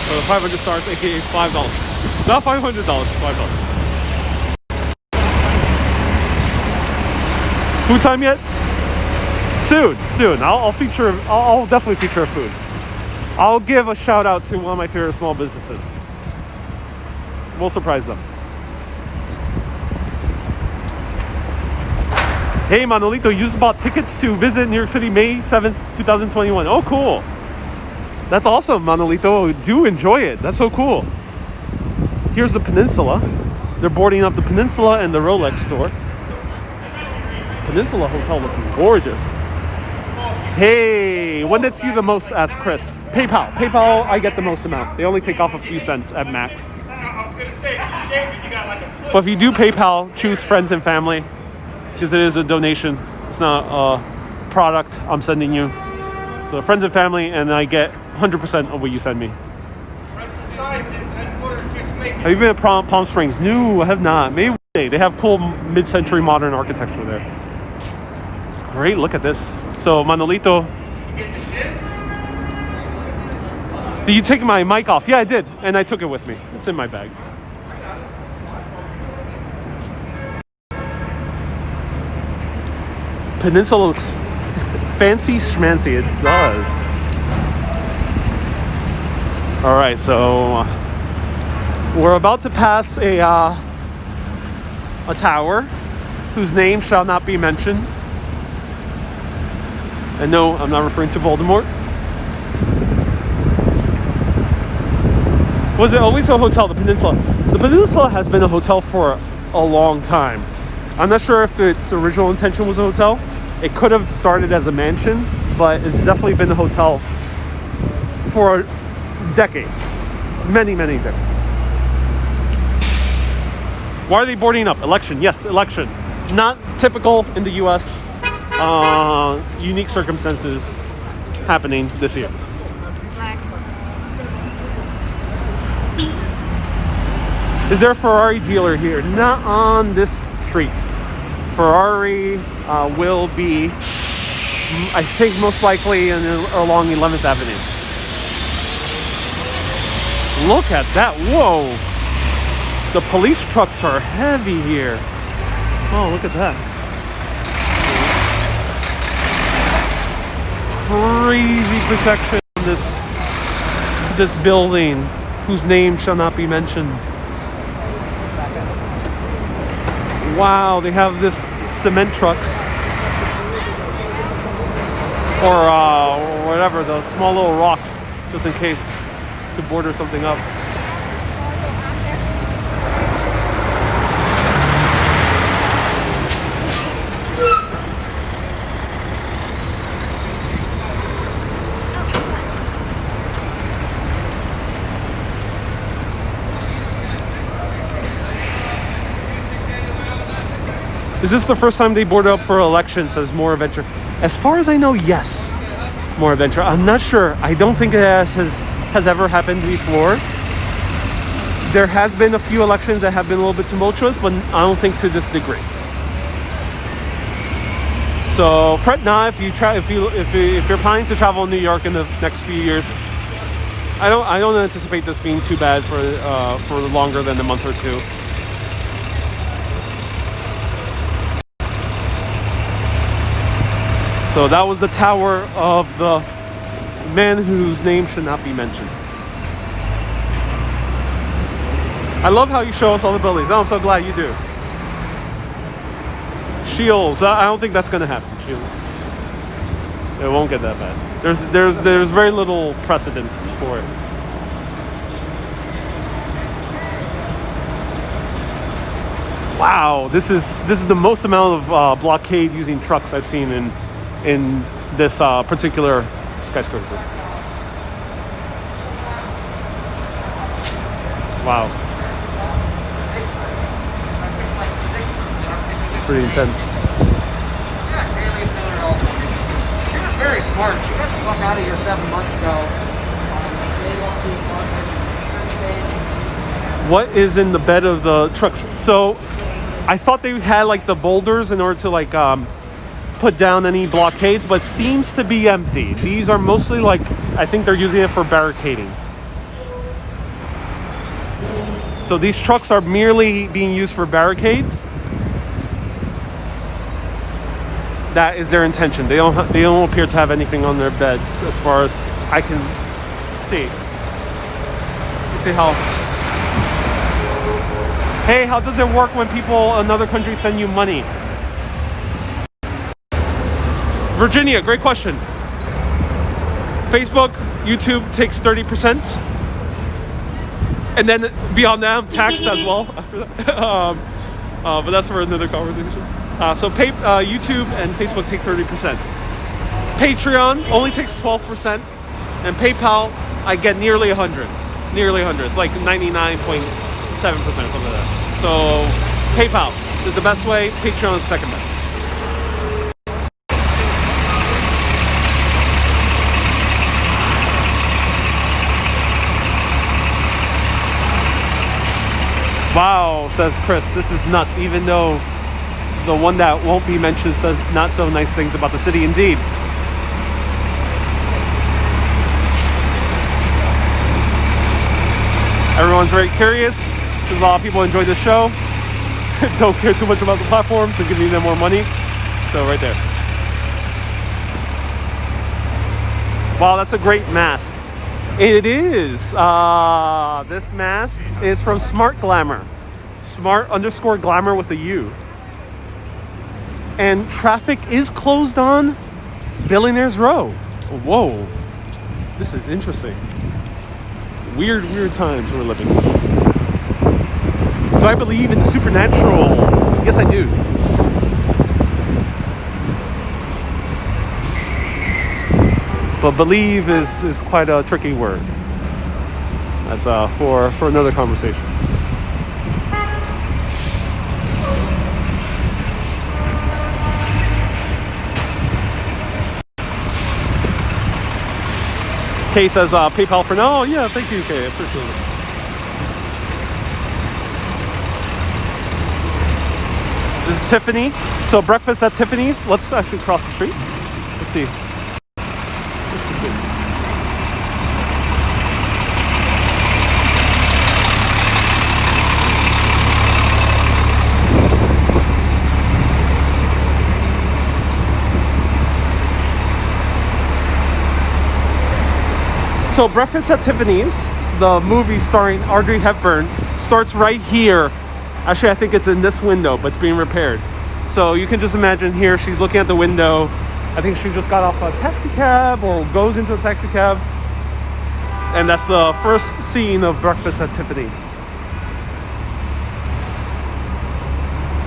So 500 stars, aka $5. Not $500, $5. Food time yet? Soon. I'll definitely feature a food. I'll give a shout out to one of my favorite small businesses. We'll surprise them. Hey, Manolito, you just bought tickets to visit New York City May 7th, 2021. Oh, cool. That's awesome, Manolito. Do enjoy it. That's so cool. Here's the Peninsula. They're boarding up the Peninsula and the Rolex store. Peninsula Hotel looking gorgeous. Hey, when did you the most? Asked Chris. PayPal. PayPal, I get the most amount. They only take off a few cents at max. But if you do PayPal, choose friends and family, because it is a donation. It's not a product I'm sending you. So friends and family, and I get 100% of what you send me. Have you been to Palm Springs? No, I have not. Maybe one day. They have cool mid-century modern architecture there. Great, look at this. So Manolito. Did you take my mic off? Yeah, I did, and I took it with me. It's in my bag. Peninsula looks fancy schmancy. It does. All right, so we're about to pass a tower whose name shall not be mentioned. And no, I'm not referring to Voldemort. Was it always a hotel, the Peninsula? The Peninsula has been a hotel for a long time. I'm not sure if its original intention was a hotel. It could have started as a mansion, but it's definitely been a hotel for decades. Many, many decades. Why are they boarding up? Election. Yes, election. Not typical in the US. Unique circumstances happening this year. Is there a Ferrari dealer here? Not on this street. Ferrari will be, I think, most likely along 11th Avenue. Look at that. Whoa. The police trucks are heavy here. Oh, look at that. Crazy protection on this building whose name shall not be mentioned. Wow, they have this cement trucks or whatever, the small little rocks, just in case to border something up. Is this the first time they boarded up for elections? Says more adventure. As far as I know, yes. more adventure. I'm not sure. I don't think it has ever happened before. There has been a few elections that have been a little bit tumultuous, but I don't think to this degree. So fret not if you're planning to travel in New York in the next few years. I don't anticipate this being too bad for longer than a month or two. So that was the tower of the man whose name should not be mentioned. I love how you show us all the buildings. I'm so glad you do. Shields. I don't think that's gonna happen. Shields. It won't get that bad. There's very little precedent for it. Wow, this is the most amount of blockade using trucks I've seen in this particular skyscraper. Wow. Pretty intense. She was very smart. She got the fuck out of here 7 months ago. What is in the bed of the trucks? So I thought they had like the boulders in order to like put down any blockades, but seems to be empty. These are mostly like, I think they're using it for barricading. So these trucks are merely being used for barricades. That is their intention. They don't appear to have anything on their beds as far as I can see. You see how... Hey, how does it work when people in another country send you money? Virginia, great question. Facebook, YouTube takes 30%. And then beyond that, I'm taxed as well after that. But that's for another conversation. So YouTube and Facebook take 30%. Patreon only takes 12%. And PayPal, I get nearly 100. Nearly 100. It's like 99.7% or something like that. So PayPal is the best way. Patreon is the second best. Wow, says Chris, this is nuts, even though the one that won't be mentioned says not so nice things about the city indeed. Everyone's very curious, since a lot of people enjoy the show. Don't care too much about the platforms and giving them more money. So right there. Wow, that's a great mask. It is. This mask is from Smart Glamour. Smart_glamour with a U. And traffic is closed on Billionaires Row. Whoa. This is interesting. Weird times we're living. Do I believe in the supernatural? Yes, I do. But believe is quite a tricky word. That's for another conversation. Kay says PayPal for now. Oh, yeah, thank you, Kay. I appreciate it. This is Tiffany. So breakfast at Tiffany's. Let's actually cross the street. Let's see. So Breakfast at Tiffany's, the movie starring Audrey Hepburn, starts right here. Actually, I think it's in this window, but it's being repaired. So you can just imagine here, she's looking at the window. I think she just got off a taxi cab or goes into a taxi cab. And that's the first scene of Breakfast at Tiffany's.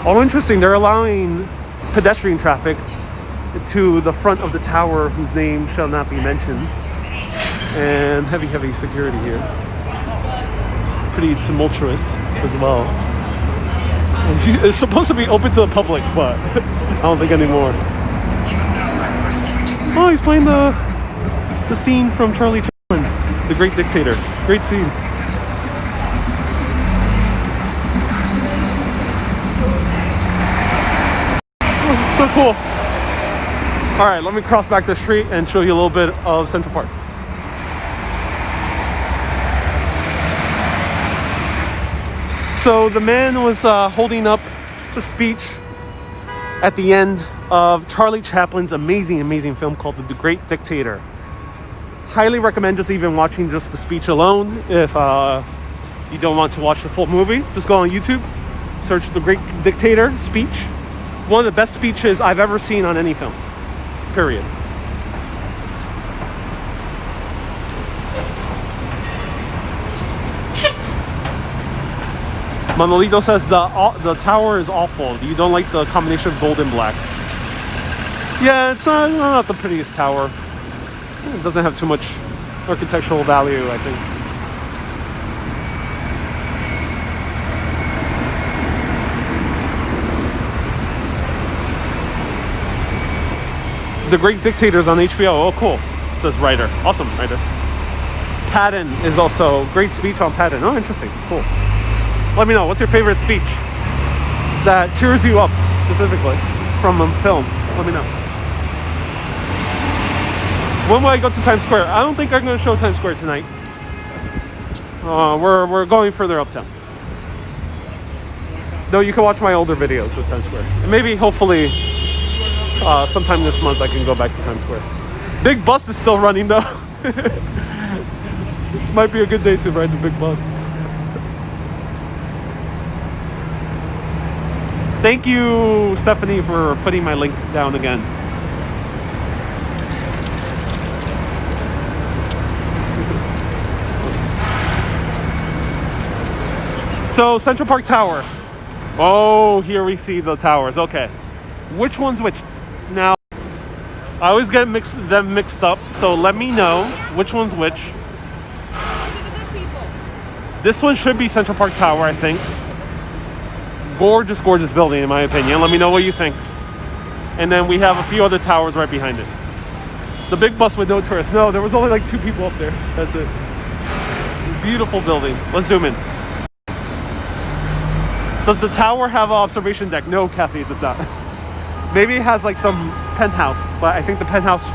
Oh, interesting. They're allowing pedestrian traffic to the front of the tower whose name shall not be mentioned. And heavy security here. Pretty tumultuous as well. And it's supposed to be open to the public, but I don't think anymore. Oh, he's playing the The scene from Charlie Chaplin, The Great Dictator. Great scene. Oh, so cool. All right, let me cross back the street and show you a little bit of Central Park. So the man was holding up the speech at the end of Charlie Chaplin's amazing film called The Great Dictator. Highly recommend just even watching just the speech alone. If you don't want to watch the full movie, just go on YouTube, search The Great Dictator speech. One of the best speeches I've ever seen on any film, period. Manolito says the tower is awful. You don't like the combination of gold and black. Yeah, it's not the prettiest tower. It doesn't have too much architectural value, I think. The Great Dictators on HBO. Oh, cool. It says writer. Awesome, writer. Patton is also great speech on Patton. Oh, interesting. Cool. Let me know, what's your favorite speech that cheers you up specifically from a film? Let me know. When will I go to Times Square? I don't think I'm going to show Times Square tonight. We're going further uptown. Though you can watch my older videos of Times Square. And maybe, hopefully, sometime this month I can go back to Times Square. Big bus is still running though. Might be a good day to ride the big bus. Thank you, Stephanie, for putting my link down again. So, Central Park Tower. Oh, here we see the towers. Okay. Which one's which? Now, I always get them mixed up, so let me know which one's which. This one should be Central Park Tower, I think. Gorgeous building, in my opinion. Let me know what you think. And then we have a few other towers right behind it. The big bus with no tourists. No, there was only like 2 people up there. That's it. Beautiful building. Let's zoom in. Does the tower have an observation deck? No, Kathy, it does not. Maybe it has like some penthouse, but I think the penthouse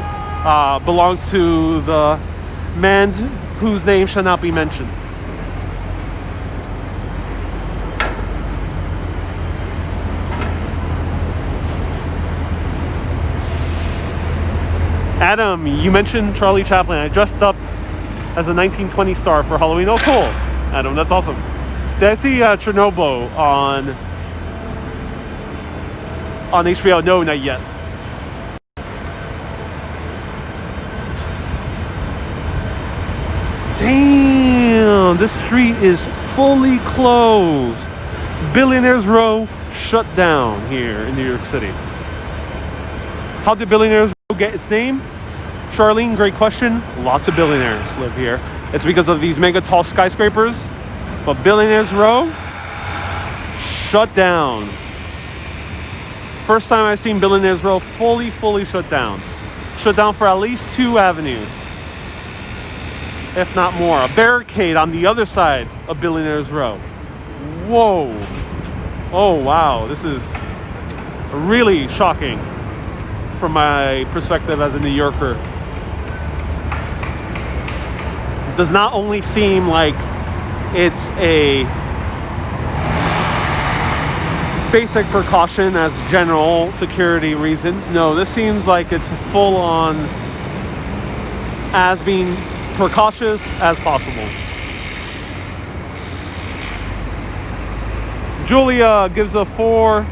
belongs to the man whose name shall not be mentioned. Adam, you mentioned Charlie Chaplin. I dressed up as a 1920 star for Halloween. Oh, cool. Adam, that's awesome. Did I see Chernobyl on HBO? No, not yet. Damn, this street is fully closed. Billionaires Row shut down here in New York City. How did Billionaires Row get its name? Charlene, great question. Lots of billionaires live here. It's because of these mega tall skyscrapers. But Billionaires Row shut down. First time I've seen Billionaires Row fully shut down. Shut down for at least 2 avenues, if not more. A barricade on the other side of Billionaires Row. Whoa. Oh, wow. This is really shocking from my perspective as a New Yorker. It does not only seem like it's a basic precaution as general security reasons. No, this seems like it's full on as being precautious as possible. Julia gives a $5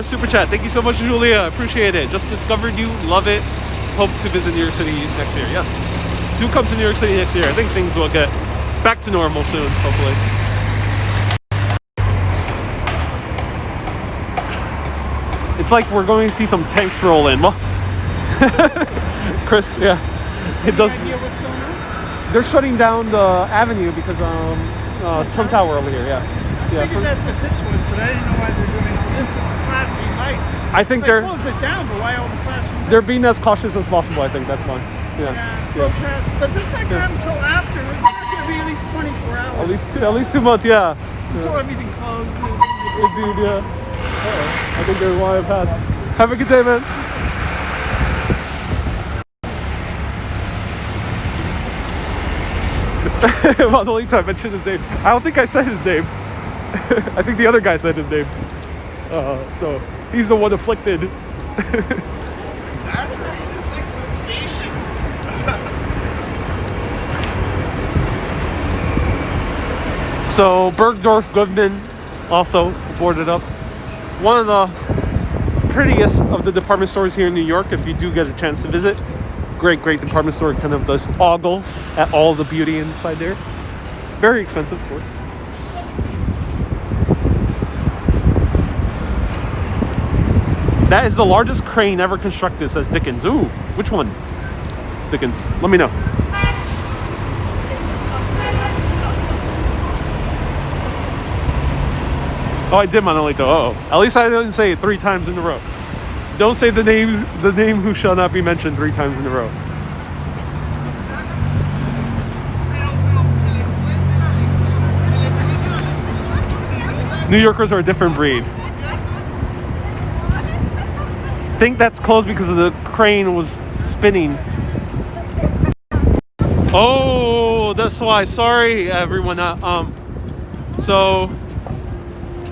super chat. Thank you so much, Julia. Appreciate it. Just discovered you. Love it. Hope to visit New York City next year. Yes. Do come to New York City next year. I think things will get back to normal soon, hopefully. It's like we're going to see some tanks roll in. Well, Chris, yeah. It does. Any idea what's going on? They're shutting down the avenue because Trump Tower over here, yeah. I figured that's what this was, but I didn't know why they're doing all this with the flashing lights. I think They close it down, but why all the flashing lights? they're being as cautious as possible, I think that's fine. Yeah. Protest, but this ain't not until after. It's not gonna be at least 24 hours. At least 2 months, yeah. Until everything closes. Indeed, yeah. I think they're wanting to pass. Have a good day, man. Well, the only time I mentioned his name. I don't think I said his name. I think the other guy said his name. So he's the one afflicted. So Bergdorf Goodman also boarded up. One of the prettiest of the department stores here in New York, if you do get a chance to visit. Great department store. Kind of does ogle at all the beauty inside there. Very expensive, of course. That is the largest crane ever constructed, says Dickens. Ooh, which one? Dickens, let me know. Oh, I did Manolito. Uh-oh. At least I didn't say it 3 times in a row. Don't say the name who shall not be mentioned 3 times in a row. New Yorkers are a different breed. I think that's closed because the crane was spinning. Oh, that's why. Sorry, everyone. So,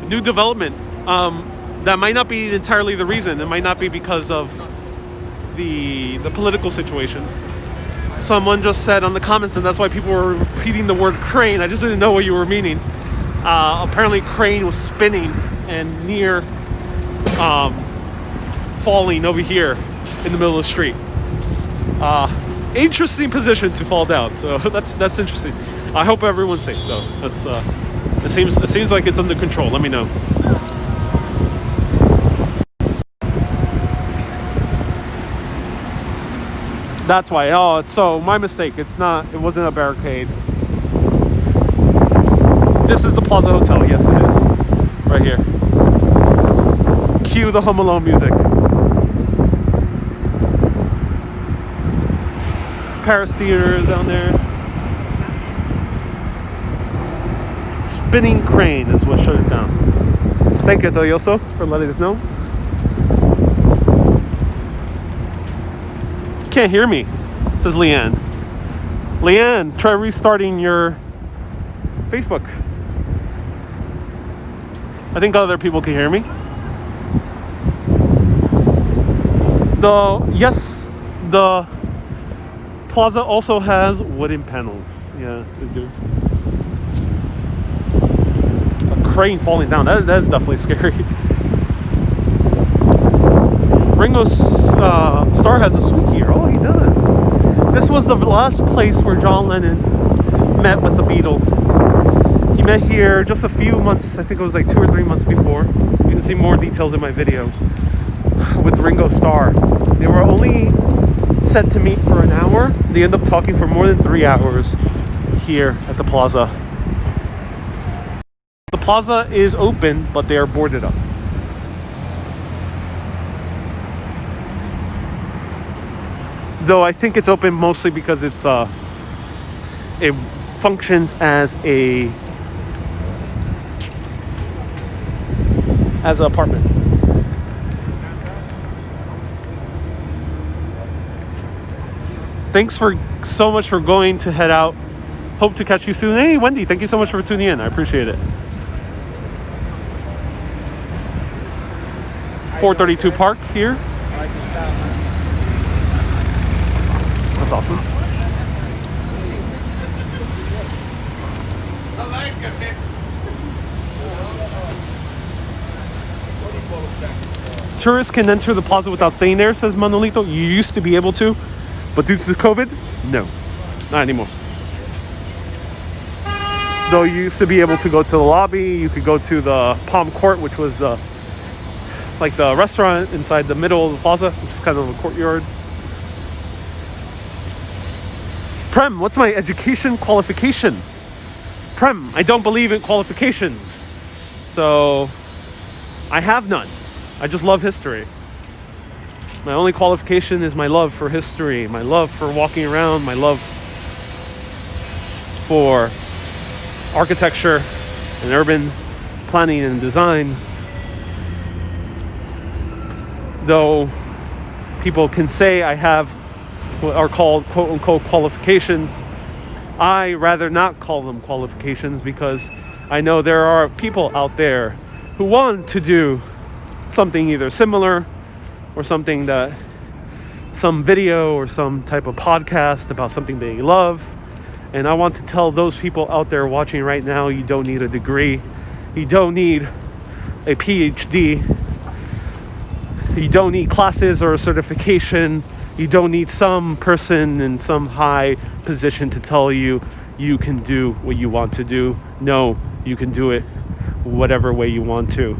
new development. That might not be entirely the reason. It might not be because of the political situation. Someone just said on the comments, and that's why people were repeating the word crane. I just didn't know what you were meaning. Apparently, crane was spinning and near falling over here in the middle of the street. Interesting position to fall down. So that's interesting. I hope everyone's safe though. That's it seems like it's under control. Let me know. That's why. Oh, so my mistake. It wasn't a barricade. This is the Plaza Hotel. Yes, it is. Right here. Cue the Home Alone music. Paris Theater is down there. Spinning crane is what shut it down. Thank you, Toyoso, for letting us know. Can't hear me, says Leanne. Leanne, try restarting your Facebook. I think other people can hear me. The Plaza also has wooden panels. Yeah, they do. A crane falling down. That is definitely scary. Ringo Starr has a suite here. Oh, he does. This was the last place where John Lennon met with the Beatles. He met here just a few months, I think it was like 2 or 3 months before. You can see more details in my video with Ringo Starr. They were only set to meet for an hour. They end up talking for more than 3 hours here at the Plaza. The Plaza is open, but they are boarded up. Though I think it's open mostly because it functions as an apartment. Thanks so much for going to head out. Hope to catch you soon. Hey, Wendy, thank you so much for tuning in. I appreciate it. 432 Park here. That's awesome. Tourists can enter the plaza without staying there, says Manolito. You used to be able to, but due to COVID, no, not anymore. Though you used to be able to go to the lobby, you could go to the Palm Court, which was the restaurant inside the middle of the plaza, which is kind of a courtyard. Prem, what's my education qualification? Prem, I don't believe in qualifications. So, I have none. I just love history. My only qualification is my love for history, my love for walking around, my love for architecture and urban planning and design. Though people can say I have what are called quote-unquote qualifications, I rather not call them qualifications, because I know there are people out there who want to do something either similar or something that, some video or some type of podcast about something they love. And I want to tell those people out there watching right now, you don't need a degree. You don't need a PhD. You don't need classes or a certification. You don't need some person in some high position to tell you you can do what you want to do. No, you can do it whatever way you want to.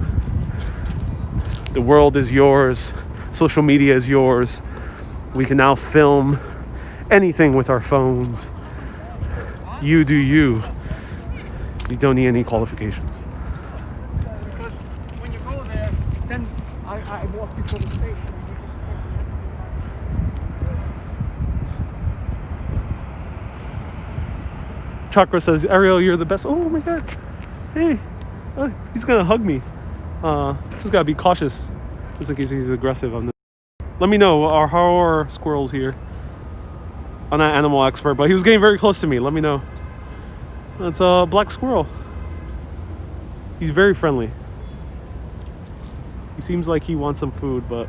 The world is yours. Social media is yours. We can now film anything with our phones. You do you. You don't need any qualifications. Because when you go there, then I walk you to the stage. Chakra says, Ariel, you're the best. Oh my god. Hey. Oh, he's gonna hug me. Just gotta be cautious, just in case he's aggressive on this. Let me know, how are squirrels here? I'm not an animal expert, but he was getting very close to me. Let me know. It's a black squirrel. He's very friendly. He seems like he wants some food, but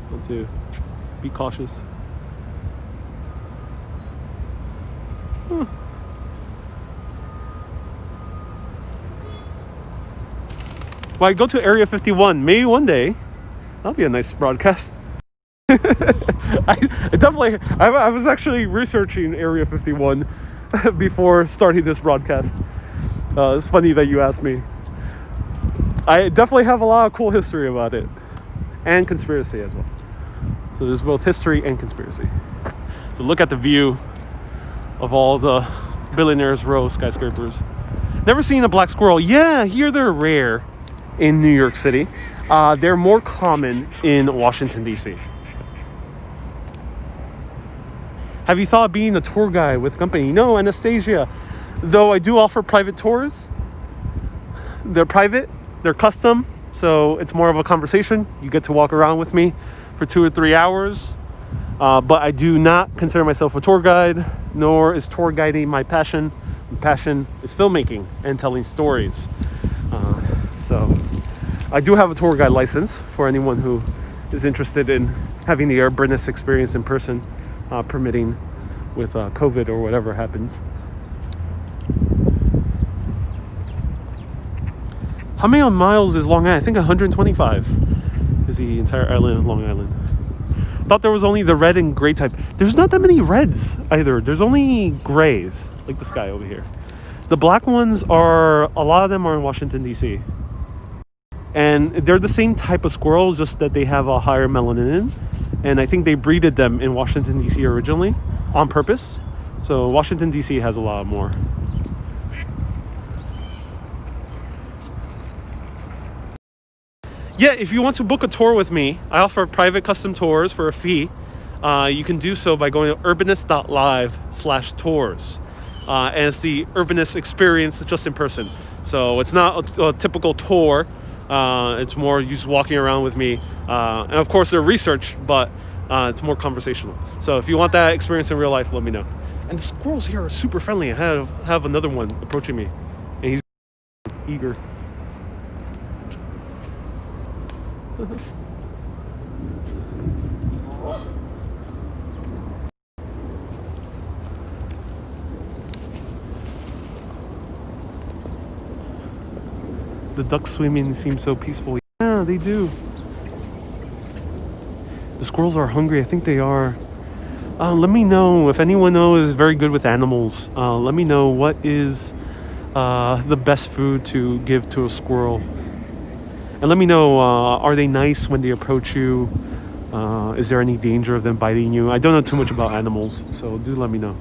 want to be cautious. Huh. Well, I go to Area 51. Maybe one day. That'll be a nice broadcast. I was actually researching Area 51 before starting this broadcast. It's funny that you asked me. I definitely have a lot of cool history about it, and conspiracy as well. So there's both history and conspiracy. So look at the view of all the Billionaires Row skyscrapers. Never seen a black squirrel. Yeah, here they're rare in New York City. They're more common in Washington, D.C. Have you thought of being a tour guide with a company? No, Anastasia. Though I do offer private tours. They're private, they're custom, so it's more of a conversation. You get to walk around with me for 2 or 3 hours. But I do not consider myself a tour guide, nor is tour guiding my passion. My passion is filmmaking and telling stories. So I do have a tour guide license for anyone who is interested in having the urbanist experience in person, permitting with COVID or whatever happens. How many miles is Long Island? I think 125 is the entire island of Long Island. Thought there was only the red and gray type. There's not that many reds either. There's only grays, like this guy over here. The black ones are, a lot of them are in Washington, D.C. And they're the same type of squirrels, just that they have a higher melanin. And I think they breeded them in Washington, D.C. originally on purpose. So Washington, D.C. has a lot more. Yeah, if you want to book a tour with me, I offer private custom tours for a fee. You can do so by going to urbanist.live/tours. And it's the urbanist experience just in person. So it's not a typical tour. It's more you just walking around with me. And of course, there's research, but it's more conversational. So if you want that experience in real life, let me know. And the squirrels here are super friendly. I have another one approaching me, and he's eager. The ducks swimming seem so peaceful. Yeah, they do. The squirrels are hungry. I think they are. Let me know if anyone knows is very good with animals. Let me know what is the best food to give to a squirrel. And let me know, are they nice when they approach you? Is there any danger of them biting you? I don't know too much about animals, so do let me know.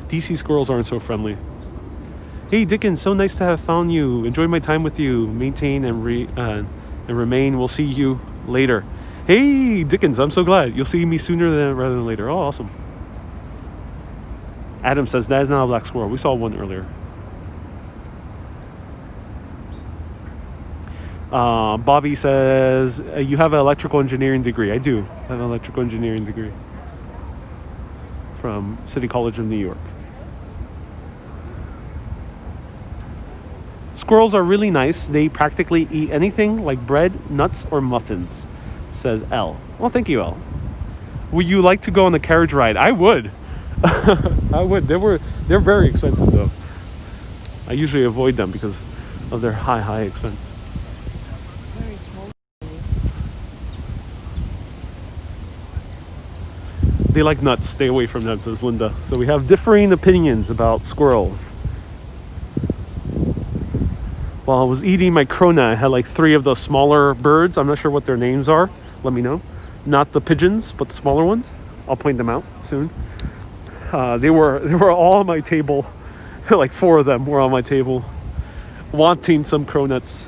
DC squirrels aren't so friendly. Hey Dickens, so nice to have found you. Enjoy my time with you. Maintain and remain. We'll see you later. Hey Dickens, I'm so glad. You'll see me sooner rather than later. Oh, awesome. Adam says that is not a black squirrel. We saw one earlier. Bobby says you have an electrical engineering degree. I do have an electrical engineering degree from City College of New York. Squirrels are really nice. They practically eat anything like bread, nuts, or muffins, says L. Well, thank you, L. Would you like to go on the carriage ride? I would. I would. They're very expensive though. I usually avoid them because of their high expense. They like nuts. Stay away from them, says Linda. So we have differing opinions about squirrels. While I was eating my cronut, I had like 3 of the smaller birds. I'm not sure what their names are. Let me know. Not the pigeons, but the smaller ones. I'll point them out soon. They were all on my table. Like 4 of them were on my table, wanting some cronuts.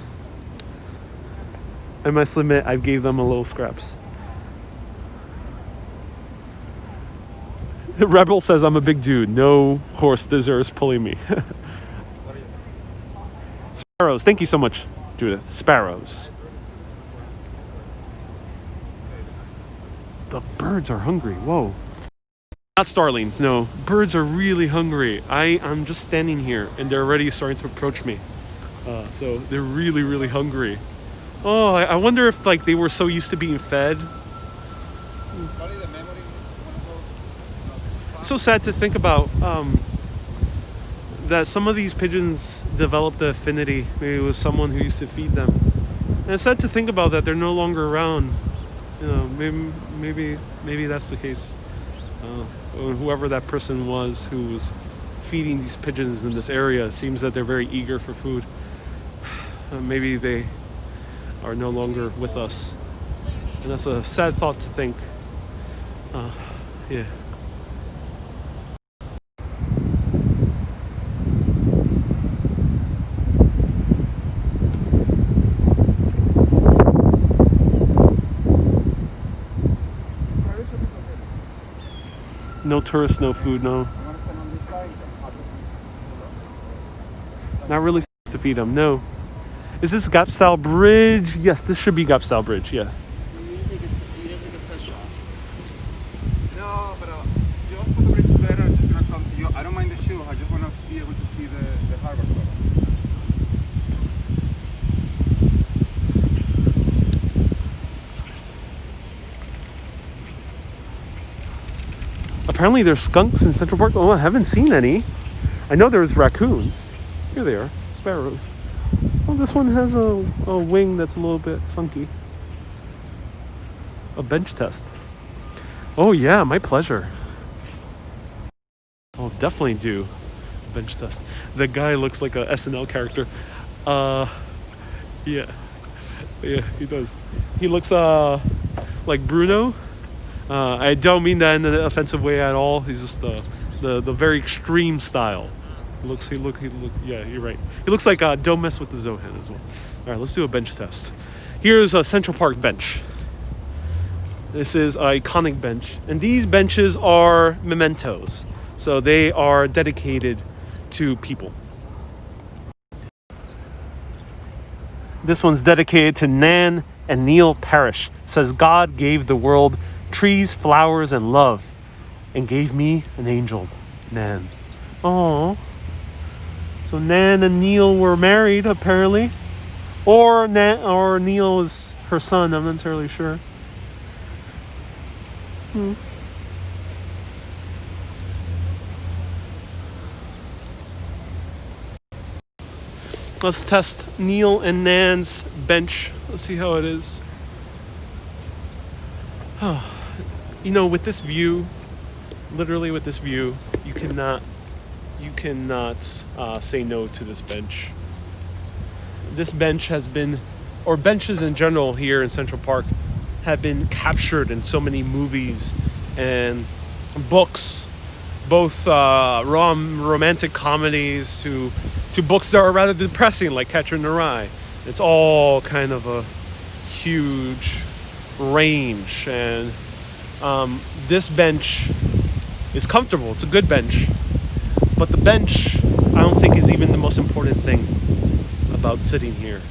I must admit, I gave them a little scraps. The Rebel says I'm a big dude. No horse deserves pulling me. Sparrows. Thank you so much, Judith. Sparrows. The birds are hungry. Whoa. Not starlings, no. Birds are really hungry. I'm just standing here and they're already starting to approach me. So they're really hungry. Oh, I wonder if like they were so used to being fed. It's so sad to think about that some of these pigeons developed an affinity. Maybe it was someone who used to feed them. And it's sad to think about that they're no longer around. You know, maybe that's the case. Whoever that person was who was feeding these pigeons in this area, it seems that they're very eager for food. Maybe they are no longer with us. And that's a sad thought to think. Yeah. No tourists, no food, no. Not really supposed to feed them, no. Is this Gap Style Bridge? Yes, this should be Gap Style Bridge, yeah. You didn't take a test shot. No, but if you put the bridge there, I'm just gonna come to you. I don't mind the shoe. I just want to be able to see the harbor club. Apparently there's skunks in Central Park. Oh, I haven't seen any. I know there's raccoons. Here they are, sparrows. Oh, this one has a wing that's a little bit funky. A bench test. Oh yeah, my pleasure. I'll definitely do a bench test. The guy looks like a SNL character. Yeah, he does. He looks like Bruno. I don't mean that in an offensive way at all. He's just the very extreme style. Yeah, you're right. He looks like Don't Mess with the Zohan as well. All right, let's do a bench test. Here's a Central Park bench. This is an iconic bench, and these benches are mementos, so they are dedicated to people. This one's dedicated to Nan and Neil Parrish. It says, God gave the world trees, flowers, and love, and gave me an angel, Nan. Oh, so Nan and Neil were married apparently, or Neil is her son. I'm not entirely sure. Let's test Neil and Nan's bench. Let's see how it is. Oh, you know, with this view, literally with this view, you cannot say no to this bench. This bench has been, or benches in general here in Central Park, have been captured in so many movies and books, both romantic comedies to to books that are rather depressing, like Catcher in the Rye. It's all kind of a huge range, and this bench is comfortable. It's a good bench, but the bench I don't think is even the most important thing about sitting here.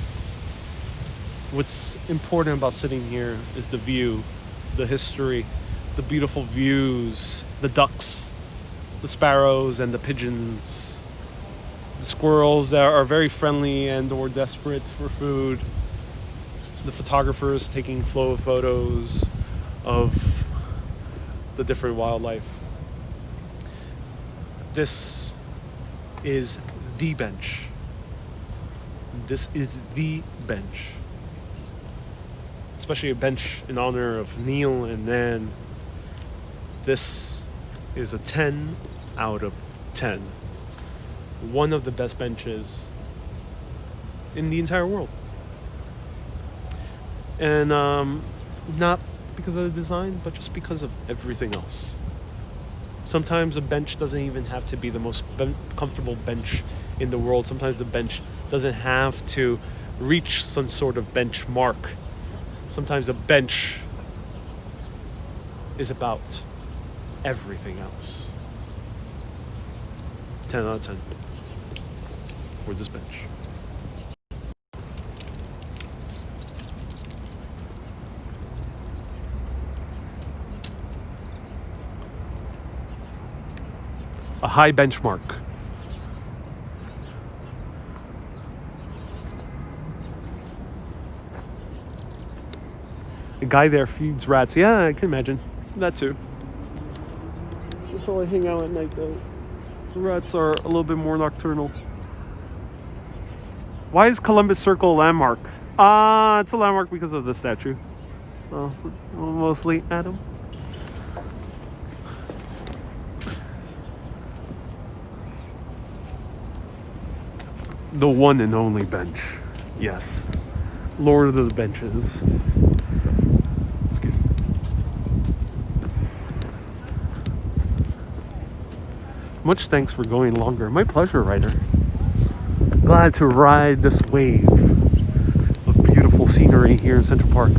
What's important about sitting here is the view, the history, the beautiful views, the ducks, the sparrows and the pigeons, the squirrels that are very friendly and or desperate for food, the photographers taking flow photos of the different wildlife. This is the bench. This is the bench. Especially a bench in honor of Neil and Nan. This is a 10 out of 10. One of the best benches in the entire world. And not because of the design, but just because of everything else. Sometimes a bench doesn't even have to be the most comfortable bench in the world. Sometimes the bench doesn't have to reach some sort of benchmark. Sometimes a bench is about everything else. 10 out of 10 for this bench. A high benchmark. A guy there feeds rats. Yeah, I can imagine. That too. They'll probably hang out at night though. The rats are a little bit more nocturnal. Why is Columbus Circle a landmark? It's a landmark because of the statue. Mostly, Adam. The one and only bench. Yes. Lord of the benches. Excuse me. Much thanks for going longer. My pleasure, Ryder. Glad to ride this wave of beautiful scenery here in Central Park.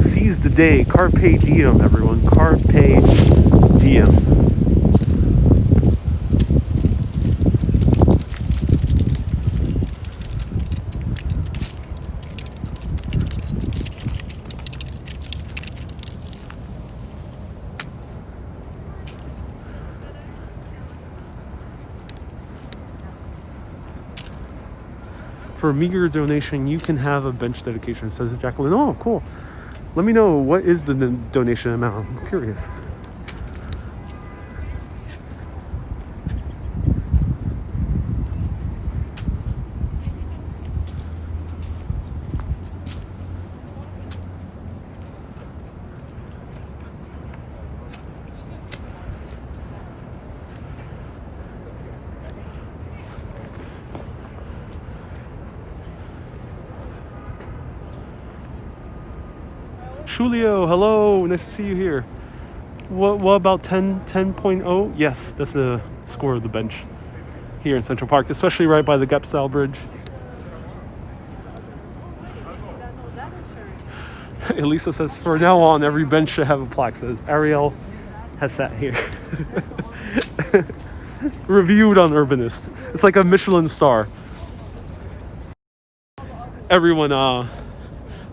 Seize the day. Carpe diem, everyone. Carpe diem. For a meager donation, you can have a bench dedication, says Jacqueline. Oh, cool. Let me know, what is the donation amount? I'm curious. Julio, hello, nice to see you here. What about 10.0? Yes, that's the score of the bench here in Central Park, especially right by the Gap Style Bridge. Elisa says, for now on, every bench should have a plaque, says Ariel has sat here. Reviewed on Urbanist. It's like a Michelin star. Everyone,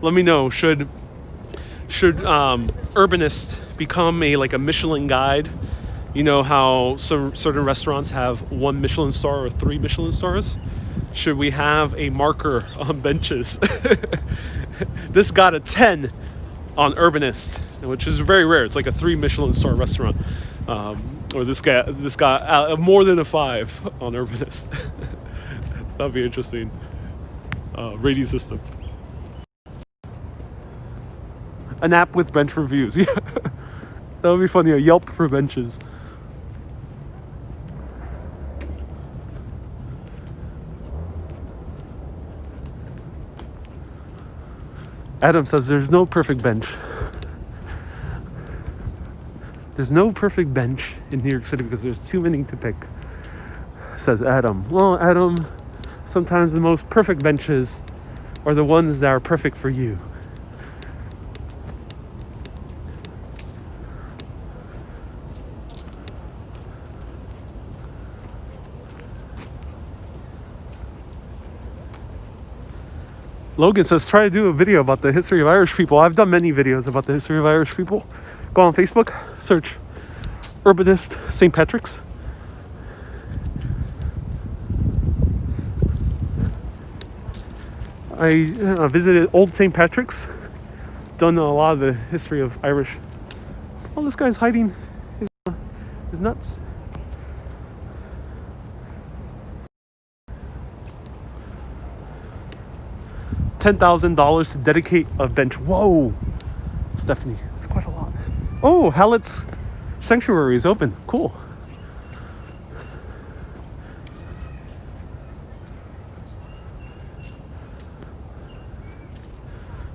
let me know, should Urbanist become a Michelin guide? You know how some certain restaurants have 1 Michelin star or 3 Michelin stars? Should we have a marker on benches? This got a 10 on Urbanist, which is very rare. It's like a 3 Michelin star restaurant. Or this got more than a 5 on Urbanist. That'd be interesting. Rating system. An app with bench reviews. Yeah, that would be funny. A Yelp for benches. Adam says there's no perfect bench. There's no perfect bench in New York City because there's too many to pick. says Adam. Well, Adam, sometimes the most perfect benches are the ones that are perfect for you. Logan says, try to do a video about the history of Irish people. I've done many videos about the history of Irish people. Go on Facebook, search Urbanist St. Patrick's. I visited Old St. Patrick's, done a lot of the history of Irish. Oh, this guy's hiding his nuts. $10,000 to dedicate a bench. Whoa, Stephanie, it's quite a lot. Oh, Hallett's Sanctuary is open. Cool.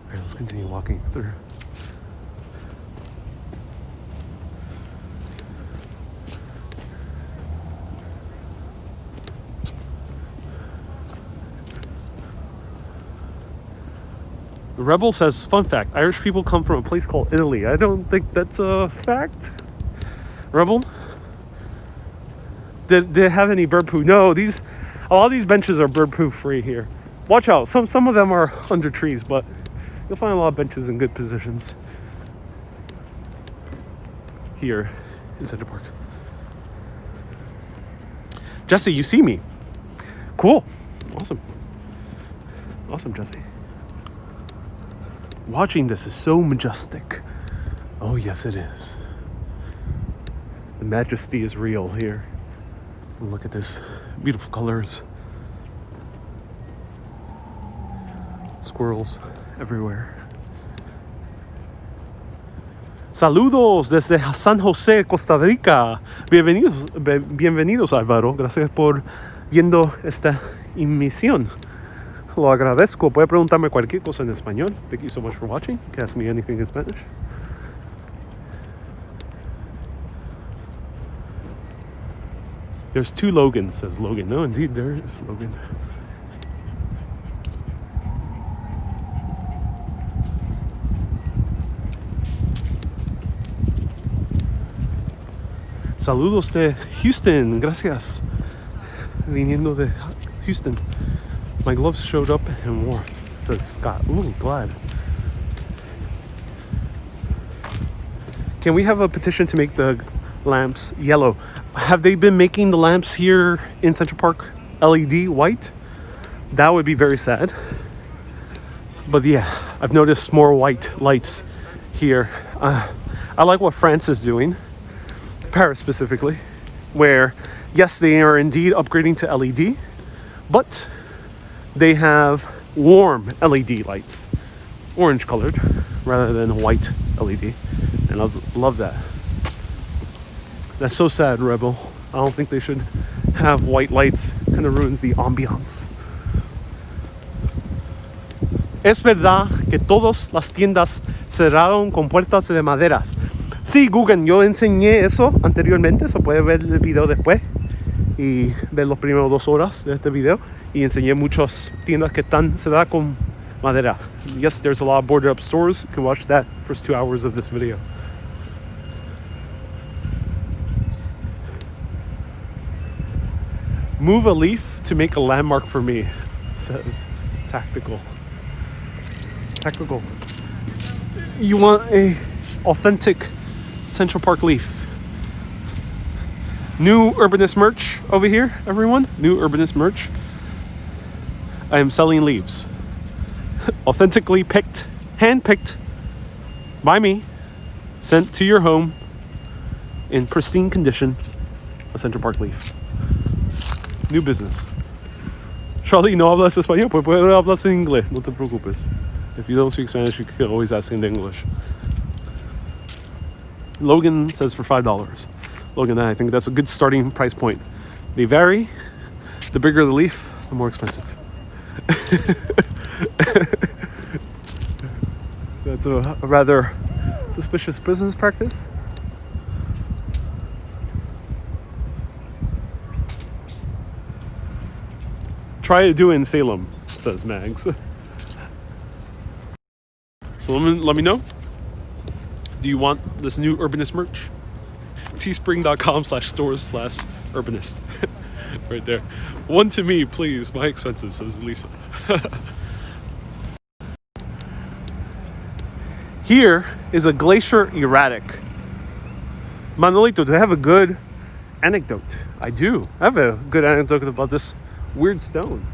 All right, let's continue walking through. The Rebel says, fun fact, Irish people come from a place called Italy. I don't think that's a fact. Rebel? Did it have any bird poo? No, a lot of these benches are bird poo free here. Watch out, some of them are under trees, but you'll find a lot of benches in good positions here in Central Park. Jesse, you see me. Cool. Awesome. Awesome, Jesse. Watching this is so majestic. Oh, yes, it is. The majesty is real here. Look at this. Beautiful colors. Squirrels everywhere. Saludos desde San José, Costa Rica. Bienvenidos, Álvaro. Gracias por viendo esta emisión. Lo agradezco. Puede preguntarme cualquier cosa en español. Thank you so much for watching. You can ask me anything in Spanish. There's two Logans, says Logan. No, indeed, there is Logan. Saludos de Houston. Gracias. Viniendo de Houston. My gloves showed up and wore. Says Scott. Ooh, glad. Can we have a petition to make the lamps yellow? Have they been making the lamps here in Central Park LED white? That would be very sad. But yeah, I've noticed more white lights here. I like what France is doing, Paris specifically, where yes, they are indeed upgrading to LED, but they have warm LED lights, orange colored rather than white LED, and I love that. That's so sad, Rebel. I don't think they should have white lights. Kind of ruins the ambiance. Es verdad que todas las tiendas cerraron con puertas de maderas. Sí, Google, yo enseñé eso anteriormente, so puede ver el video después y ver los primeros 2 horas de este video, y enseñé muchas tiendas que están cerradas con madera. Yes, there's a lot of boarded up stores. You can watch that first 2 hours of this video. Move a leaf to make a landmark for me, says Tactical. Tactical. You want a authentic Central Park leaf. New Urbanist merch over here, everyone. New Urbanist merch. I am selling leaves. Authentically picked, hand-picked by me, sent to your home in pristine condition, a Central Park leaf. New business. Charlie, no hablas español, pues puedes hablar en inglés, no te preocupes. If you don't speak Spanish, you can always ask in English. Logan says for $5. Logan, I think that's a good starting price point. They vary. The bigger the leaf, the more expensive. That's a rather suspicious business practice. Try to do it in Salem, says Mags. So let me know. Do you want this new Urbanist merch? teespring.com/stores/urbanist. Right there. One to me, please. My expenses, says Lisa. Here is a glacier erratic. Manolito, do I have a good anecdote? I do. I have a good anecdote about this weird stone.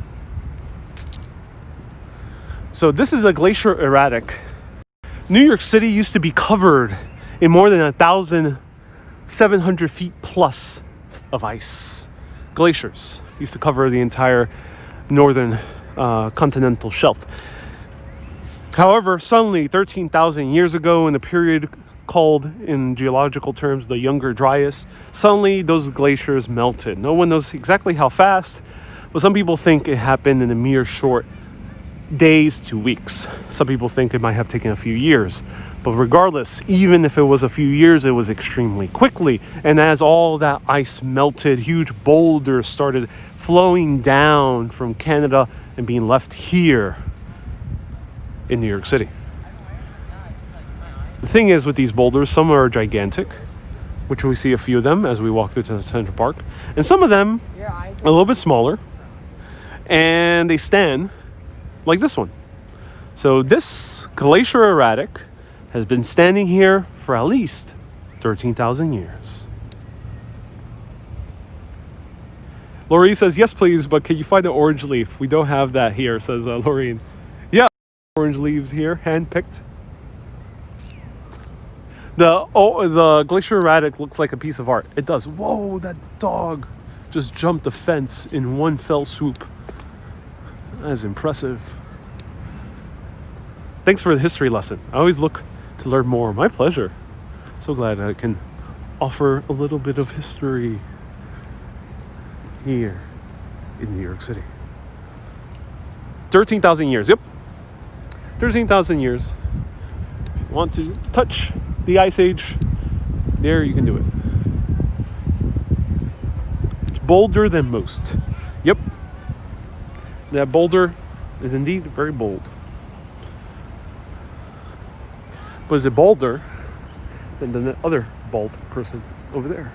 So this is a glacier erratic. New York City used to be covered in more than 1,700 feet plus of ice. Glaciers used to cover the entire northern continental shelf. However, suddenly 13,000 years ago, in the period called in geological terms the Younger Dryas, suddenly those glaciers melted. No one knows exactly how fast, but some people think it happened in a mere short days to weeks. Some people think it might have taken a few years. But regardless, even if it was a few years, it was extremely quickly. And as all that ice melted, huge boulders started flowing down from Canada and being left here in New York City. The thing is with these boulders, some are gigantic, which we see a few of them as we walk through to the Central Park. And some of them a little bit smaller. And they stand like this one. So this glacier erratic has been standing here for at least 13,000 years. Lorraine says, yes, please, but can you find an orange leaf? We don't have that here, says Lorraine. Yeah, orange leaves here, hand-picked. The glacier erratic looks like a piece of art. It does. Whoa, that dog just jumped the fence in one fell swoop. That is impressive. Thanks for the history lesson. I always look to learn more. My pleasure. So glad I can offer a little bit of history here in New York City. 13,000 years. Yep. 13,000 years. Want to touch the Ice Age? There, you can do it. It's bolder than most. Yep. That boulder is indeed very bold. But is it bolder than the other bald person over there?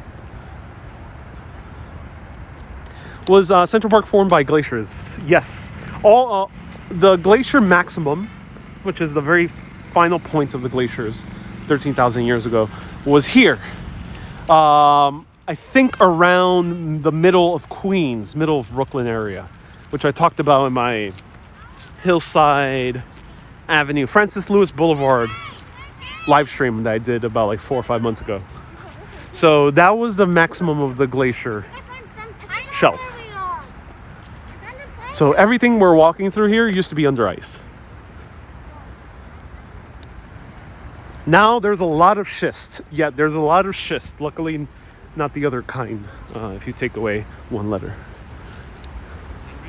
Was Central Park formed by glaciers? Yes. All the glacier maximum, which is the very final point of the glaciers 13,000 years ago, was here. I think around the middle of Queens, middle of Brooklyn area, which I talked about in my Hillside Avenue, Francis Lewis Boulevard live stream that I did about like 4 or 5 months ago. So that was the maximum of the glacier shelf. So everything we're walking through here used to be under ice. Now there's a lot of schist. Yeah, there's a lot of schist. Luckily, not the other kind, if you take away one letter.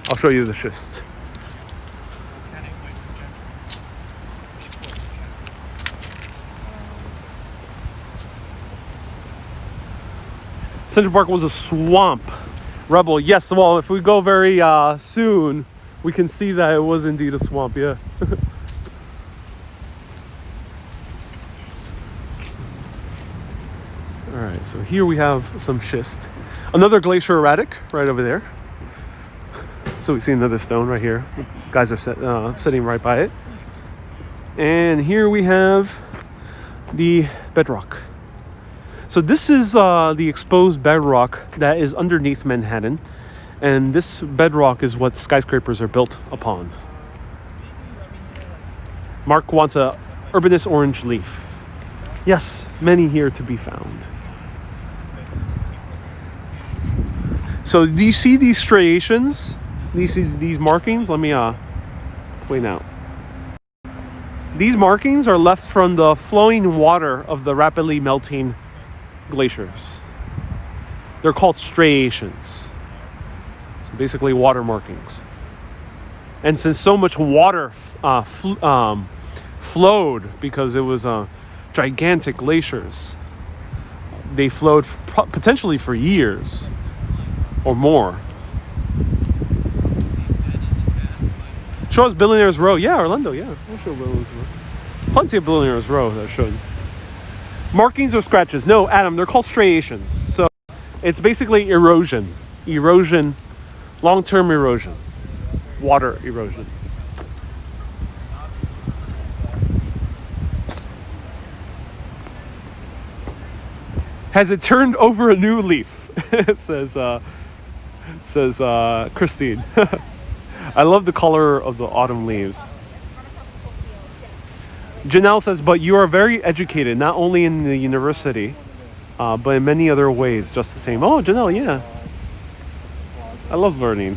I'll show you the schist. Central Park was a swamp. Rebel, yes, well, if we go very soon, we can see that it was indeed a swamp, yeah. Alright, so here we have some schist. Another glacier erratic right over there. So we see another stone right here. Guys are sitting right by it. And here we have the bedrock. So this is the exposed bedrock that is underneath Manhattan. And this bedrock is what skyscrapers are built upon. Mark wants a urbanist orange leaf. Yes, many here to be found. So do you see these striations? These markings? Let me point out. These markings are left from the flowing water of the rapidly melting glaciers. They're called striations. So basically water markings. And since so much water flowed because it was gigantic glaciers, they flowed potentially for years or more. Show us Billionaires Row. Yeah, Orlando. Yeah, we'll show Billionaires Row. Plenty of Billionaires Row that showed. Markings or scratches? No, Adam. They're called striations. So it's basically erosion. Erosion, long-term erosion, water erosion. Has it turned over a new leaf? says Christine. I love the color of the autumn leaves. Janelle says, but you are very educated, not only in the university, but in many other ways, just the same. Oh, Janelle, yeah. I love learning.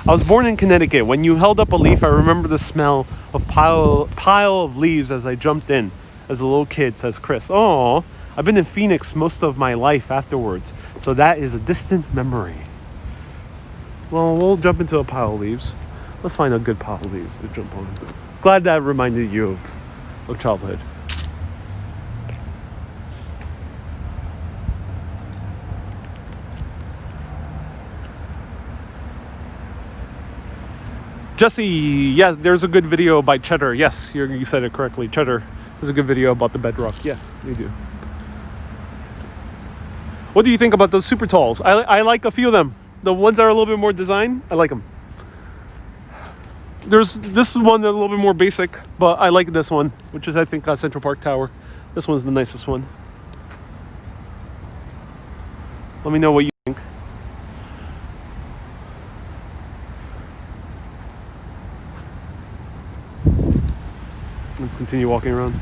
I was born in Connecticut. When you held up a leaf, I remember the smell of pile of leaves as I jumped in as a little kid, says Chris. Oh, I've been in Phoenix most of my life afterwards, so that is a distant memory. Well, we'll jump into a pile of leaves. Let's find a good pile of leaves to jump on. Glad that reminded you of childhood. Jesse, yeah, there's a good video by Cheddar. Yes, you said it correctly. Cheddar. There's a good video about the bedrock. Yeah, they do. What do you think about those super talls? I like a few of them. The ones that are a little bit more design, I like them. There's this one that's a little bit more basic, but I like this one, which is, I think, Central Park Tower. This one's the nicest one. Let me know what you think. Let's continue walking around.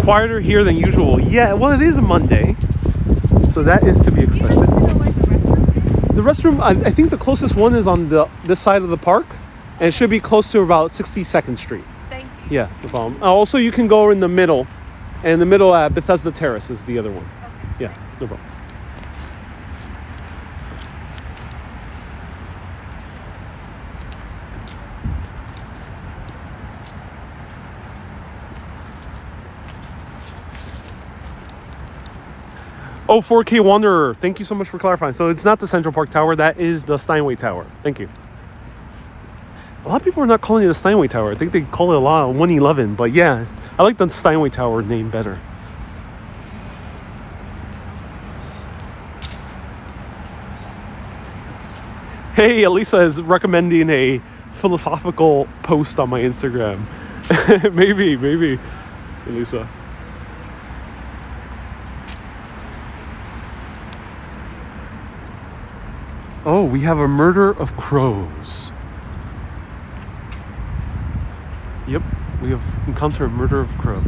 Quieter here than usual. Yeah, well, it is a Monday, so that is to be expected. Do you happen to know where the restroom is? The restroom, I think the closest one is on this side of the park, and it should be close to about 62nd Street. Thank you. Yeah, no problem. Also, you can go in the middle, and the middle at Bethesda Terrace is the other one. Okay. Yeah, no problem. Oh, 4K Wanderer. Thank you so much for clarifying. So it's not the Central Park Tower. That is the Steinway Tower. Thank you. A lot of people are not calling it the Steinway Tower. I think they call it a lot of 111. But yeah, I like the Steinway Tower name better. Hey, Elisa is recommending a philosophical post on my Instagram. maybe, Elisa. Oh, we have a murder of crows. Yep, we have encountered a murder of crows.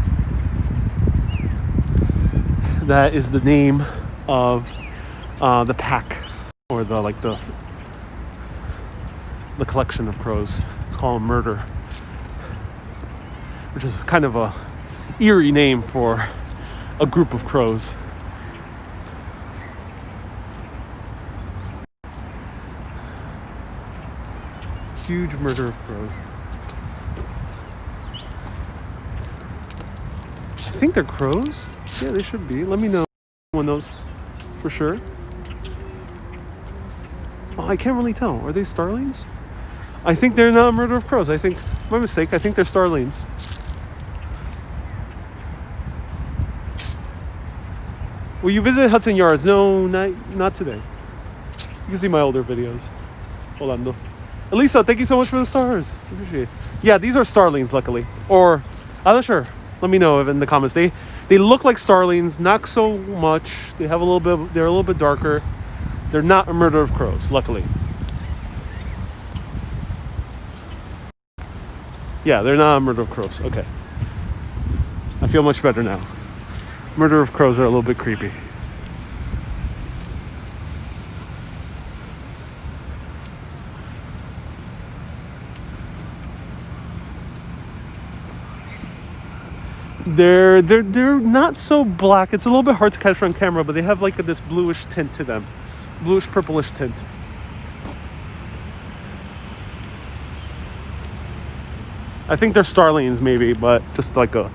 That is the name of the pack, or the collection of crows. It's called a murder, which is kind of a eerie name for a group of crows. Huge murder of crows. I think they're crows. Yeah, they should be. Let me know if anyone knows for sure. Oh, I can't really tell. Are they starlings? I think they're not a murder of crows. I think, my mistake, I think they're starlings. Will you visit Hudson Yards? No, not today. You can see my older videos. Hold on, no. Elisa, thank you so much for the stars. Appreciate it. Yeah, these are starlings, luckily. Or, I'm not sure. Let me know in the comments. They look like starlings, not so much. They have a little bit. They're a little bit darker. They're not a murder of crows, luckily. Yeah, they're not a murder of crows. Okay. I feel much better now. Murder of crows are a little bit creepy. They're not so black. It's a little bit hard to catch on camera, but they have like this bluish tint to them. Bluish purplish tint. I think they're starlings maybe, but just like a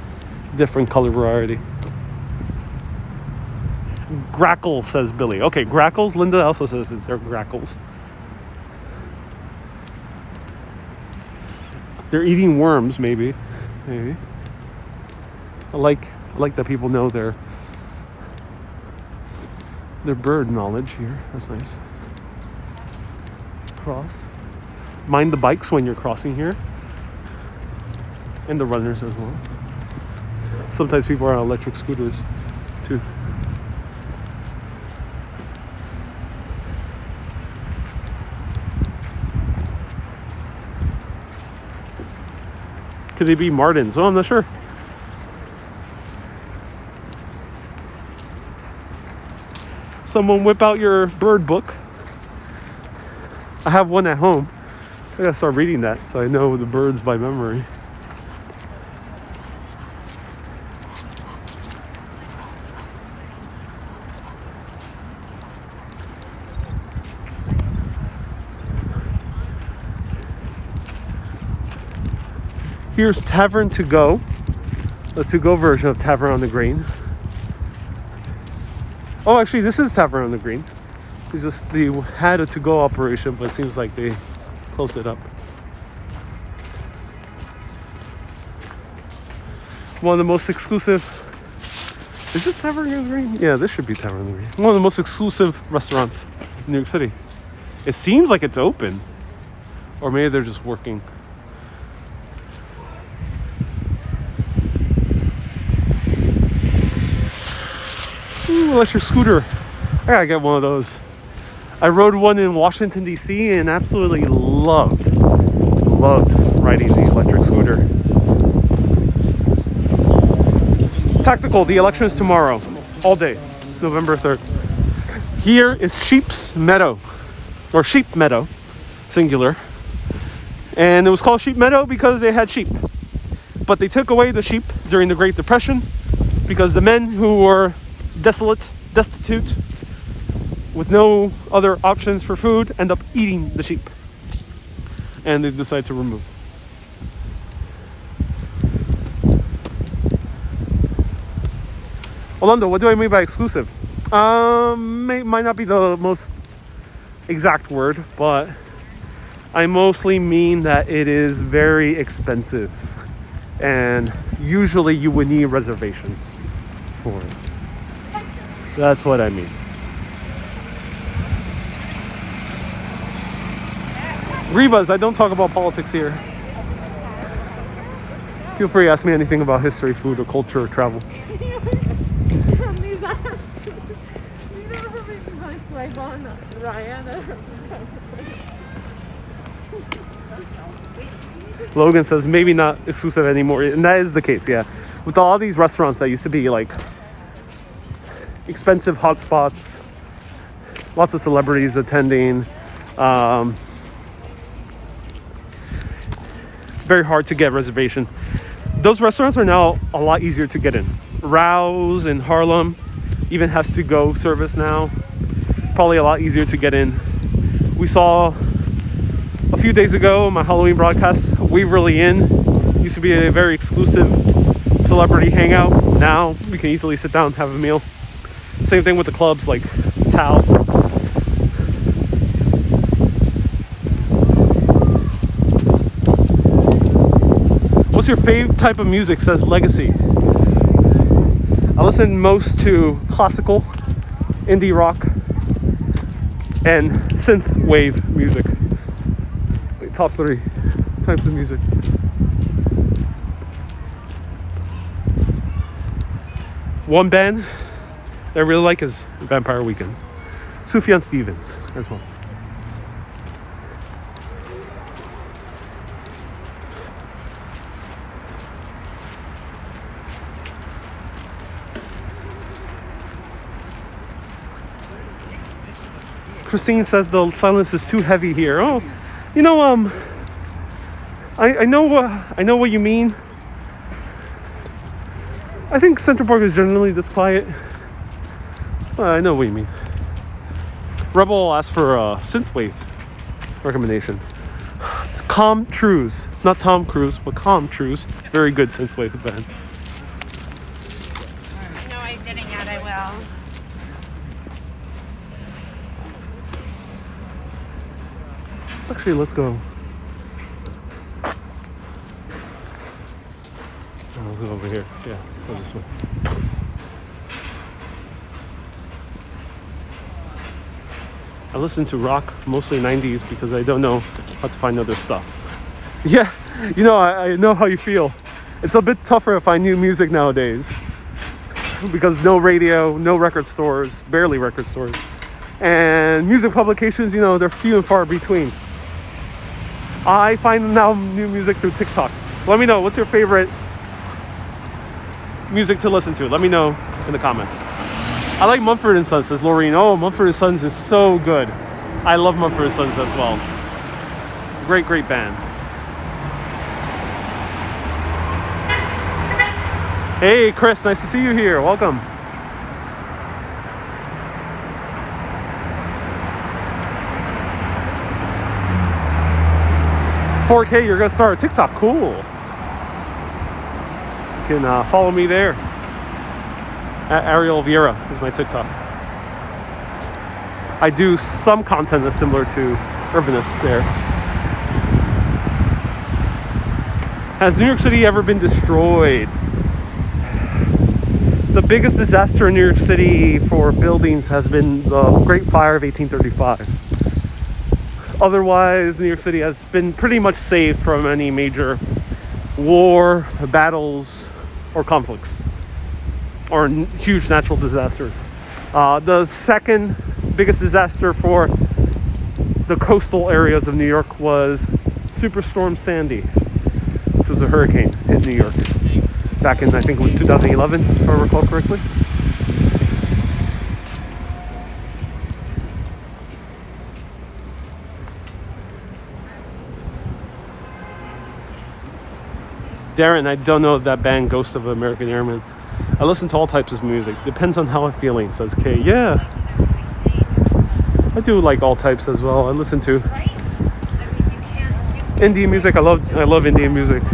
different color variety. Grackle, says Billy. Okay, grackles. Linda also says that they're grackles. They're eating worms, maybe. Maybe. I like that people know their bird knowledge here. That's nice. Cross. Mind the bikes when you're crossing here. And the runners as well. Sometimes people are on electric scooters too. Could they be Martins? Well, I'm not sure. Someone whip out your bird book. I have one at home. I gotta start reading that so I know the birds by memory. Here's Tavern to Go, the to-go version of Tavern on the Green. Oh, actually, this is Tavern on the Green. They had a to-go operation, but it seems like they closed it up. One of the most exclusive. Is this Tavern on the Green? Yeah, this should be Tavern on the Green. One of the most exclusive restaurants in New York City. It seems like it's open, or maybe they're just working. Ooh, electric scooter. I gotta get one of those. I rode one in Washington, D.C. and absolutely loved riding the electric scooter. Tactical, the election is tomorrow. All day. It's November 3rd. Here is Sheep's Meadow. Or Sheep Meadow. Singular. And it was called Sheep Meadow because they had sheep. But they took away the sheep during the Great Depression because the men who were destitute, with no other options for food, end up eating the sheep. And they decide to remove. Orlando, what do I mean by exclusive? Might not be the most exact word, but I mostly mean that it is very expensive. And usually you would need reservations for it. That's what I mean. Rivas, I don't talk about politics here. Feel free to ask me anything about history, food, or culture, or travel. These apps. You know how many times I swipe on Ryan? Logan says maybe not exclusive anymore, and that is the case, yeah. With all these restaurants that used to be like expensive hotspots, lots of celebrities attending, very hard to get reservations. Those restaurants are now a lot easier to get in. Rouse in Harlem even has to-go service now. Probably a lot easier to get in. We saw a few days ago my Halloween broadcast, Waverly Inn used to be a very exclusive celebrity hangout. Now we can easily sit down and have a meal. Same thing with the clubs like Tao. What's your favorite type of music, says Legacy? I listen most to classical, indie rock, and synth wave music. Wait, top 3 types of music. One band that I really like is Vampire Weekend. Sufjan Stevens as well. Christine says the silence is too heavy here. Oh, you know, I know what you mean. I think Central Park is generally this quiet. I know what you mean. Rebel asked for a synthwave recommendation. It's Calm Trues, not Tom Cruise, but Calm Trues. Very good synthwave band. No, I didn't yet. I will. Let's go. this way. I listen to rock, mostly 90s, because I don't know how to find other stuff. Yeah, you know, I know how you feel. It's a bit tougher to find new music nowadays because no radio, no record stores, barely record stores. And music publications, you know, they're few and far between. I find now new music through TikTok. Let me know, what's your favorite music to listen to? Let me know in the comments. I like Mumford & Sons, says Laureen. Oh, Mumford & Sons is so good. I love Mumford & Sons as well. Great, great band. Hey, Chris, nice to see you here. Welcome. $4K, you're gonna start a TikTok. Cool. You can follow me there. At Ariel Vieira is my TikTok. I do some content that's similar to Urbanist there. Has New York City ever been destroyed? The biggest disaster in New York City for buildings has been the Great Fire of 1835. Otherwise, New York City has been pretty much saved from any major war, battles, or conflicts, or huge natural disasters. The second biggest disaster for the coastal areas of New York was Superstorm Sandy, which was a hurricane in New York back in, I think it was 2011, if I recall correctly. Darren, I don't know that band Ghost of American Airmen. I listen to all types of music. Depends on how I'm feeling, says Kay. Yeah. I do like all types as well. I listen to Indian music. I love Indian music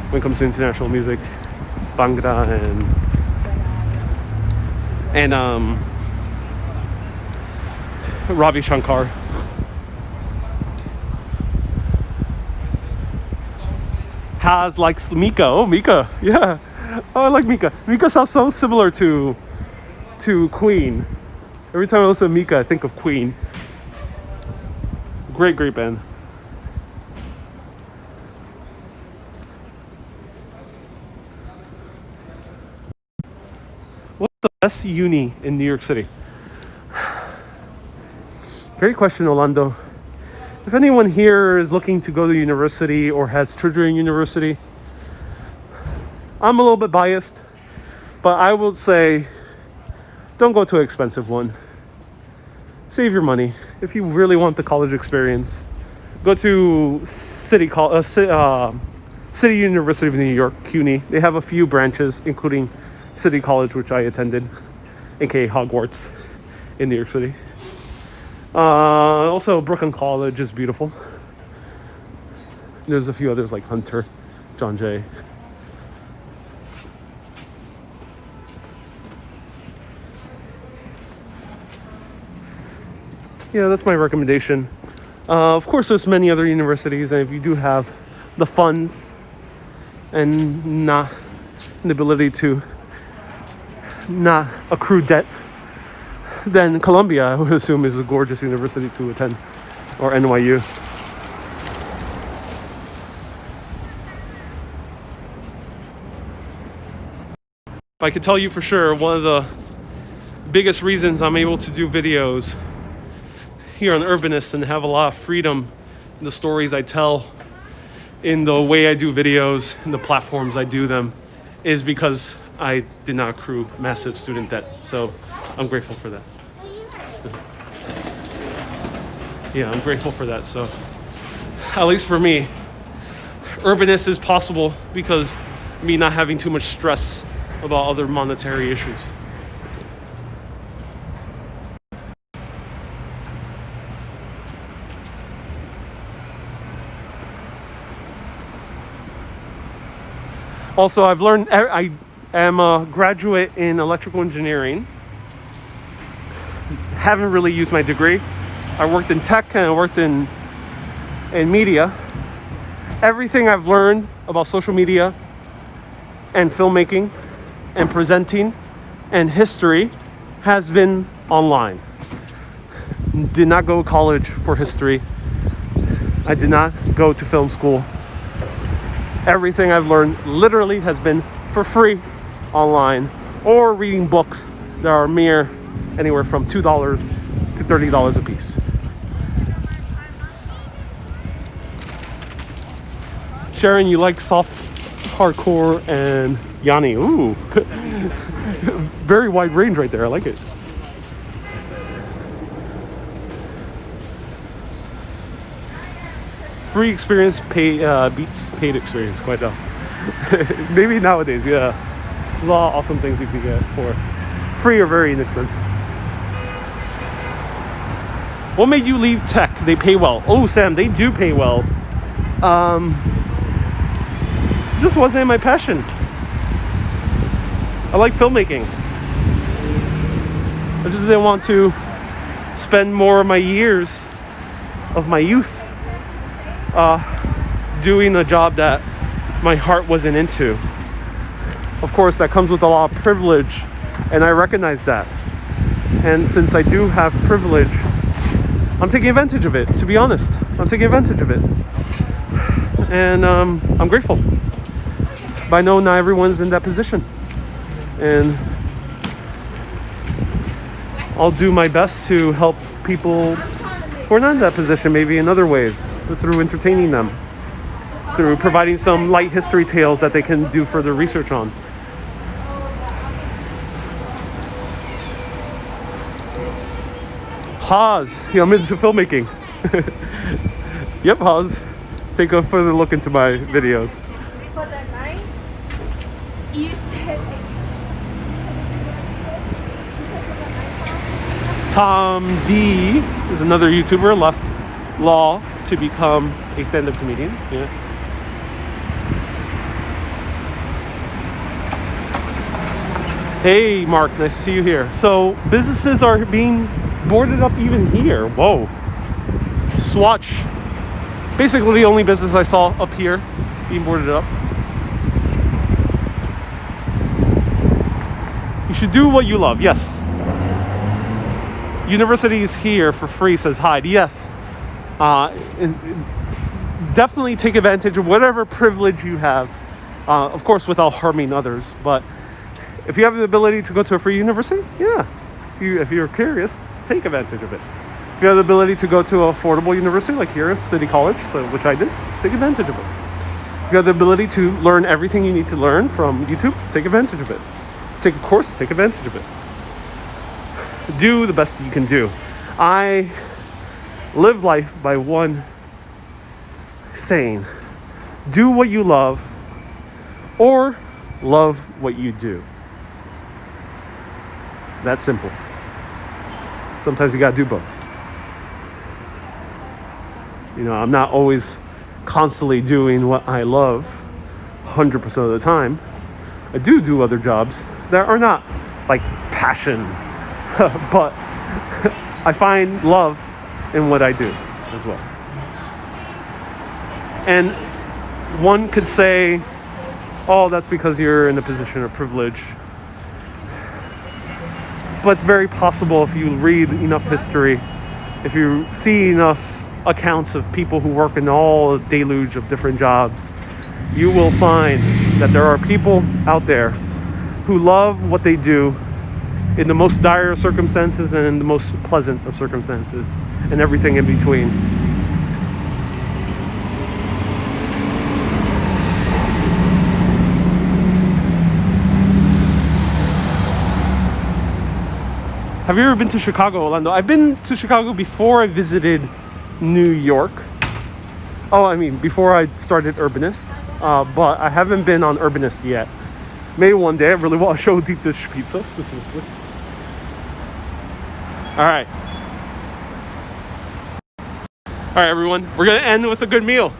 when it comes to international music. Bhangra and Ravi Shankar. Has likes Mika. Oh, Mika. Yeah. Oh, I like Mika. Mika sounds so similar to Queen. Every time I listen to Mika, I think of Queen. Great, great band. What's the best uni in New York City? Great question, Orlando. If anyone here is looking to go to university or has children in university, I'm a little bit biased, but I will say don't go to an expensive one. Save your money. If you really want the college experience, go to City University of New York, CUNY. They have a few branches, including City College, which I attended, aka Hogwarts in New York City. Also, Brooklyn College is beautiful. There's a few others like Hunter, John Jay. Yeah, that's my recommendation. Of course, there's many other universities, and if you do have the funds and not the ability to not accrue debt, then Columbia, I would assume, is a gorgeous university to attend, or NYU. If I could tell you for sure, one of the biggest reasons I'm able to do videos here on Urbanist and have a lot of freedom in the stories I tell, in the way I do videos, in the platforms I do them, is because I did not accrue massive student debt. So I'm grateful for that. Yeah, I'm grateful for that. So at least for me, Urbanist is possible because me not having too much stress about other monetary issues. Also, I've learned, I am a graduate in electrical engineering. Haven't really used my degree. I worked in tech and I worked in media. Everything I've learned about social media and filmmaking and presenting and history has been online. Did not go to college for history. I did not go to film school. Everything I've learned literally has been for free online or reading books that are mere anywhere from $2 to $30 a piece. Sharon, you like soft hardcore and Yanni. Ooh. Very wide range right there. I like it. Free experience beats paid experience quite well. Maybe nowadays, yeah. There's a lot of awesome things you can get for free or very inexpensive. What made you leave tech? They pay well. Oh, Sam, they do pay well. Just wasn't my passion. I like filmmaking. I just didn't want to spend more of my years of my youth doing a job that my heart wasn't into. Of course, that comes with a lot of privilege, and I recognize that. And since I do have privilege, I'm taking advantage of it, to be honest. I'm taking advantage of it. And I'm grateful. But I know not everyone's in that position. And I'll do my best to help people who are not in that position, maybe in other ways, through entertaining them, through providing some light history tales that they can do further research on. Haas, yeah, I'm into filmmaking. Yep, Haas. Take a further look into my videos. For the night, you said Tom D is another YouTuber, left law to become a stand-up comedian. Yeah. Hey, Mark, nice to see you here. So businesses are being boarded up even here. Whoa. Swatch. Basically the only business I saw up here being boarded up. You should do what you love. Yes. University is here for free, says Hyde. Yes. And definitely take advantage of whatever privilege you have. Of course, without harming others. But if you have the ability to go to a free university, yeah. If you're curious, take advantage of it. If you have the ability to go to an affordable university like here, City College, which I did, take advantage of it. If you have the ability to learn everything you need to learn from YouTube, take advantage of it. Take a course, take advantage of it. Do the best you can do. I live life by one saying: do what you love or love what you do. That simple. Sometimes you gotta do both. You know, I'm not always constantly doing what I love 100% of the time. I do other jobs that are not like passion, but I find love in what I do as well. And one could say, oh, that's because you're in a position of privilege. But it's very possible if you read enough history, if you see enough accounts of people who work in all a deluge of different jobs, you will find that there are people out there who love what they do in the most dire of circumstances and in the most pleasant of circumstances, and everything in between. Have you ever been to Chicago, Orlando? I've been to Chicago before I visited New York. Oh, I mean, before I started Urbanist. But I haven't been on Urbanist yet. Maybe one day. I really want to show deep dish pizza specifically. All right. All right, everyone. We're going to end with a good meal.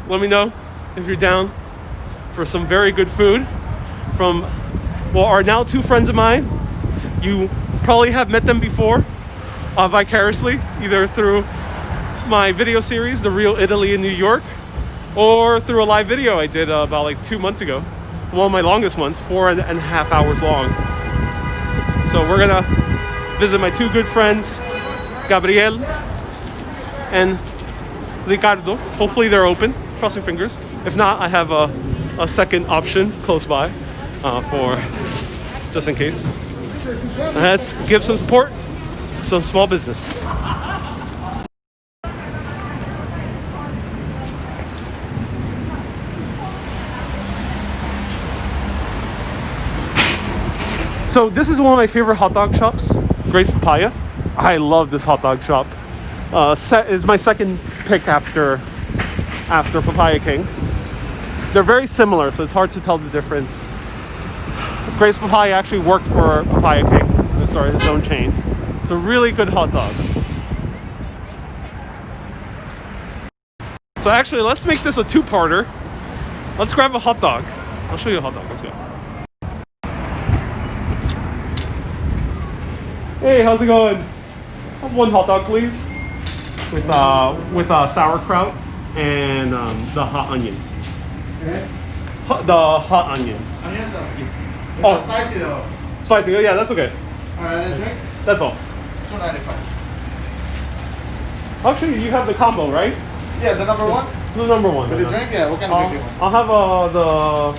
Let me know if you're down for some very good food from, well, are now two friends of mine. You probably have met them before vicariously, either through my video series, The Real Italy in New York, or through a live video I did about like 2 months ago one of my longest ones, 4.5 hours long. So we're gonna visit my two good friends, Gabriel and Ricardo. Hopefully they're open, crossing fingers. If not, I have a second option close by for just in case. And let's give some support to some small business. So this is one of my favorite hot dog shops, Grace Papaya. I love this hot dog shop. Is my second pick after Papaya King. They're very similar, so it's hard to tell the difference. Grace Papaya actually worked for Papaya King. He started his own chain. So really good hot dogs. So actually, let's make this a two-parter. Let's grab a hot dog. I'll show you a hot dog. Let's go. Hey, how's it going? I'll have one hot dog, please, with sauerkraut and the hot onions. Okay. The hot onions. Onions? Oh, Spicy though. spicy. Oh, yeah, that's okay. Alright, and a drink? That's all. $2.95. Actually, you have the combo, right? Yeah, the number one? The number one. With the drink? Yeah, what kind of drink do you want? I'll have the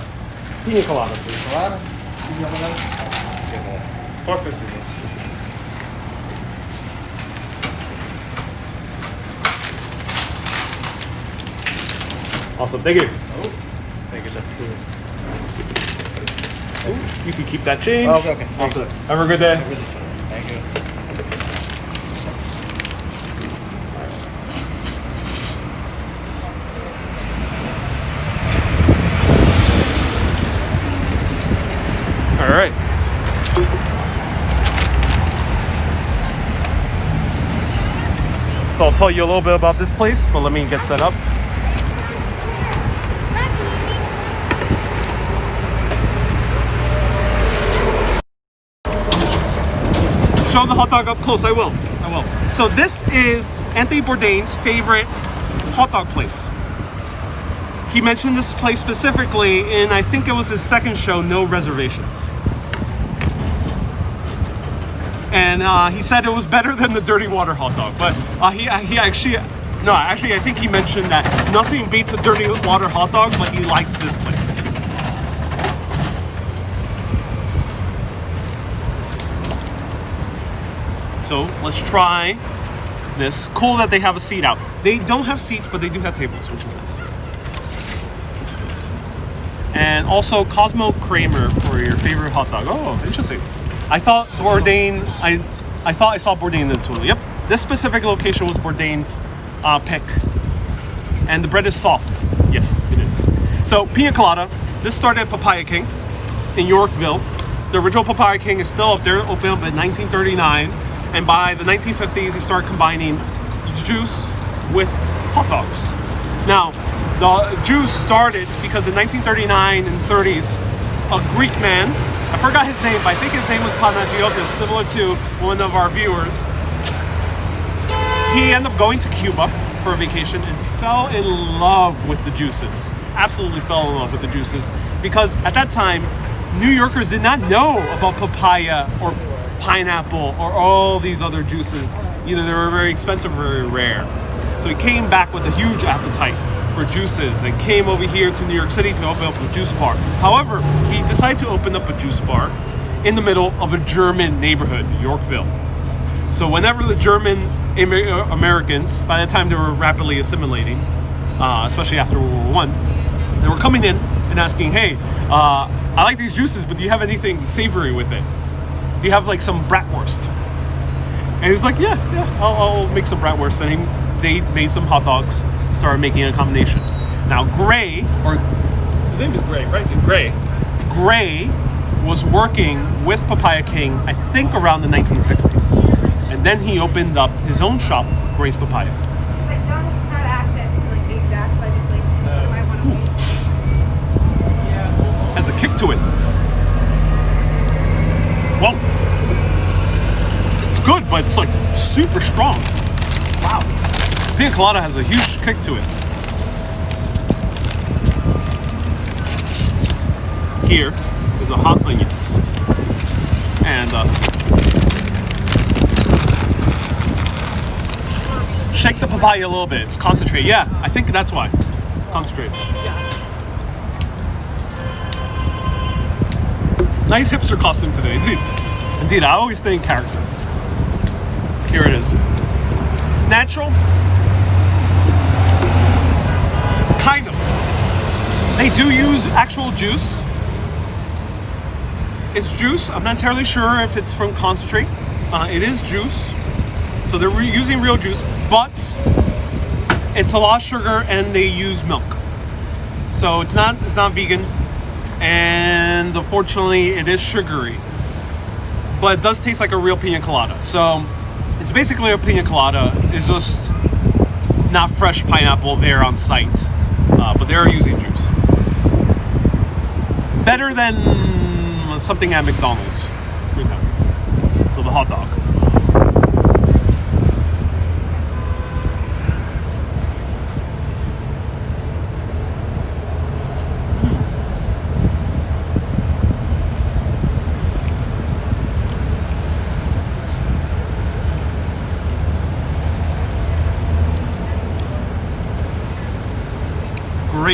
pina colada, please. Colada? Pina colada? Okay, $4.50. Awesome, thank you. Oh, thank you, sir. You can keep that change. Oh, okay. Thanks, Awesome. sir. Have a good day. Thank you. All right. So I'll tell you a little bit about this place, but let me get set up. Show the hot dog up close. I will. So this is Anthony Bourdain's favorite hot dog place. He mentioned this place specifically in, I think it was his second show, No Reservations. And he said it was better than the Dirty Water hot dog. But he actually, no, actually I think he mentioned that nothing beats a Dirty Water hot dog, but he likes this place. So let's try this. Cool that they have a seat out. They don't have seats, but they do have tables, which is nice. And also Cosmo Kramer for your favorite hot dog. Oh, interesting. I thought Bourdain, I thought I saw Bourdain in this one. Yep, this specific location was Bourdain's pick. And the bread is soft. Yes, it is. So pina colada. This started at Papaya King in Yorkville. The original Papaya King is still up there, opened up in 1939. And by the 1950s, he started combining juice with hot dogs. Now, the juice started because in 1939 and 30s, a Greek man, I forgot his name, but I think his name was Panagiotis, similar to one of our viewers. He ended up going to Cuba for a vacation and fell in love with the juices. Absolutely fell in love with the juices because at that time, New Yorkers did not know about papaya or pineapple or all these other juices. Either they were very expensive or very rare. So he came back with a huge appetite for juices and came over here to New York City to open up a juice bar. However, he decided to open up a juice bar in the middle of a German neighborhood, Yorkville. So whenever the German Americans, by the time they were rapidly assimilating, especially after World War I, they were coming in and asking, hey, I like these juices, but do you have anything savory with it? Do you have like some bratwurst? And he's like, yeah, I'll make some bratwurst. And they made some hot dogs, started making a combination. Now Gray, or his name is Gray, right? Gray was working with Papaya King, I think around the 1960s. And then he opened up his own shop, Gray's Papaya. I don't have access to like the exact legislation. You might want to wait. Has a kick to it. Well, it's good, but it's like super strong. Wow. Pina colada has a huge kick to it. here is the hot onions. And shake the papaya a little bit. It's concentrated. Yeah, I think that's why. Concentrated. Nice hipster costume today, indeed. Indeed, I always stay in character. Here it is. Natural? Kind of. They do use actual juice. It's juice. I'm not entirely sure if it's from concentrate. It is juice. So they're using real juice, but it's a lot of sugar and they use milk. So it's not vegan. And unfortunately, it is sugary. But it does taste like a real pina colada. So it's basically a pina colada. It's just not fresh pineapple there on site. But they are using juice. Better than something at McDonald's, for example. So the hot dog.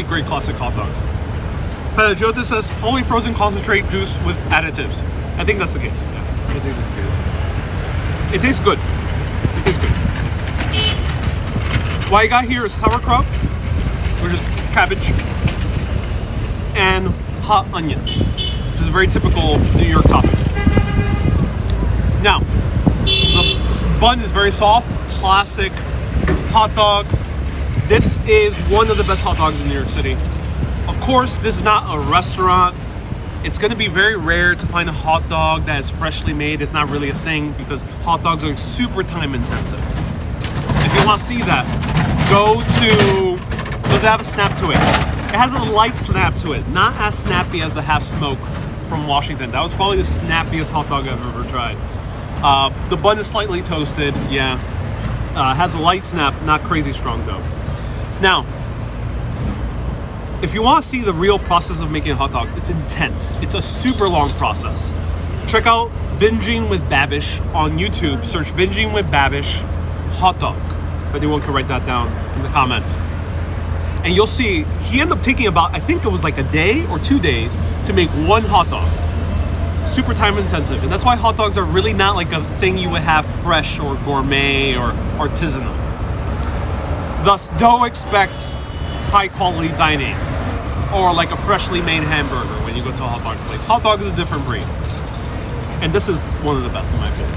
Great classic hot dog. Pedagiotis says fully frozen concentrate juice with additives. I think that's the case. Yeah, I think that's the case. It tastes good. It tastes good. What I got here is sauerkraut, which is cabbage, and hot onions, which is a very typical New York topping. Now, the bun is very soft, classic hot dog. This is one of the best hot dogs in New York City. Of course, this is not a restaurant. It's gonna be very rare to find a hot dog that is freshly made. It's not really a thing because hot dogs are super time intensive. If you wanna see that, go to, does it have a snap to it? It has a light snap to it, not as snappy as the half smoke from Washington. That was probably the snappiest hot dog I've ever tried. The bun is slightly toasted, yeah. Has a light snap, not crazy strong though. Now, if you want to see the real process of making a hot dog, it's intense. It's a super long process. Check out Binging with Babish on YouTube. Search Binging with Babish hot dog. If anyone can write that down in the comments. And you'll see, he ended up taking about, I think it was like a day or 2 days to make one hot dog. Super time intensive. And that's why hot dogs are really not like a thing you would have fresh or gourmet or artisanal. Thus, don't expect high quality dining or like a freshly made hamburger when you go to a hot dog place. Hot dog is a different breed. And this is one of the best in my opinion.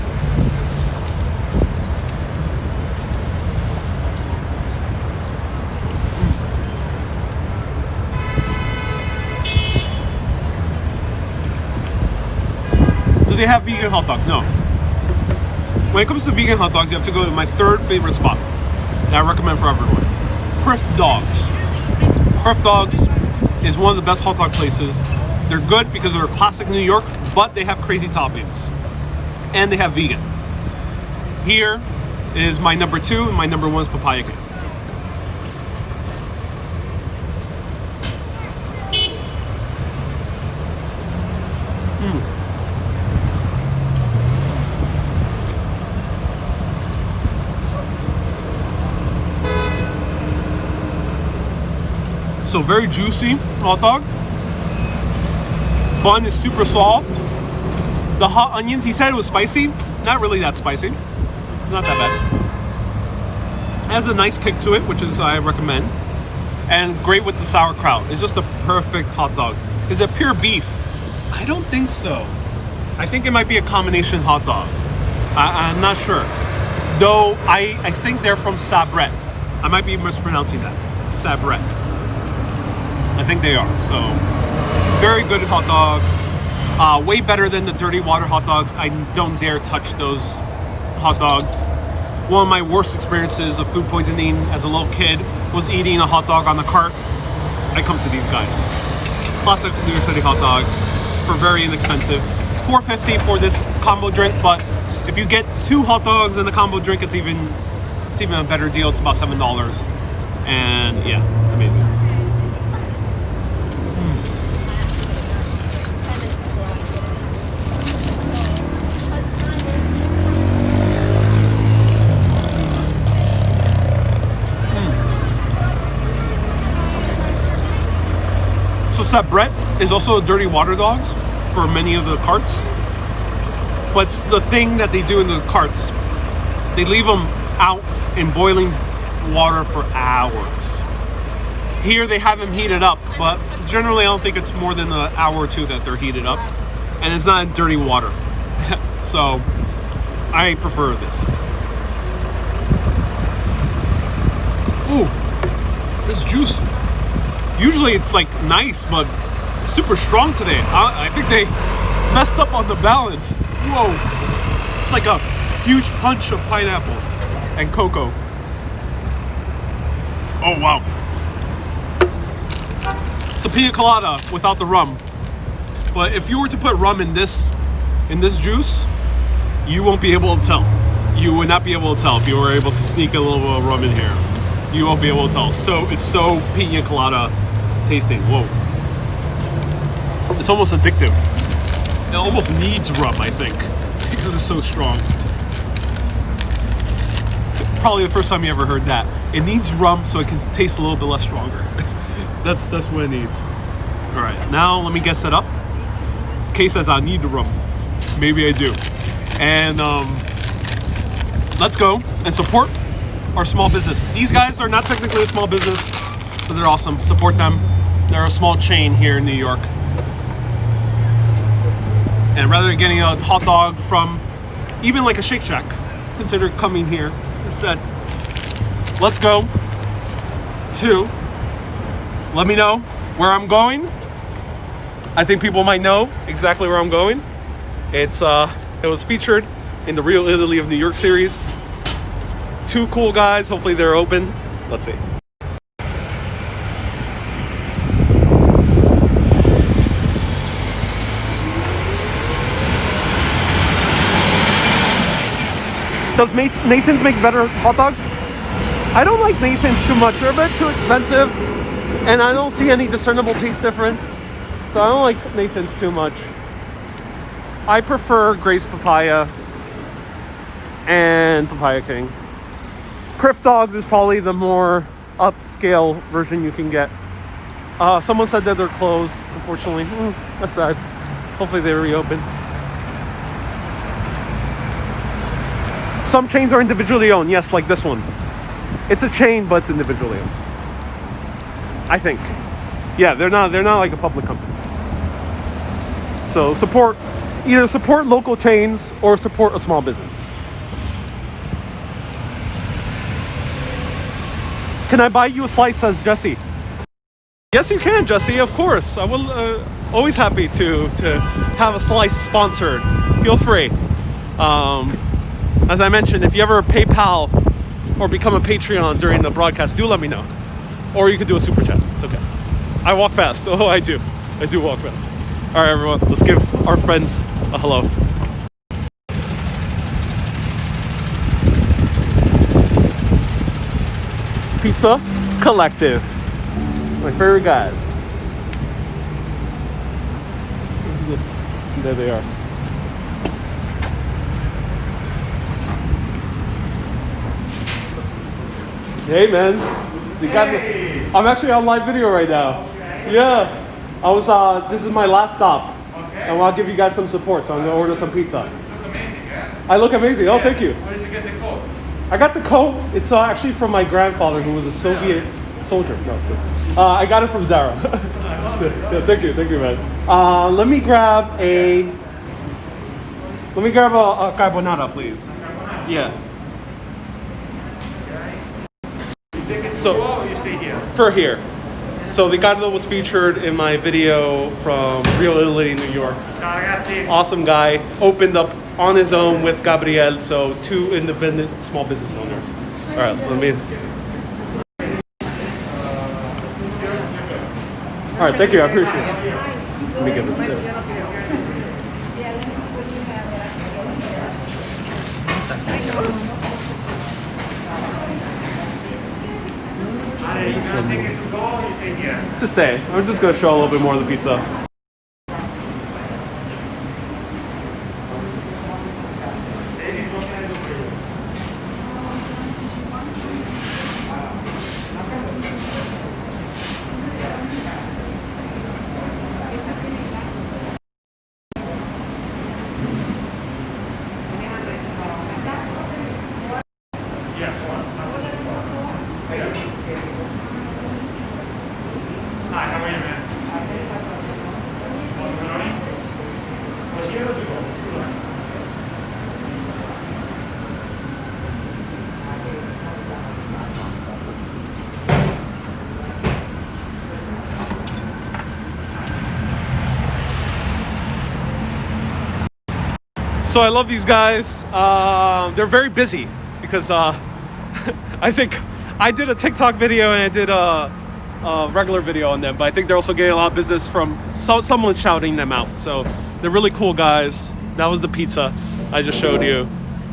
Do they have vegan hot dogs? No. When it comes to vegan hot dogs, you have to go to my third favorite spot that I recommend for everyone. Criff Dogs. Criff Dogs is one of the best hot dog places. They're good because they're classic New York, but they have crazy toppings. And they have vegan. Here is my number 2, and my number 1 is papaya cake. So very juicy hot dog. Bun is super soft. The hot onions, he said it was spicy. Not really that spicy. It's not that bad. It has a nice kick to it, which is I recommend. And great with the sauerkraut. It's just a perfect hot dog. Is it pure beef? I don't think so. I think it might be a combination hot dog. I'm not sure. Though I think they're from Sabret. I might be mispronouncing that. Sabret. I think they are. So very good hot dog. Way better than the dirty water hot dogs. I don't dare touch those hot dogs. One of my worst experiences of food poisoning as a little kid was eating a hot dog on the cart. I come to these guys. Classic New York City hot dog for very inexpensive. $4.50 for this combo drink, but if you get 2 hot dogs and the combo drink, it's even a better deal. It's about $7. And yeah, it's amazing. noticed that Brett is also dirty water dogs for many of the carts. But the thing that they do in the carts, they leave them out in boiling water for hours. Here they have them heated up, but generally I don't think it's more than an hour or two that they're heated up. And it's not dirty water. So I prefer this. Ooh, this juice. Usually it's like nice, but super strong today. I think they messed up on the balance. Whoa. It's like a huge punch of pineapple and cocoa. Oh, wow. It's a pina colada without the rum. But if you were to put rum in this juice, you won't be able to tell. You would not be able to tell if you were able to sneak a little bit of rum in here. You won't be able to tell. So it's so pina colada tasting. Whoa. It's almost addictive. It almost needs rum, I think, because it's so strong. Probably the first time you ever heard that. It needs rum so it can taste a little bit less stronger. That's what it needs. All right, now let me get set up. Kay says I need the rum. Maybe I do. And let's go and support our small business. These guys are not technically a small business, but they're awesome. Support them. They're a small chain here in New York. And rather than getting a hot dog from even like a Shake Shack, consider coming here. Instead, let's go to, let me know where I'm going. I think people might know exactly where I'm going. It was featured in the Real Italy of New York series. Two cool guys, hopefully they're open. Let's see. Does Nathan's make better hot dogs? I don't like Nathan's too much. They're a bit too expensive, and I don't see any discernible taste difference. So I don't like Nathan's too much. I prefer Grace Papaya and Papaya King. Criff Dogs is probably the more upscale version you can get. Someone said that they're closed, unfortunately. That's sad. Hopefully they reopen. Some chains are individually owned, yes, like this one. It's a chain, but it's individually owned. I think. Yeah, they're not like a public company. So either support local chains or support a small business. Can I buy you a slice, says Jesse? Yes, you can, Jesse, of course. I will always happy to have a slice sponsored. Feel free. As I mentioned, if you ever PayPal or become a Patreon during the broadcast, do let me know. Or you could do a super chat. It's okay. I walk fast. Oh, I do. I do walk fast. All right, everyone. Let's give our friends a hello. Pizza Collective. My favorite guys. There they are. Hey man, I'm actually on live video right now. Okay. Yeah, I was. This is my last stop, and I'll give you guys some support. So I'm gonna order some pizza. You look amazing, yeah? I look amazing. Oh, thank you. Where did you get the coat? I got the coat. It's actually from my grandfather, who was a Soviet soldier. No, I got it from Zara. Yeah, thank you, man. Let me grab a carbonara, please. Yeah. So You stay here. for here. So Ricardo was featured in my video from Real Italy, New York. Ciao ragazzi. Awesome guy. Opened up on his own with Gabriel. So two independent small business owners. All right, let me. All right, thank you. I appreciate it. Let me get it too. Are you gonna take it to go or you stay here? To stay. I'm just gonna show a little bit more of the pizza. So I love these guys. They're very busy because I think I did a TikTok video and I did a regular video on them, but I think they're also getting a lot of business from someone shouting them out. So they're really cool guys. That was the pizza I just showed you.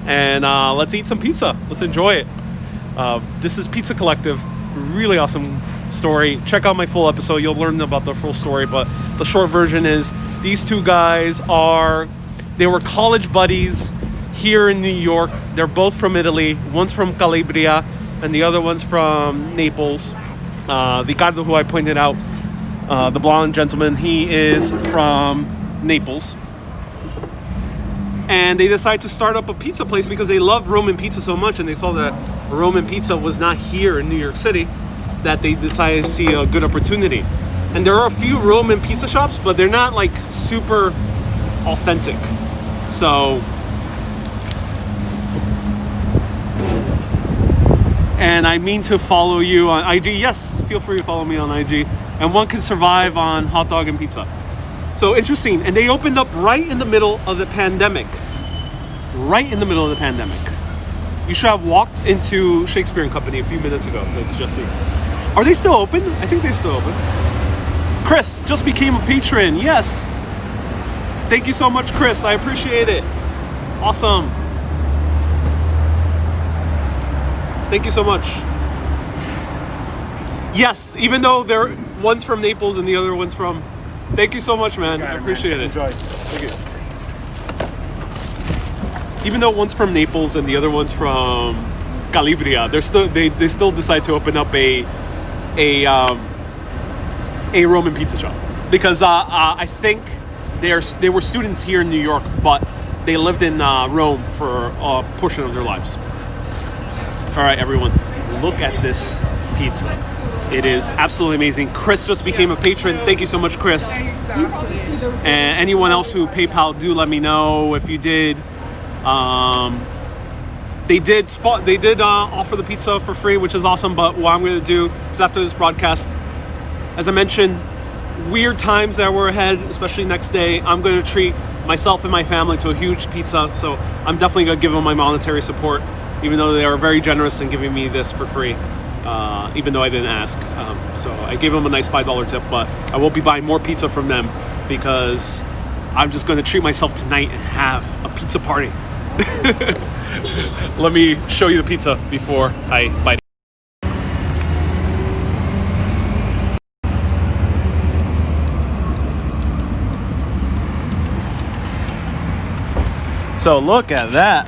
And let's eat some pizza. Let's enjoy it. This is Pizza Collective. Really awesome story. Check out my full episode. You'll learn about the full story, but the short version is these two guys they were college buddies here in New York. They're both from Italy. One's from Calabria and the other one's from Naples. Ricardo, who I pointed out, the blonde gentleman, he is from Naples. And they decided to start up a pizza place because they love Roman pizza so much, and they saw that Roman pizza was not here in New York City, that they decided to see a good opportunity. And there are a few Roman pizza shops, but they're not like super authentic. So, and I mean to follow you on IG. Yes, feel free to follow me on IG. And one can survive on hot dog and pizza. So interesting. And they opened up right in the middle of the pandemic. Right in the middle of the pandemic. You should have walked into Shakespeare and Company a few minutes ago, said Jesse. Are they still open? I think they're still open. Chris just became a patron. Yes. Thank you so much, Chris. I appreciate it. Awesome. Thank you so much. Yes, even though one's from Naples and the other one's from... Thank you so much, man. I appreciate it. Enjoy. Thank you. Even though one's from Naples and the other one's from Calabria, they still decide to open up a Roman pizza shop because I think they were students here in New York, but they lived in Rome for a portion of their lives. All right, everyone, look at this pizza. It is absolutely amazing. Chris just became a patron. Thank you so much, Chris. And anyone else who PayPal, do let me know if you did. They did offer the pizza for free, which is awesome. But what I'm going to do is after this broadcast, as I mentioned, weird times that were ahead, especially next day, I'm going to treat myself and my family to a huge pizza. So I'm definitely going to give them my monetary support, even though they are very generous in giving me this for free. Even though I didn't ask. So I gave them a nice $5 tip, but I won't be buying more pizza from them because I'm just going to treat myself tonight and have a pizza party. Let me show you the pizza before I bite it. So look at that.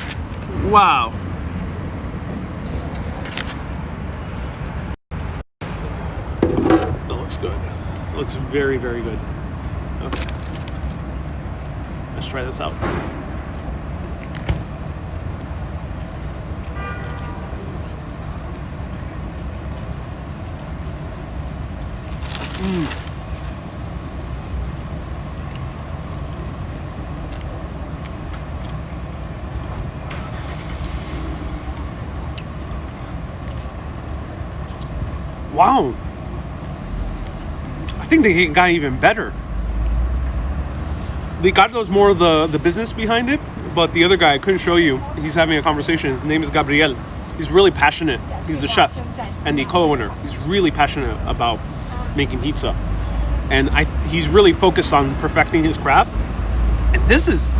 Wow. That looks good. It looks very, very good. Okay. Let's try this out. Wow. I think they got even better. Ricardo's more of the business behind it, but the other guy I couldn't show you. He's having a conversation. His name is Gabriel. He's really passionate. He's the chef and the co-owner. He's really passionate about making pizza. And he's really focused on perfecting his craft. And this is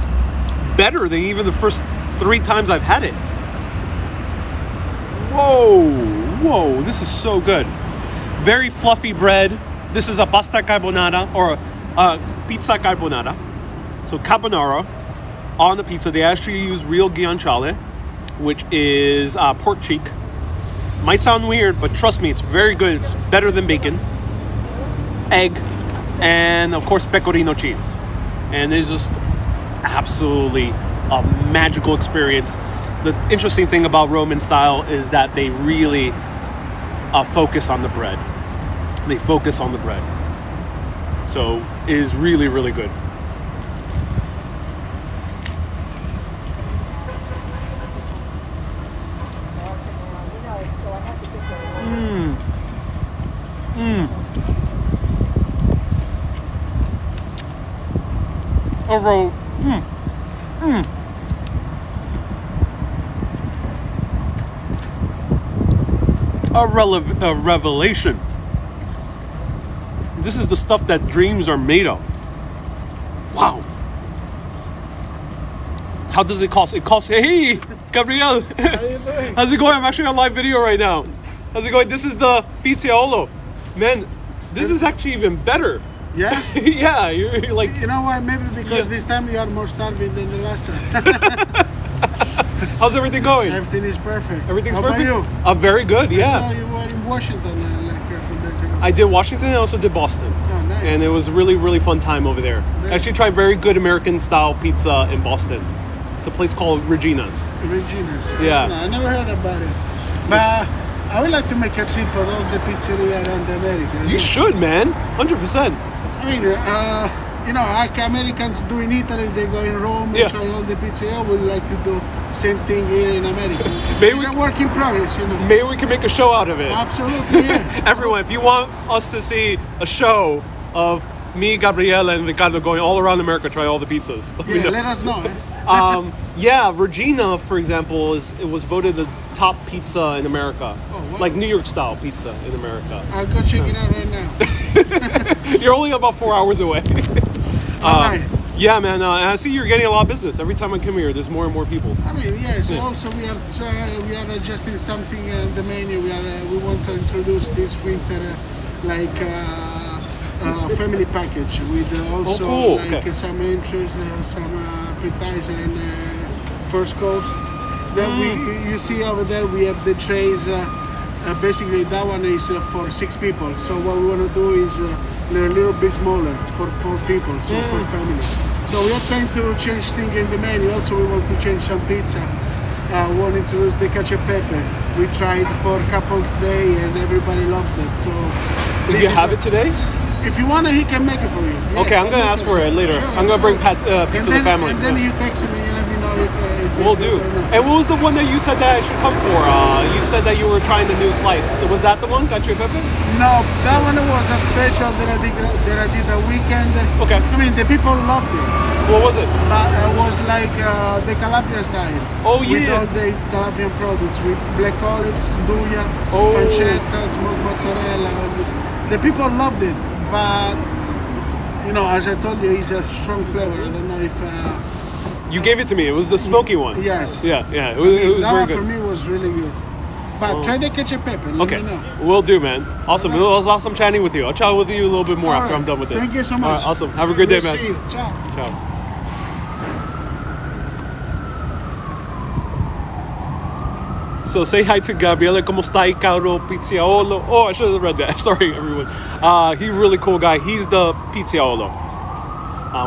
better than even the first 3 times I've had it. Whoa, this is so good. Very fluffy bread. This is a pasta carbonara or a pizza carbonara. So carbonara on the pizza. They actually use real guanciale, which is pork cheek. Might sound weird, but trust me, it's very good. It's better than bacon. Egg, and of course pecorino cheese. And it's just absolutely a magical experience. The interesting thing about Roman style is that they really focus on the bread. They focus on the bread. So it is really, really good. Although, a revelation. This is the stuff that dreams are made of. Wow. How does it cost? It costs. Hey, Gabriel. How you doing? How's it going? I'm actually on live video right now. How's it going? This is the pizziolo. Man, this is actually even better. Yeah? Yeah, you're like. You know why? Maybe because Yeah. this time you are more starving than the last time. How's everything going? Everything is perfect. Everything's How perfect. About you? I'm very good. I Yeah. saw you were in Washington like a few days ago. I did Washington and I also did Boston. Oh, nice. And it was a really, really fun time over there. Nice. I actually tried very good American style pizza in Boston. It's a place called Regina's. Regina's. Yeah. No, I never heard about it. But I would like to make a trip of all the pizzeria around America. You should, man. 100%. I mean, you know, like Americans do in Italy, they go in Rome Yeah. and try all the pizzeria. We would like to do same thing here in America. Maybe It's we- a work in progress, you know. Maybe we can make a show out of it. Absolutely, yeah. Everyone, if you want us to see a show of me, Gabriele, and Ricardo going all around America, try all the pizzas. Let me Yeah, know. let us know. Yeah, Regina, for example, it was voted the top pizza in America. Oh, wow. Like New York style pizza in America. I'll go check it out right now. You're only about 4 hours away. All right. Yeah, man. And I see you're getting a lot of business. Every time I come here, there's more and more people. I mean, yes. Yeah. Also, we are adjusting something in the menu. We want to introduce this winter family package with also cool. like Okay. some entries, some appetizer and first course. Then you see over there we have the trays. Basically, that one is for 6 people. So what we want to do is a little bit smaller for 4 people, so for family. So we are trying to change things in the menu. Also, we want to change some pizza. We want to introduce the cacio e pepe. We tried for couples day and everybody loves it. So Do this you is have it today? If you want it, he can make it for you. Yes, Okay, I'm I'll gonna make ask for it later. Sure, I'm gonna bring absolutely. pizza And to the then- family. And then you text me and let me know if We'll it's do. good or not. And what was the one that you said that I should come for? You said that you were trying the new slice. Was that the one? Cacio e pepe? No, that one was a special that I did a weekend. Okay. I mean, the people loved it. What was it? But it was like the Calabria style. Oh, With yeah. all the Calabrian products, with black olives, nduja, Oh. pancetta, smoked mozzarella. The people loved it, but you know, as I told you, it's a strong flavor. I don't know if. You gave it to me. It was the smoky one. Yes. Yeah, yeah. It was that very one for good. me was really good. But try the ketchup pepper. Let Okay, me know. will do, man. Awesome. All right. It was awesome chatting with you. I'll chat with you a little bit more All after right. I'm done with this. Thank you so All much. right, awesome. Have a good day, We'll man. see you. Ciao. Ciao. So say hi to Gabriele. ¿Cómo stai, caro pizziolo? Oh, I should have read that. Sorry, everyone. He's a really cool guy. He's the pizziolo,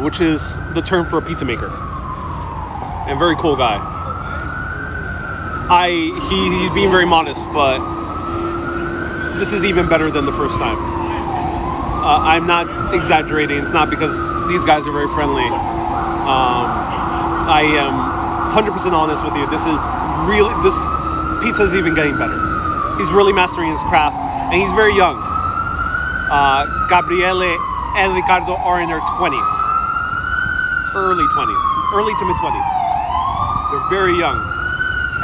which is the term for a pizza maker. And very cool guy. He's being very modest, but this is even better than the first time. I'm not exaggerating. It's not because these guys are very friendly. I am 100% honest with you. This pizza is even getting better. He's really mastering his craft, and he's very young. Gabriele and Ricardo are in their 20s, early to mid 20s. They're very young.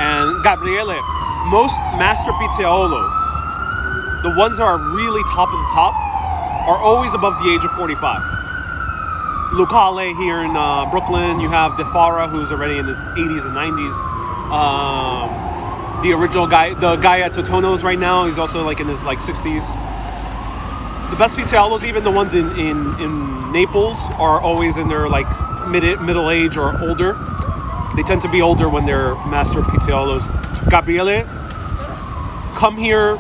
And Gabriele, most master pizzaiolos, the ones that are really top of the top, are always above the age of 45. Lucale here in Brooklyn, you have De Fara, who's already in his 80s and 90s. The original guy, the guy at Totono's right now, he's also like in his 60s. The best pizzaiolos, even the ones in Naples, are always in their middle age or older. They tend to be older when they're master pizzaiolos. Gabriele, come here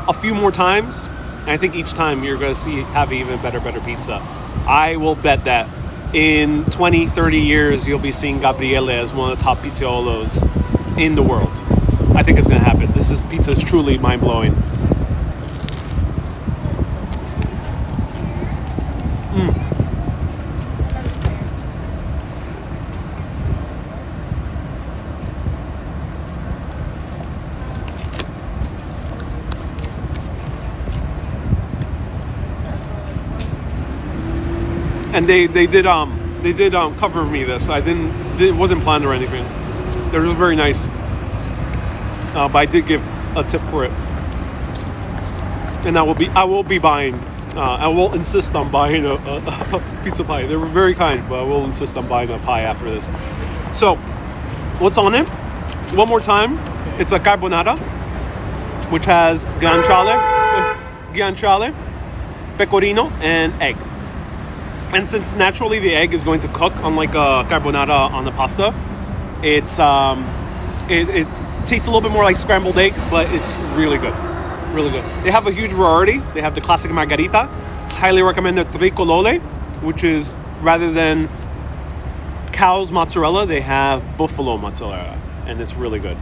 a few more times, and I think each time you're going to have even better pizza. I will bet that in 20, 30 years, you'll be seeing Gabriele as one of the top pizzaiolos in the world. I think it's going to happen. Pizza is truly mind-blowing. And they did cover me this. It wasn't planned or anything. They're just very nice. But I did give a tip for it. and I will be buying. I will insist on buying a pizza pie. They were very kind, but I will insist on buying a pie after this. So, what's on it? One more time, it's a carbonara, which has guanciale, pecorino, and egg. And since naturally the egg is going to cook, unlike a carbonara on the pasta, it's it tastes a little bit more like scrambled egg, but it's really good. Really good. They have a huge variety. They have the classic margarita. Highly recommend the tricolore, which is rather than cow's mozzarella, they have buffalo mozzarella, and it's really good.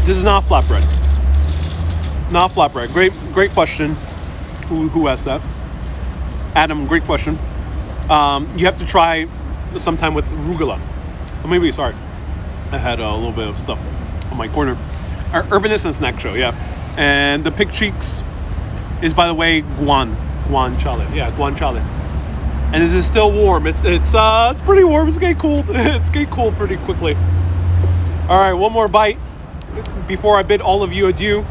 This is not flatbread. Not flatbread. Great question. Who asked that? Adam, great question. You have to try sometime with arugula. Or maybe, sorry, I had a little bit of stuff on my corner. Our Urbanist and Snack Show, yeah. And the pig cheeks is, by the way, guanciale. Yeah, guanciale. And this is still warm. It's pretty warm. It's getting cool. It's getting cool pretty quickly. All right, one more bite before I bid all of you adieu.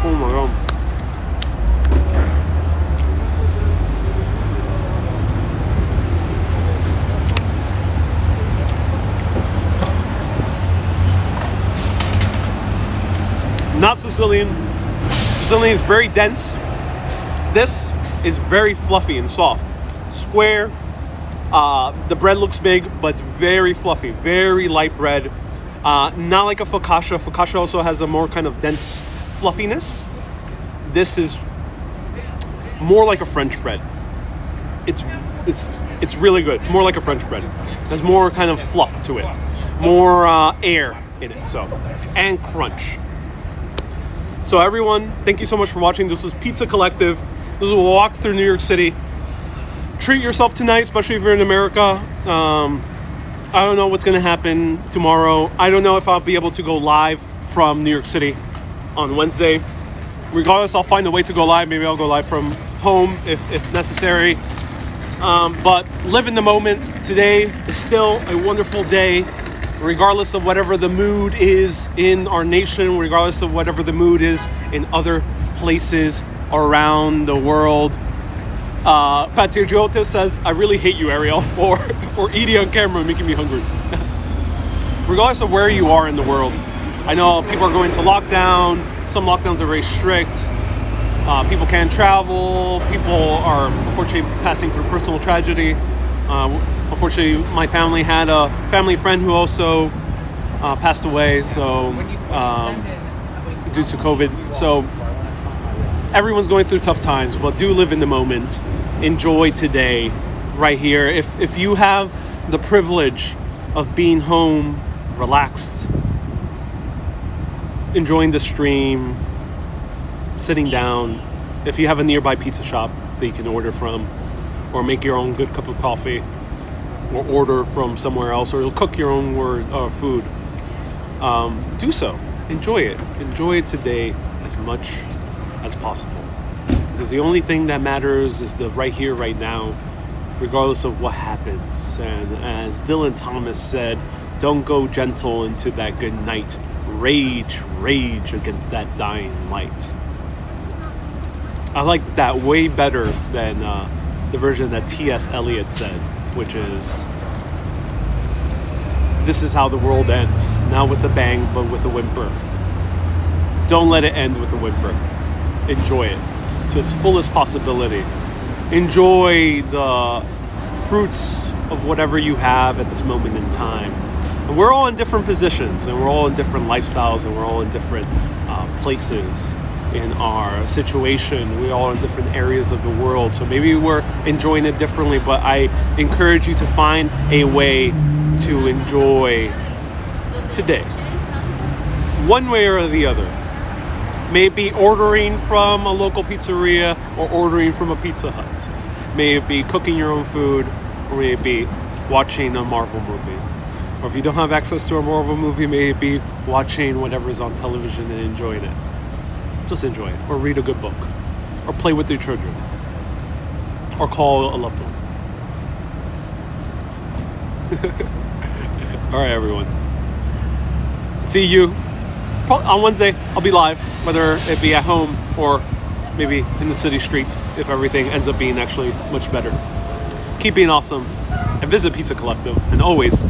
Oh my god. Not Sicilian. Sicilian is very dense. This is very fluffy and soft. Square. The bread looks big, but it's very fluffy, very light bread. Not like a focaccia. Focaccia also has a more kind of dense fluffiness. This is more like a French bread. It's really good. It's more like a French bread. There's more kind of fluff to it, more air in it. So, and crunch. So everyone, thank you so much for watching. This was Pizza Collective. This was a walk through New York City. Treat yourself tonight, especially if you're in America. I don't know what's going to happen tomorrow. I don't know if I'll be able to go live from New York City on Wednesday. Regardless, I'll find a way to go live. Maybe I'll go live from home if necessary. But live in the moment. Today is still a wonderful day, regardless of whatever the mood is in our nation, regardless of whatever the mood is in other places around the world. Patriota says, I really hate you, Ariel, for eating on camera and making me hungry. Regardless of where you are in the world, I know people are going to lockdown. Some lockdowns are very strict. People can't travel. People are unfortunately passing through personal tragedy. Unfortunately, my family had a family friend who also passed away, so due to COVID. So everyone's going through tough times, but do live in the moment. Enjoy today, right here. If you have the privilege of being home, relaxed, enjoying the stream, sitting down, if you have a nearby pizza shop that you can order from, or make your own good cup of coffee, or order from somewhere else, or cook your own food, do so. Enjoy it. Enjoy it today as much as possible. Because the only thing that matters is the right here, right now, regardless of what happens. And as Dylan Thomas said, don't go gentle into that good night. Rage against that dying light. I like that way better than the version that T.S. Eliot said, which is, this is how the world ends. Not with a bang, but with a whimper. Don't let it end with a whimper. Enjoy it to its fullest possibility. Enjoy the fruits of whatever you have at this moment in time. And we're all in different positions, and we're all in different lifestyles, and we're all in different places in our situation. We're all in different areas of the world, so maybe we're enjoying it differently, but I encourage you to find a way to enjoy today, one way or the other. Maybe ordering from a local pizzeria or ordering from a Pizza Hut. May it be cooking your own food, or may it be watching a Marvel movie. Or if you don't have access to a Marvel movie, may it be watching whatever's on television and enjoying it. Just enjoy it. Or read a good book. Or play with your children. Or call a loved one. All right, everyone. See you on Wednesday. I'll be live, whether it be at home or maybe in the city streets, if everything ends up being actually much better. Keep being awesome, and visit Pizza Collective, and always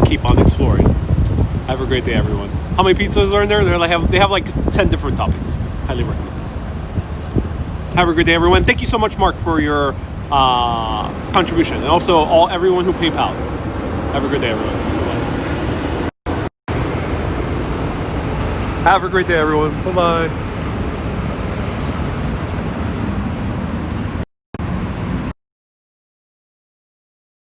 keep on exploring. Have a great day, everyone. How many pizzas are in there? They have like 10 different toppings. Highly recommend. Have a great day, everyone. Thank you so much, Mark, for your contribution, and also everyone who PayPal. Have a good day, everyone. Bye-bye. Have a great day, everyone. Bye-bye.